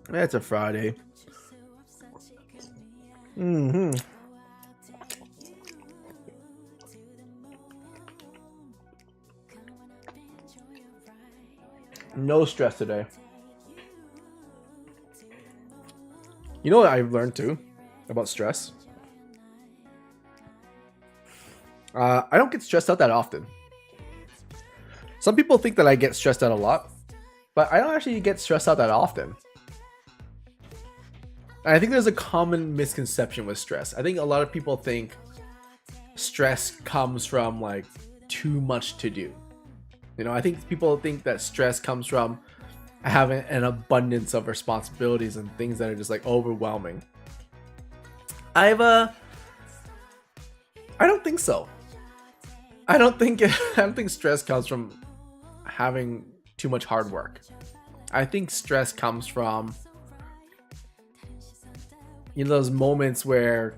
That's a Friday. No stress today. You know what I've learned too about stress? I don't get stressed out that often. Some people think that I get stressed out a lot, but I don't actually get stressed out that often. And I think there's a common misconception with stress. I think a lot of people think stress comes from like too much to do. You know, I think people think that stress comes from having an abundance of responsibilities and things that are just like overwhelming. I don't think so. I don't think stress comes from having too much hard work. I think stress comes from, you know, those moments where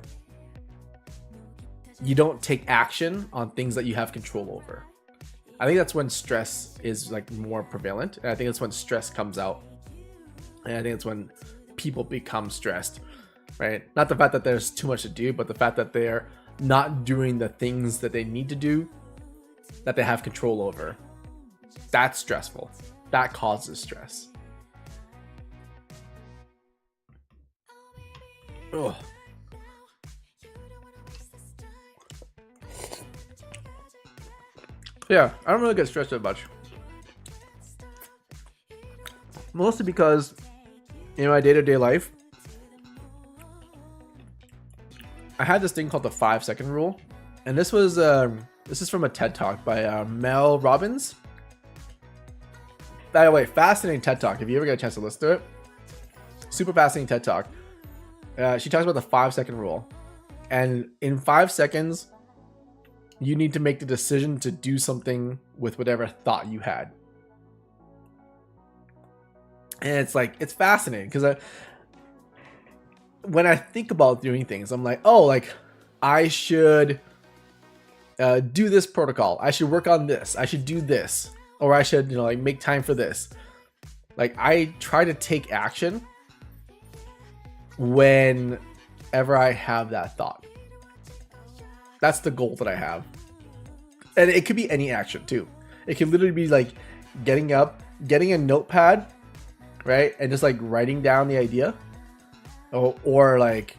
you don't take action on things that you have control over. I think that's when stress is like more prevalent, and I think that's when stress comes out, and I think it's when people become stressed, right? Not the fact that there's too much to do, but the fact that they're not doing the things that they need to do, that they have control over. That's stressful. That causes stress. Ugh. Yeah, I don't really get stressed that much. Mostly because in my day-to-day life, I had this thing called the 5-second rule, and this is from a TED Talk by Mel Robbins. By the way, fascinating TED Talk. If you ever get a chance to listen to it, super fascinating TED Talk. She talks about the 5-second rule, and in 5 seconds, you need to make the decision to do something with whatever thought you had. And it's fascinating because when I think about doing things, I'm like, oh, like I should do this protocol. I should work on this. I should do this, or I should, you know, like make time for this. Like I try to take action whenever I have that thought. That's the goal that I have. And it could be any action too. It can literally be like getting up, getting a notepad, right? And just like writing down the idea. Or like,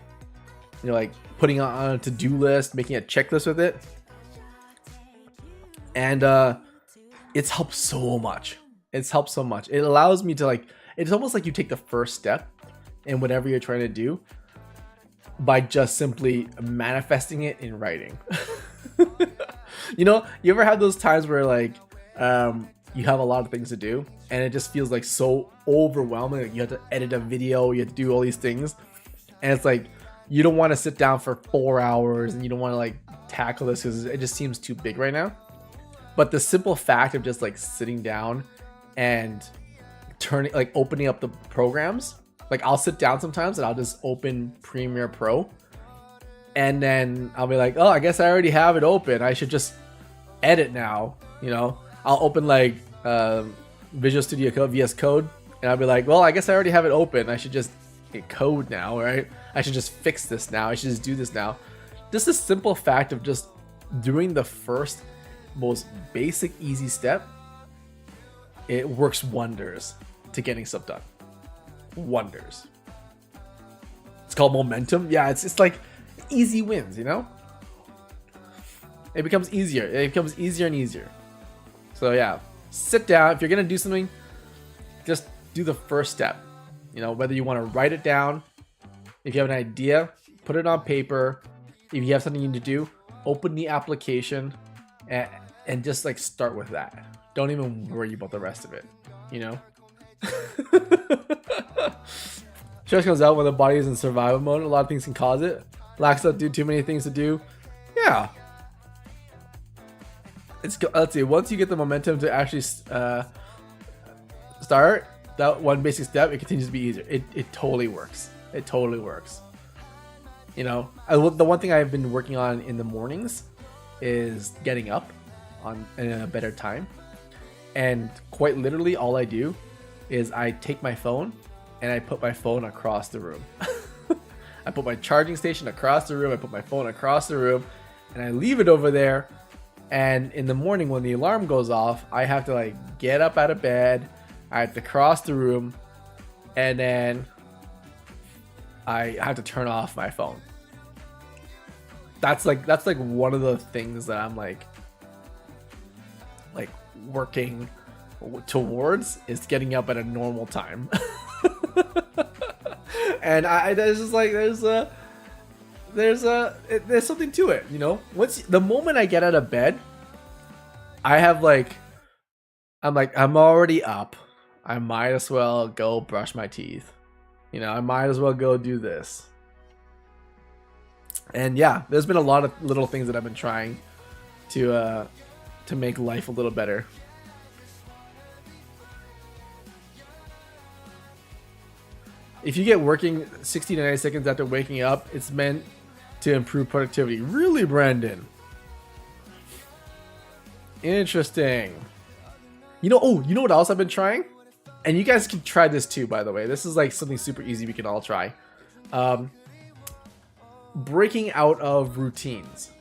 you know, like putting it on a to-do list, making a checklist with it. And it's helped so much. It's helped so much. It allows me to like, it's almost like you take the first step in whatever you're trying to do by just simply manifesting it in writing. You know, you ever have those times where like you have a lot of things to do and it just feels like so overwhelming, like you have to edit a video, you have to do all these things, and it's like you don't want to sit down for 4 hours and you don't want to like tackle this because it just seems too big right now. But the simple fact of just like sitting down and turning, like opening up the programs, like I'll sit down sometimes and I'll just open Premiere Pro and then I'll be like, oh, I guess I already have it open, I should just edit now. You know, I'll open like Visual Studio Code, VS Code, and I'll be like, well, I guess I already have it open, I should just hit code now, right? I should just fix this now, I should just do this now. Just the simple fact of just doing the first most basic easy step, it works wonders to getting stuff done. Wonders. It's called momentum. Yeah, it's like easy wins, you know? It becomes easier. It becomes easier and easier. So yeah, sit down. If you're gonna do something, just do the first step. You know, whether you want to write it down, if you have an idea, put it on paper. If you have something you need to do, open the application and just like start with that. Don't even worry about the rest of it, you know? Stress comes out when the body is in survival mode. A lot of things can cause it. Lacks out due too many things to do. Yeah. Let's see. Once you get the momentum to actually start that one basic step, it continues to be easier. It totally works. It totally works. You know, the one thing I've been working on in the mornings is getting up in a better time. And quite literally, all I do is I take my phone and I put my phone across the room. I put my charging station across the room. I put my phone across the room and I leave it over there. And in the morning when the alarm goes off, I have to like get up out of bed. I have to cross the room and then I have to turn off my phone. That's like one of the things that I'm like working towards, is getting up at a normal time. And there's just like there's something to it, you know. Once the moment I get out of bed, I'm already up. I might as well go brush my teeth. You know, I might as well go do this. And yeah, there's been a lot of little things that I've been trying to make life a little better. If you get working 60 to 90 seconds after waking up, it's meant to improve productivity. Really, Brandon? Interesting. You know what else I've been trying? And you guys can try this too, by the way. This is like something super easy we can all try. Breaking out of routines.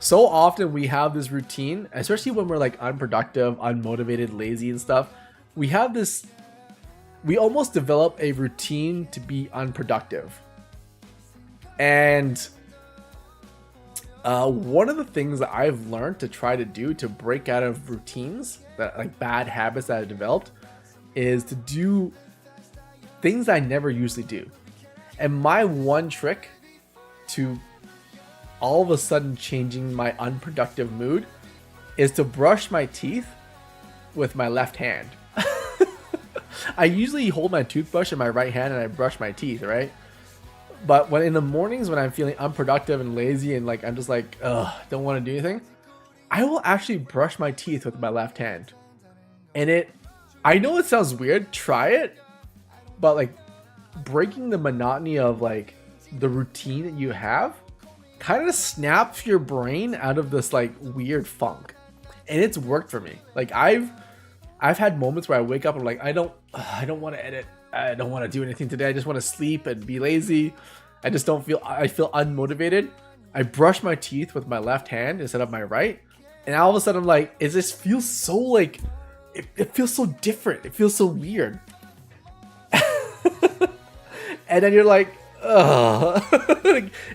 So often we have this routine, especially when we're like unproductive, unmotivated, lazy and stuff. We almost develop a routine to be unproductive. And one of the things that I've learned to try to do to break out of routines, that like bad habits that I've developed, is to do things I never usually do. And my one trick to all of a sudden changing my unproductive mood is to brush my teeth with my left hand. I usually hold my toothbrush in my right hand and I brush my teeth, right? But when in the mornings when I'm feeling unproductive and lazy and like I'm just like, don't want to do anything, I will actually brush my teeth with my left hand. And I know it sounds weird, try it, but like breaking the monotony of like the routine that you have kind of snaps your brain out of this like weird funk. And it's worked for me. Like I've had moments where I wake up and I'm like, I don't want to edit. I don't want to do anything today. I just want to sleep and be lazy. I feel unmotivated. I brush my teeth with my left hand instead of my right. And all of a sudden I'm like, it just feels so like, it feels so different. It feels so weird. And then you're like, ugh.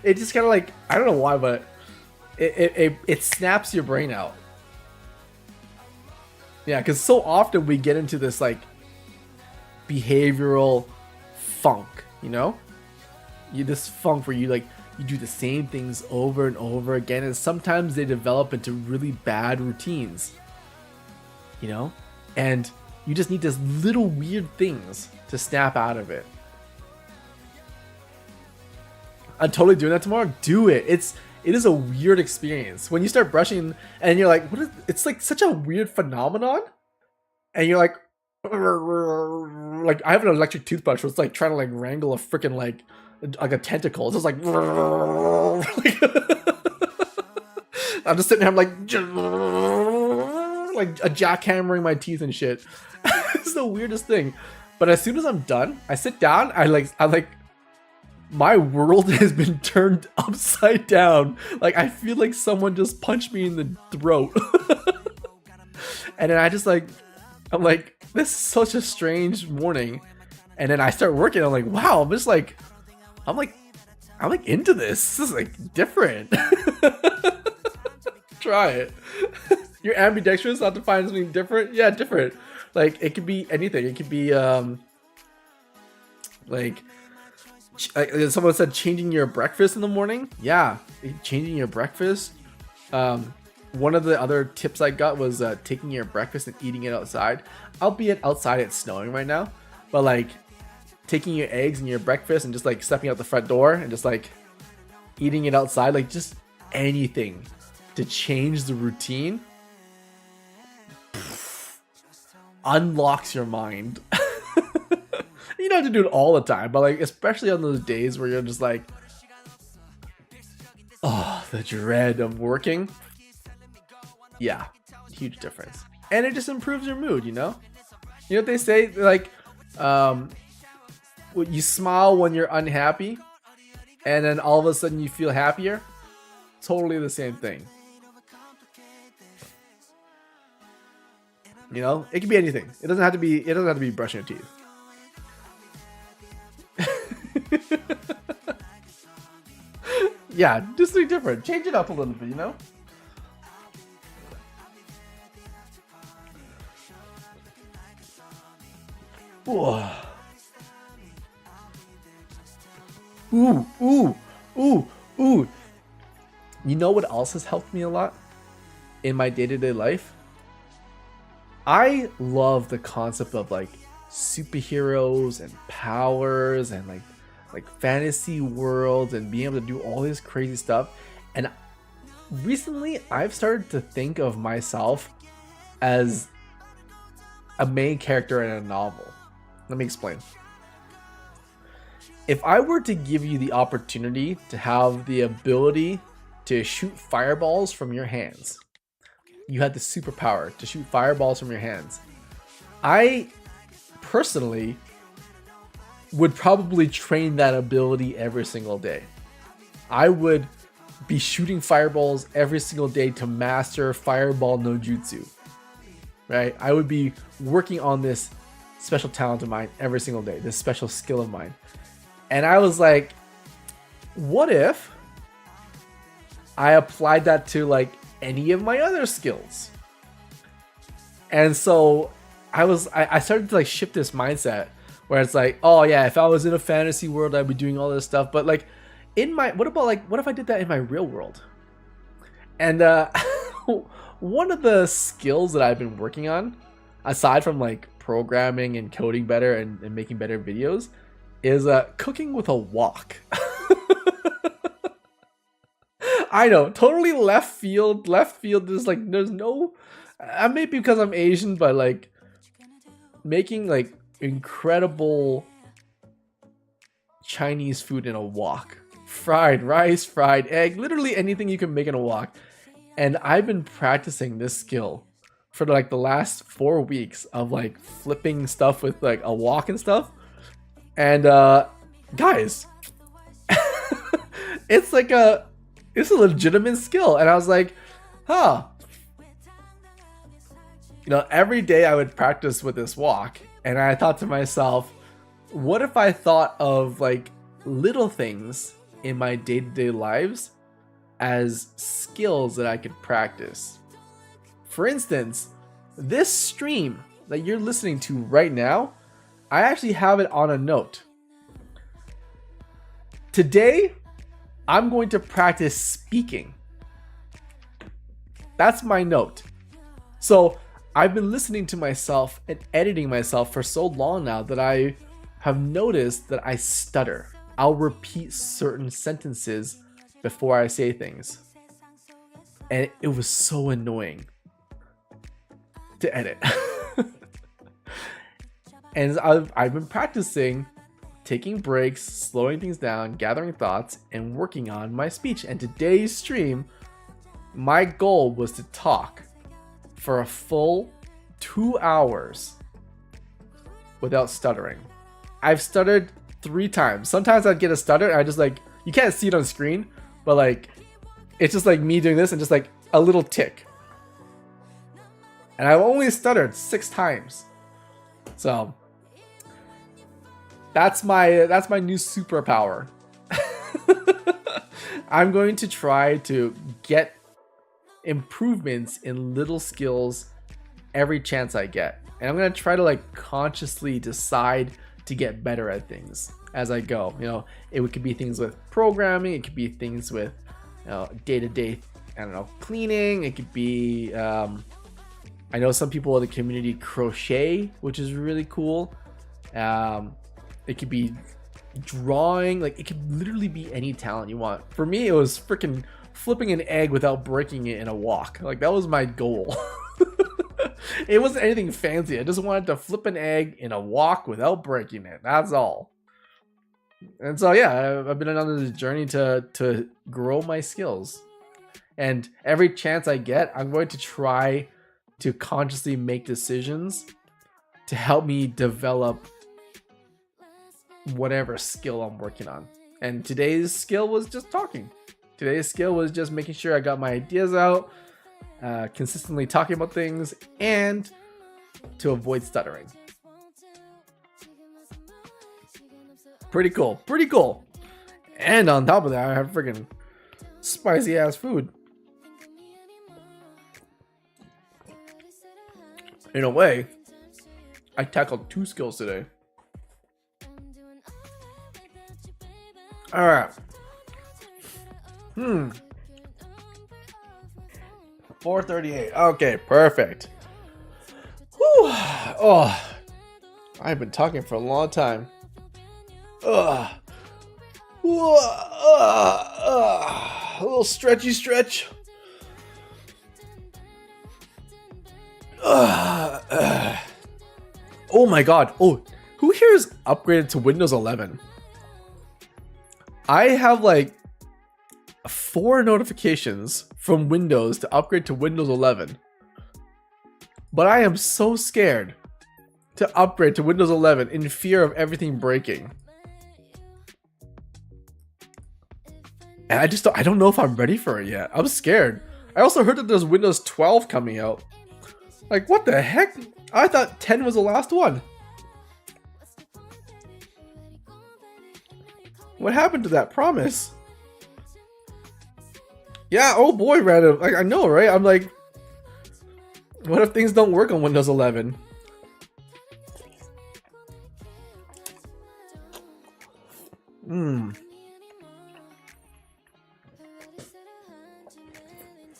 It just kind of like, I don't know why, but it snaps your brain out. Yeah, because so often we get into this like behavioral funk, you know? This funk where you do the same things over and over again, and sometimes they develop into really bad routines, you know? And you just need these little weird things to snap out of it. I'm totally doing that tomorrow. Do it. It is a weird experience when you start brushing and you're like, what is, it's like such a weird phenomenon. And you're like I have an electric toothbrush where it's like trying to like wrangle a freaking like a tentacle. It's just like I'm just sitting there, I'm like a jackhammering my teeth and shit. It's the weirdest thing. But as soon as I'm done, I sit down, I like my world has been turned upside down. Like I feel like someone just punched me in the throat. And then I'm like, this is such a strange morning. And then I start working, I'm like, wow, I'm like into this. This is like different. Try it. You're ambidextrous, not to find something different? Yeah, different. Like it could be anything. It could be like someone said changing your breakfast in the morning. Yeah, changing your breakfast. One of the other tips I got was taking your breakfast and eating it outside. Albeit outside it's snowing right now, but like taking your eggs and your breakfast and just like stepping out the front door and just like eating it outside, like just anything to change the routine unlocks your mind. You don't have to do it all the time, but like especially on those days where you're just like, oh, the dread of working. Yeah, huge difference. And it just improves your mood, you know? You know what they say? Like, you smile when you're unhappy, and then all of a sudden you feel happier. Totally the same thing. You know, it can be anything. It doesn't have to be brushing your teeth. Yeah, just be different. Change it up a little bit, you know? Ooh. You know what else has helped me a lot in my day-to-day life? I love the concept of like superheroes and powers and like fantasy worlds and being able to do all this crazy stuff. And recently I've started to think of myself as a main character in a novel. Let me explain. If I were to give you the opportunity to have the ability to shoot fireballs from your hands, you had the superpower to shoot fireballs from your hands, I personally would probably train that ability every single day. I would be shooting fireballs every single day to master fireball no jutsu. Right? I would be working on this special talent of mine every single day, this special skill of mine. And I was like, what if I applied that to like any of my other skills? And so I started to like shift this mindset where it's like, oh yeah, if I was in a fantasy world, I'd be doing all this stuff. But like what if I did that in my real world? And one of the skills that I've been working on, aside from like programming and coding better and making better videos, is cooking with a wok. I know, totally left field. There's like, there's no, maybe because I'm Asian, but like making like incredible Chinese food in a wok, fried rice, fried egg, literally anything you can make in a wok. And I've been practicing this skill for like the last 4 weeks of like flipping stuff with like a wok and stuff. And guys, it's a legitimate skill. And I was like, huh. You know, every day I would practice with this wok, and I thought to myself, what if I thought of like little things in my day-to-day lives as skills that I could practice? For instance, this stream that you're listening to right now, I actually have it on a note. Today, I'm going to practice speaking. That's my note. So I've been listening to myself and editing myself for so long now that I have noticed that I stutter. I'll repeat certain sentences before I say things. And it was so annoying to edit. And I've been practicing taking breaks, slowing things down, gathering thoughts, and working on my speech. And today's stream, my goal was to talk for a full 2 hours without stuttering. I've stuttered 3 times. Sometimes I'd get a stutter and I just like, you can't see it on screen, but like, it's just like me doing this and just like a little tick. And I've only stuttered 6 times. So that's my new superpower. I'm going to try to get improvements in little skills every chance I get. And I'm going to try to like consciously decide to get better at things as I go. You know, it could be things with programming, it could be things with, you know, day-to-day, I don't know, cleaning, it could be I know some people in the community crochet, which is really cool. It could be drawing, like it could literally be any talent you want. For me, it was freaking flipping an egg without breaking it in a wok. Like that was my goal. It wasn't anything fancy. I just wanted to flip an egg in a wok without breaking it. That's all. And so yeah, I've been on this journey to grow my skills. And every chance I get, I'm going to try to consciously make decisions to help me develop whatever skill I'm working on. And today's skill was just talking. Today's skill was just making sure I got my ideas out, consistently talking about things, and to avoid stuttering. Pretty cool. Pretty cool. And on top of that, I have freaking spicy ass food. In a way, I tackled 2 skills today. Alright. 4:38. Okay, perfect. Whew. Oh, I've been talking for a long time. A little stretchy stretch. Oh my god. Oh, who here is upgraded to Windows 11? I have like 4 notifications from Windows to upgrade to Windows 11. But I am so scared to upgrade to Windows 11 in fear of everything breaking. And I don't know if I'm ready for it yet. I'm scared. I also heard that there's Windows 12 coming out. Like, what the heck? I thought 10 was the last one. What happened to that promise? Yeah, oh boy, random. Like, I know, right? I'm like, what if things don't work on Windows 11?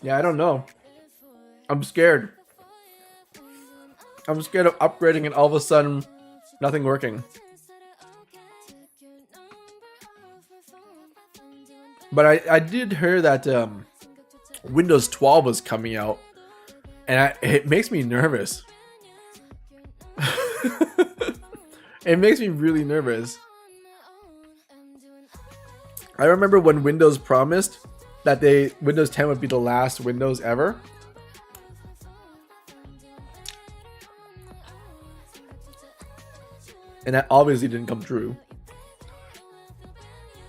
Yeah, I don't know. I'm scared. I'm scared of upgrading and all of a sudden nothing working. But I did hear that Windows 12 was coming out, and it makes me nervous. It makes me really nervous. I remember when Windows promised that Windows 10 would be the last Windows ever. And that obviously didn't come true.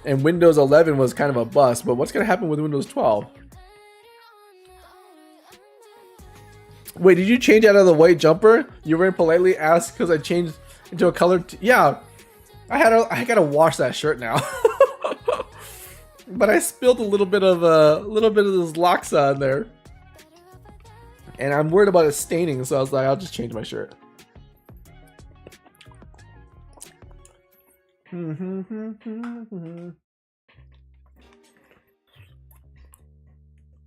And Windows 11 was kind of a bust, but what's going to happen with Windows 12? Wait, did you change out of the white jumper? You very politely asked because I changed into a color. Yeah, I gotta wash that shirt now. But I spilled a little bit of this Laksa in there, and I'm worried about it staining, so I was like, I'll just change my shirt.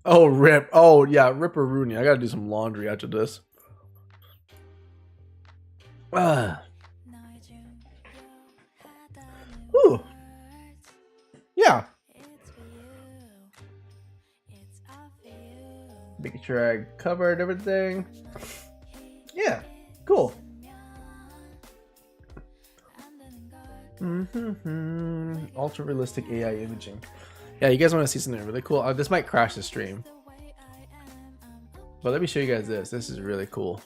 Oh, rip. Oh, yeah, Ripper Rooney. I gotta do some laundry after this. Ooh. Yeah. Making sure I covered everything. Yeah, cool. Ultra realistic AI imaging. Yeah, you guys want to see something really cool? This might crash the stream, but let me show you guys this. This is really cool.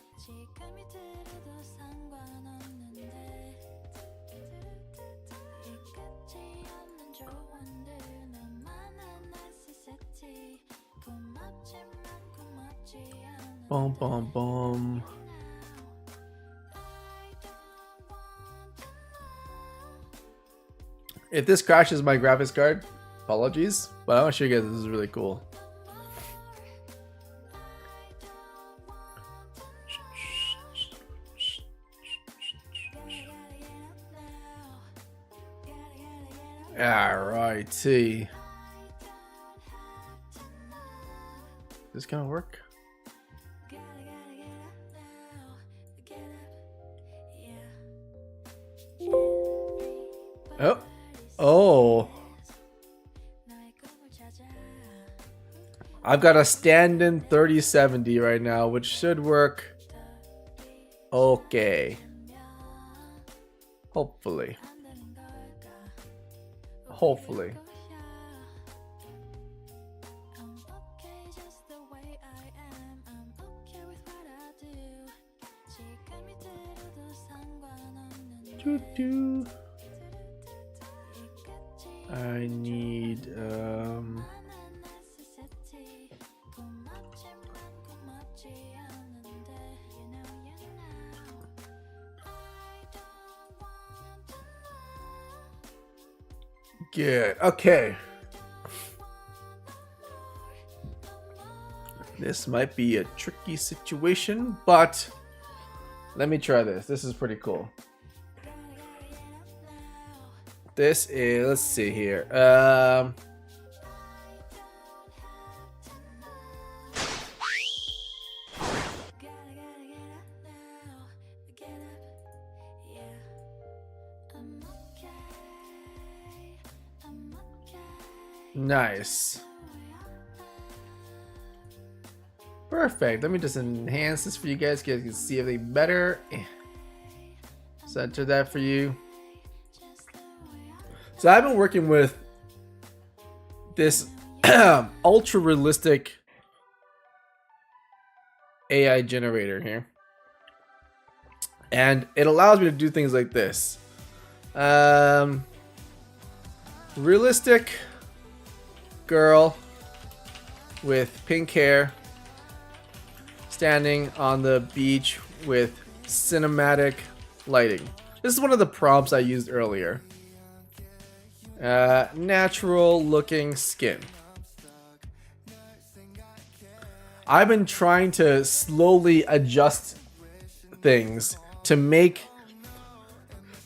Boom, boom, boom. If this crashes my graphics card, apologies, but I want to show you guys this is really cool. Alrighty. This gonna work? Oh. Oh. I've got a stand-in 3070 right now, which should work okay. Hopefully. Hopefully. Choo-choo. I need good. Okay. This might be a tricky situation, but let me try this. This is pretty cool. This is, let's see here. Nice. Perfect. Let me just enhance this for you guys. You guys can see everything better. Center that for you. So I've been working with this ultra realistic AI generator here, and it allows me to do things like this. Realistic girl with pink hair standing on the beach with cinematic lighting. This is one of the prompts I used earlier. Natural looking skin. I've been trying to slowly adjust things to make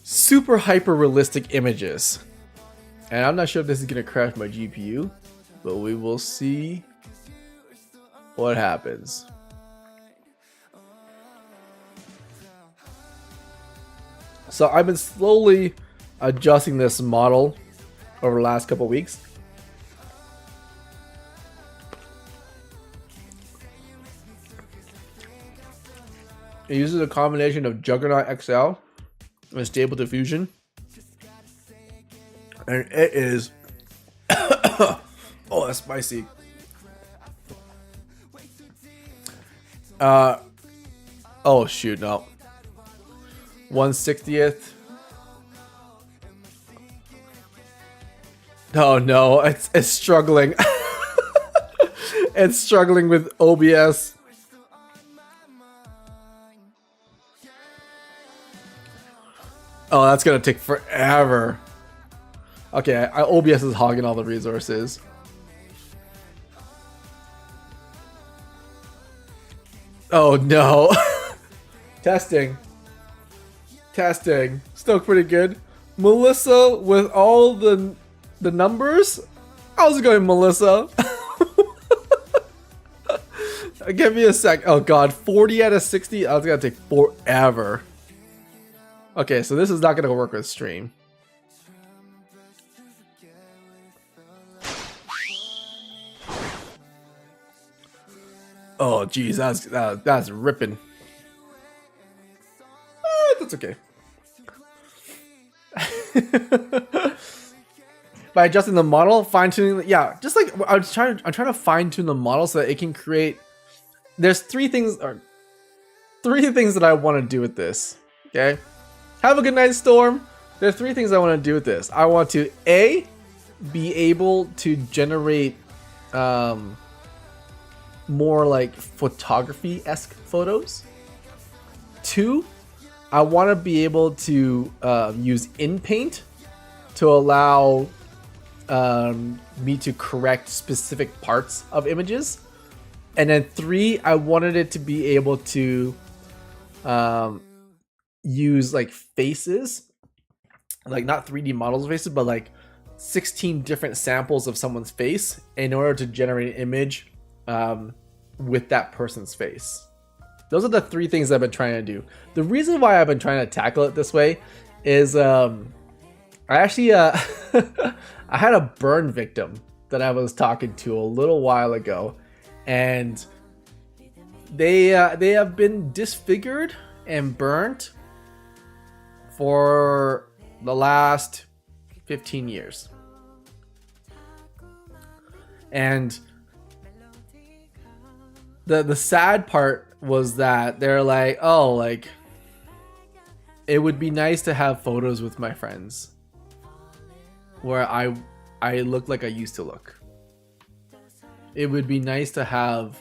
super hyper realistic images. And I'm not sure if this is gonna crash my GPU, but we will see what happens. So I've been slowly adjusting this model over the last couple weeks. It uses a combination of Juggernaut XL and Stable Diffusion, and it is oh, that's spicy. Oh shoot, no. 1/60th. Oh no, it's struggling. It's struggling with OBS. Oh, that's gonna take forever. Okay, OBS is hogging all the resources. Oh no. Testing. Testing. Still pretty good. Melissa with all the numbers. How's it going, Melissa? Give me a sec. Oh god, 40 out of 60. That's gonna take forever. Okay, so this is not gonna work with stream. Oh geez, that's ripping. That's okay. By adjusting the model, fine tuning, yeah, just like I'm trying to fine tune the model so that it can create. There's three things that I want to do with this. Okay, have a good night, Storm. There's three things I want to do with this. I want to be able to generate more like photography-esque photos. 2, I want to be able to use InPaint to allow me to correct specific parts of images. And then 3, I wanted it to be able to use like faces, like not 3D models of faces, but like 16 different samples of someone's face in order to generate an image with that person's face. Those are the 3 things I've been trying to do. The reason why I've been trying to tackle it this way is I actually I had a burn victim that I was talking to a little while ago, and they have been disfigured and burnt for the last 15 years. And the sad part was that they're like, oh, like it would be nice to have photos with my friends where I look like I used to look. It would be nice to have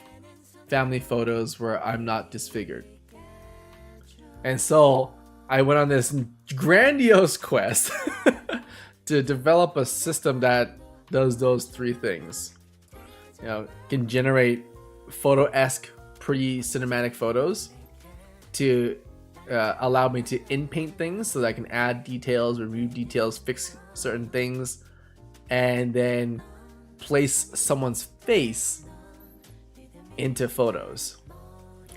family photos where I'm not disfigured. And so I went on this grandiose quest to develop a system that does those 3 things. You know, can generate photo-esque pre-cinematic photos to allow me to in-paint things so that I can add details, remove details, fix certain things, and then place someone's face into photos.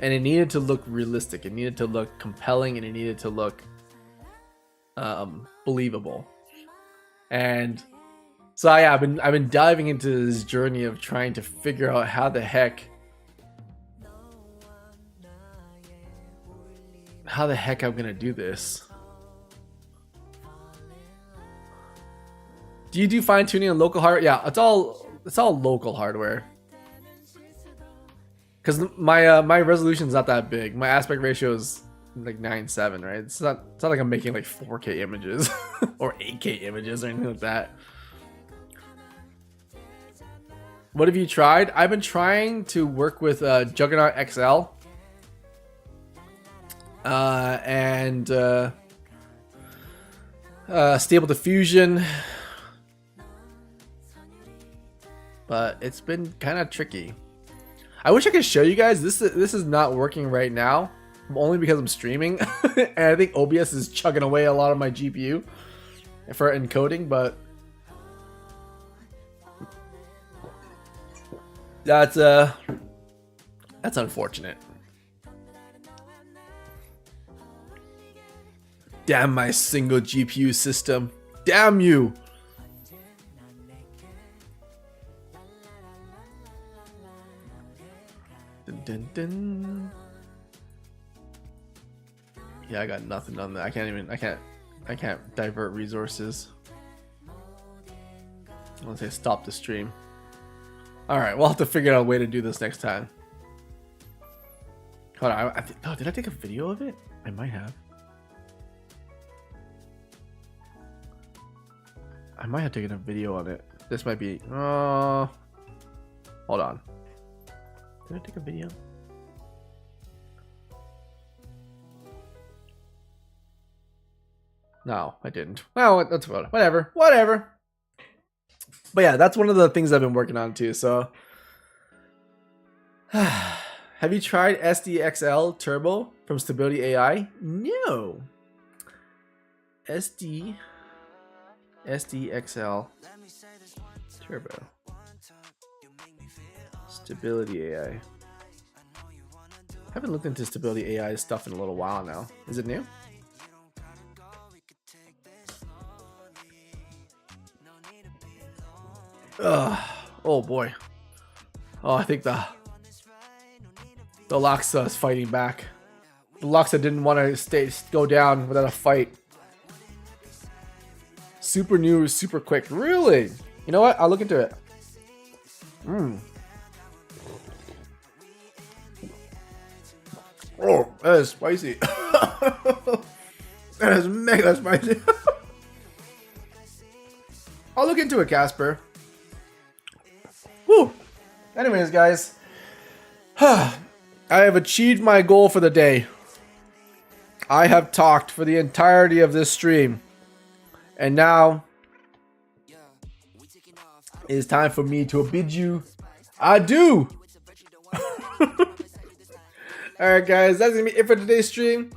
And it needed to look realistic, it needed to look compelling, and it needed to look believable. And so yeah, I've been diving into this journey of trying to figure out how the heck I'm gonna do this. Do you do fine tuning on local hardware? Yeah, it's all local hardware. Because my resolution's not that big. My aspect ratio is like 9:7, right? It's not like I'm making like 4K images or 8K images or anything like that. What have you tried? I've been trying to work with Juggernaut XL and Stable Diffusion, but it's been kind of tricky. I wish I could show you guys. This is not working right now, only because I'm streaming, and I think OBS is chugging away a lot of my GPU for encoding, but that's unfortunate. Damn my single GPU system. Damn you. Dun, dun, dun. Yeah, I got nothing on that. I can't divert resources. Let's say stop the stream. Alright, we'll have to figure out a way to do this next time. Hold on, oh, did I take a video of it? I might have. I might have taken a video on it. This might be, hold on. Did I take a video? No, I didn't. Well, that's whatever. Whatever. But yeah, that's one of the things I've been working on too. So Have you tried SDXL Turbo from Stability AI? No. SDXL Turbo. Stability AI. Haven't looked into Stability AI stuff in a little while now. Is it new? Ugh. Oh boy. Oh, I think the Laksa is fighting back. The Laksa didn't want to go down without a fight. Super new, super quick. Really? You know what? I'll look into it. Oh, that is spicy. That is mega spicy. I'll look into it, Casper. Woo! Anyways, guys. I have achieved my goal for the day. I have talked for the entirety of this stream. And now it is time for me to bid you adieu. Alright guys, that's going to be it for today's stream.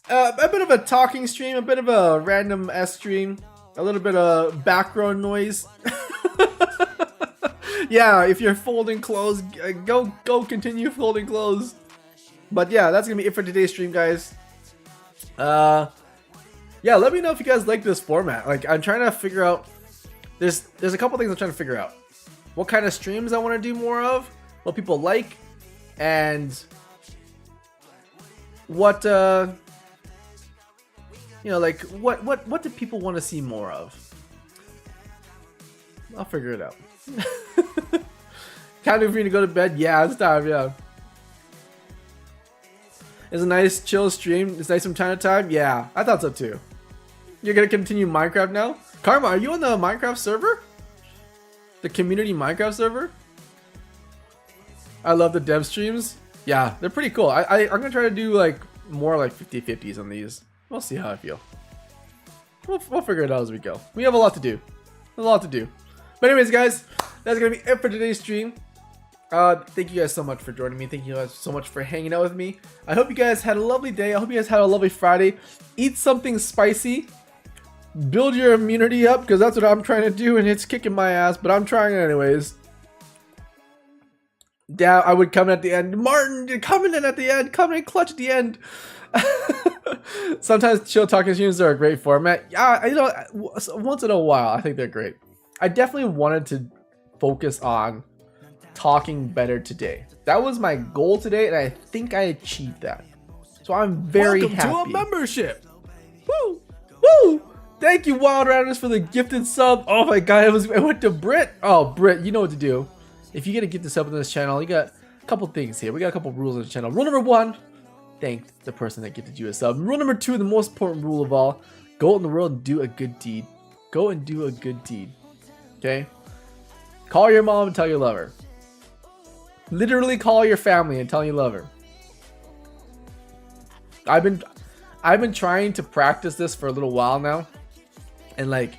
A bit of a talking stream, a bit of a random stream, a little bit of background noise. Yeah, if you're folding clothes, go continue folding clothes. But yeah, that's going to be it for today's stream, guys. Yeah, let me know if you guys like this format. Like, I'm trying to figure out, there's a couple things I'm trying to figure out. What kind of streams I want to do more of, what people like, and what you know, like what do people want to see more of? I'll figure it out. Time for me to go to bed. Yeah, it's time. Yeah, it's a nice chill stream. It's nice from time to time. Yeah, I thought so too. You're gonna continue Minecraft now? Karma, are you on the Minecraft server? The community Minecraft server? I love the dev streams. Yeah, they're pretty cool. I'm gonna try to do like more like 50-50s on these. We'll see how I feel. We'll figure it out as we go. We have a lot to do. A lot to do. But anyways, guys, that's gonna be it for today's stream. Thank you guys so much for joining me. Thank you guys so much for hanging out with me. I hope you guys had a lovely day. I hope you guys had a lovely Friday. Eat something spicy. Build your immunity up, because that's what I'm trying to do, and it's kicking my ass, but I'm trying it anyways. Yeah, I would come in at the end. Martin, you're coming in at the end. Coming in clutch at the end. Sometimes chill talking streams are a great format. Yeah, you know, once in a while, I think they're great. I definitely wanted to focus on talking better today. That was my goal today, and I think I achieved that. So I'm very happy. Welcome to a membership. Woo! Woo! Thank you, Wild Rounders, for the gifted sub. Oh my god, it went to Brit. Oh, Brit, you know what to do. If you get a gifted sub on this channel, you got a couple things here. We got a couple rules on the channel. Rule number 1, thank the person that gifted you a sub. Rule number 2, the most important rule of all, go out in the world and do a good deed. Go and do a good deed. Okay? Call your mom and tell you love her. Literally call your family and tell you love her. I've been trying to practice this for a little while now. And like,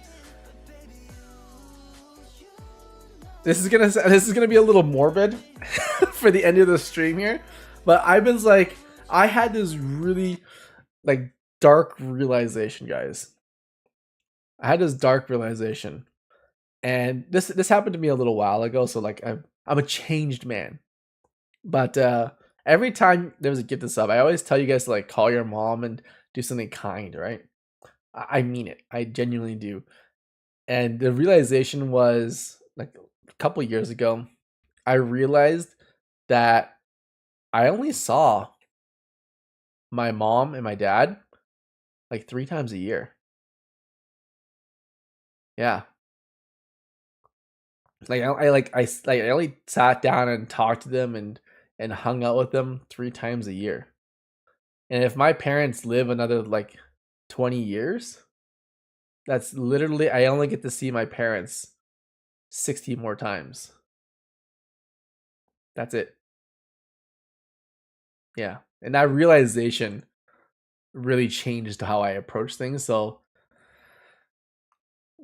this is gonna be a little morbid for the end of the stream here, but I had this really like dark realization, guys. I had this dark realization, and this happened to me a little while ago. So like, I'm a changed man, but every time there was a gift and sub, I always tell you guys to like call your mom and do something kind, right? I mean it. I genuinely do. And the realization was like a couple years ago, I realized that I only saw my mom and my dad like 3 times a year. Yeah. Like I only sat down and talked to them and hung out with them 3 times a year. And if my parents live another like 20 years, that's literally, I only get to see my parents 60 more times. That's it. Yeah. And that realization really changed how I approach things. So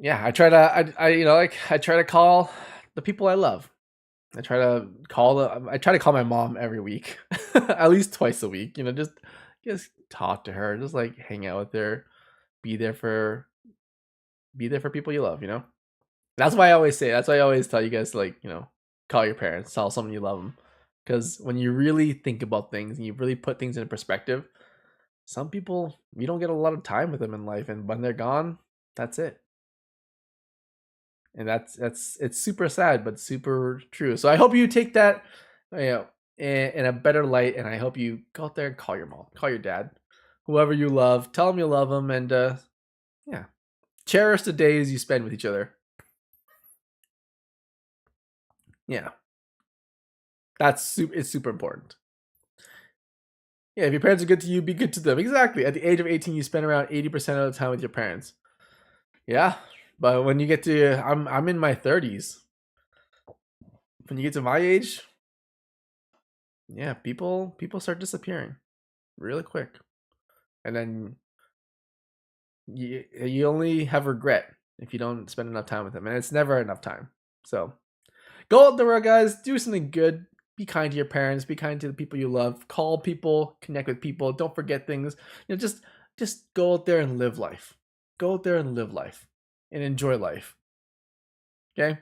yeah, I try to call the people I love. I try to call my mom every week, at least twice a week. You know, just talk to her, just like hang out with her, be there for people you love. You know, that's why I always say. That's why I always tell you guys to, like, you know, call your parents, tell someone you love them, because when you really think about things and you really put things in perspective, some people, you don't get a lot of time with them in life, and when they're gone, that's it. And it's super sad but super true. So I hope you take that, you know, in a better light, and I hope you go out there and call your mom, call your dad, whoever you love, tell them you love them, and yeah, cherish the days you spend with each other. Yeah, it's super important. Yeah, if your parents are good to you, be good to them. Exactly. At the age of 18, you spend around 80% of the time with your parents. Yeah, but when you get to, I'm in my 30s. When you get to my age, yeah, people start disappearing really quick, and then you only have regret if you don't spend enough time with them, and it's never enough time. So go out there, guys, do something good. Be kind to your parents, be kind to the people you love, call people, connect with people, don't forget things. You know, just go out there and live life. Go out there and live life and enjoy life. Okay?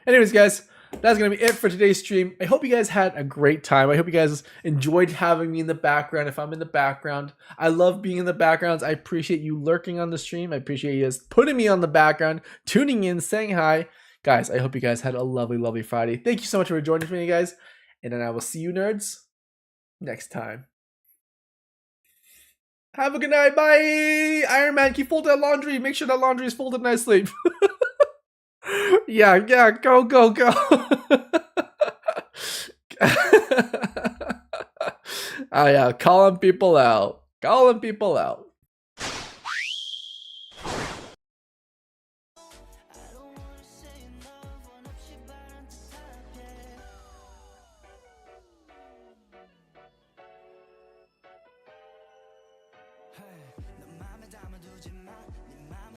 Anyways, guys, that's going to be it for today's stream. I hope you guys had a great time. I hope you guys enjoyed having me in the background. If I'm in the background, I love being in the backgrounds. I appreciate you lurking on the stream. I appreciate you guys putting me on the background, tuning in, saying hi. Guys, I hope you guys had a lovely, lovely Friday. Thank you so much for joining me, guys. And then I will see you nerds next time. Have a good night. Bye. Iron Man, keep folding that laundry. Make sure that laundry is folded nicely. Yeah, go. Oh yeah, calling people out.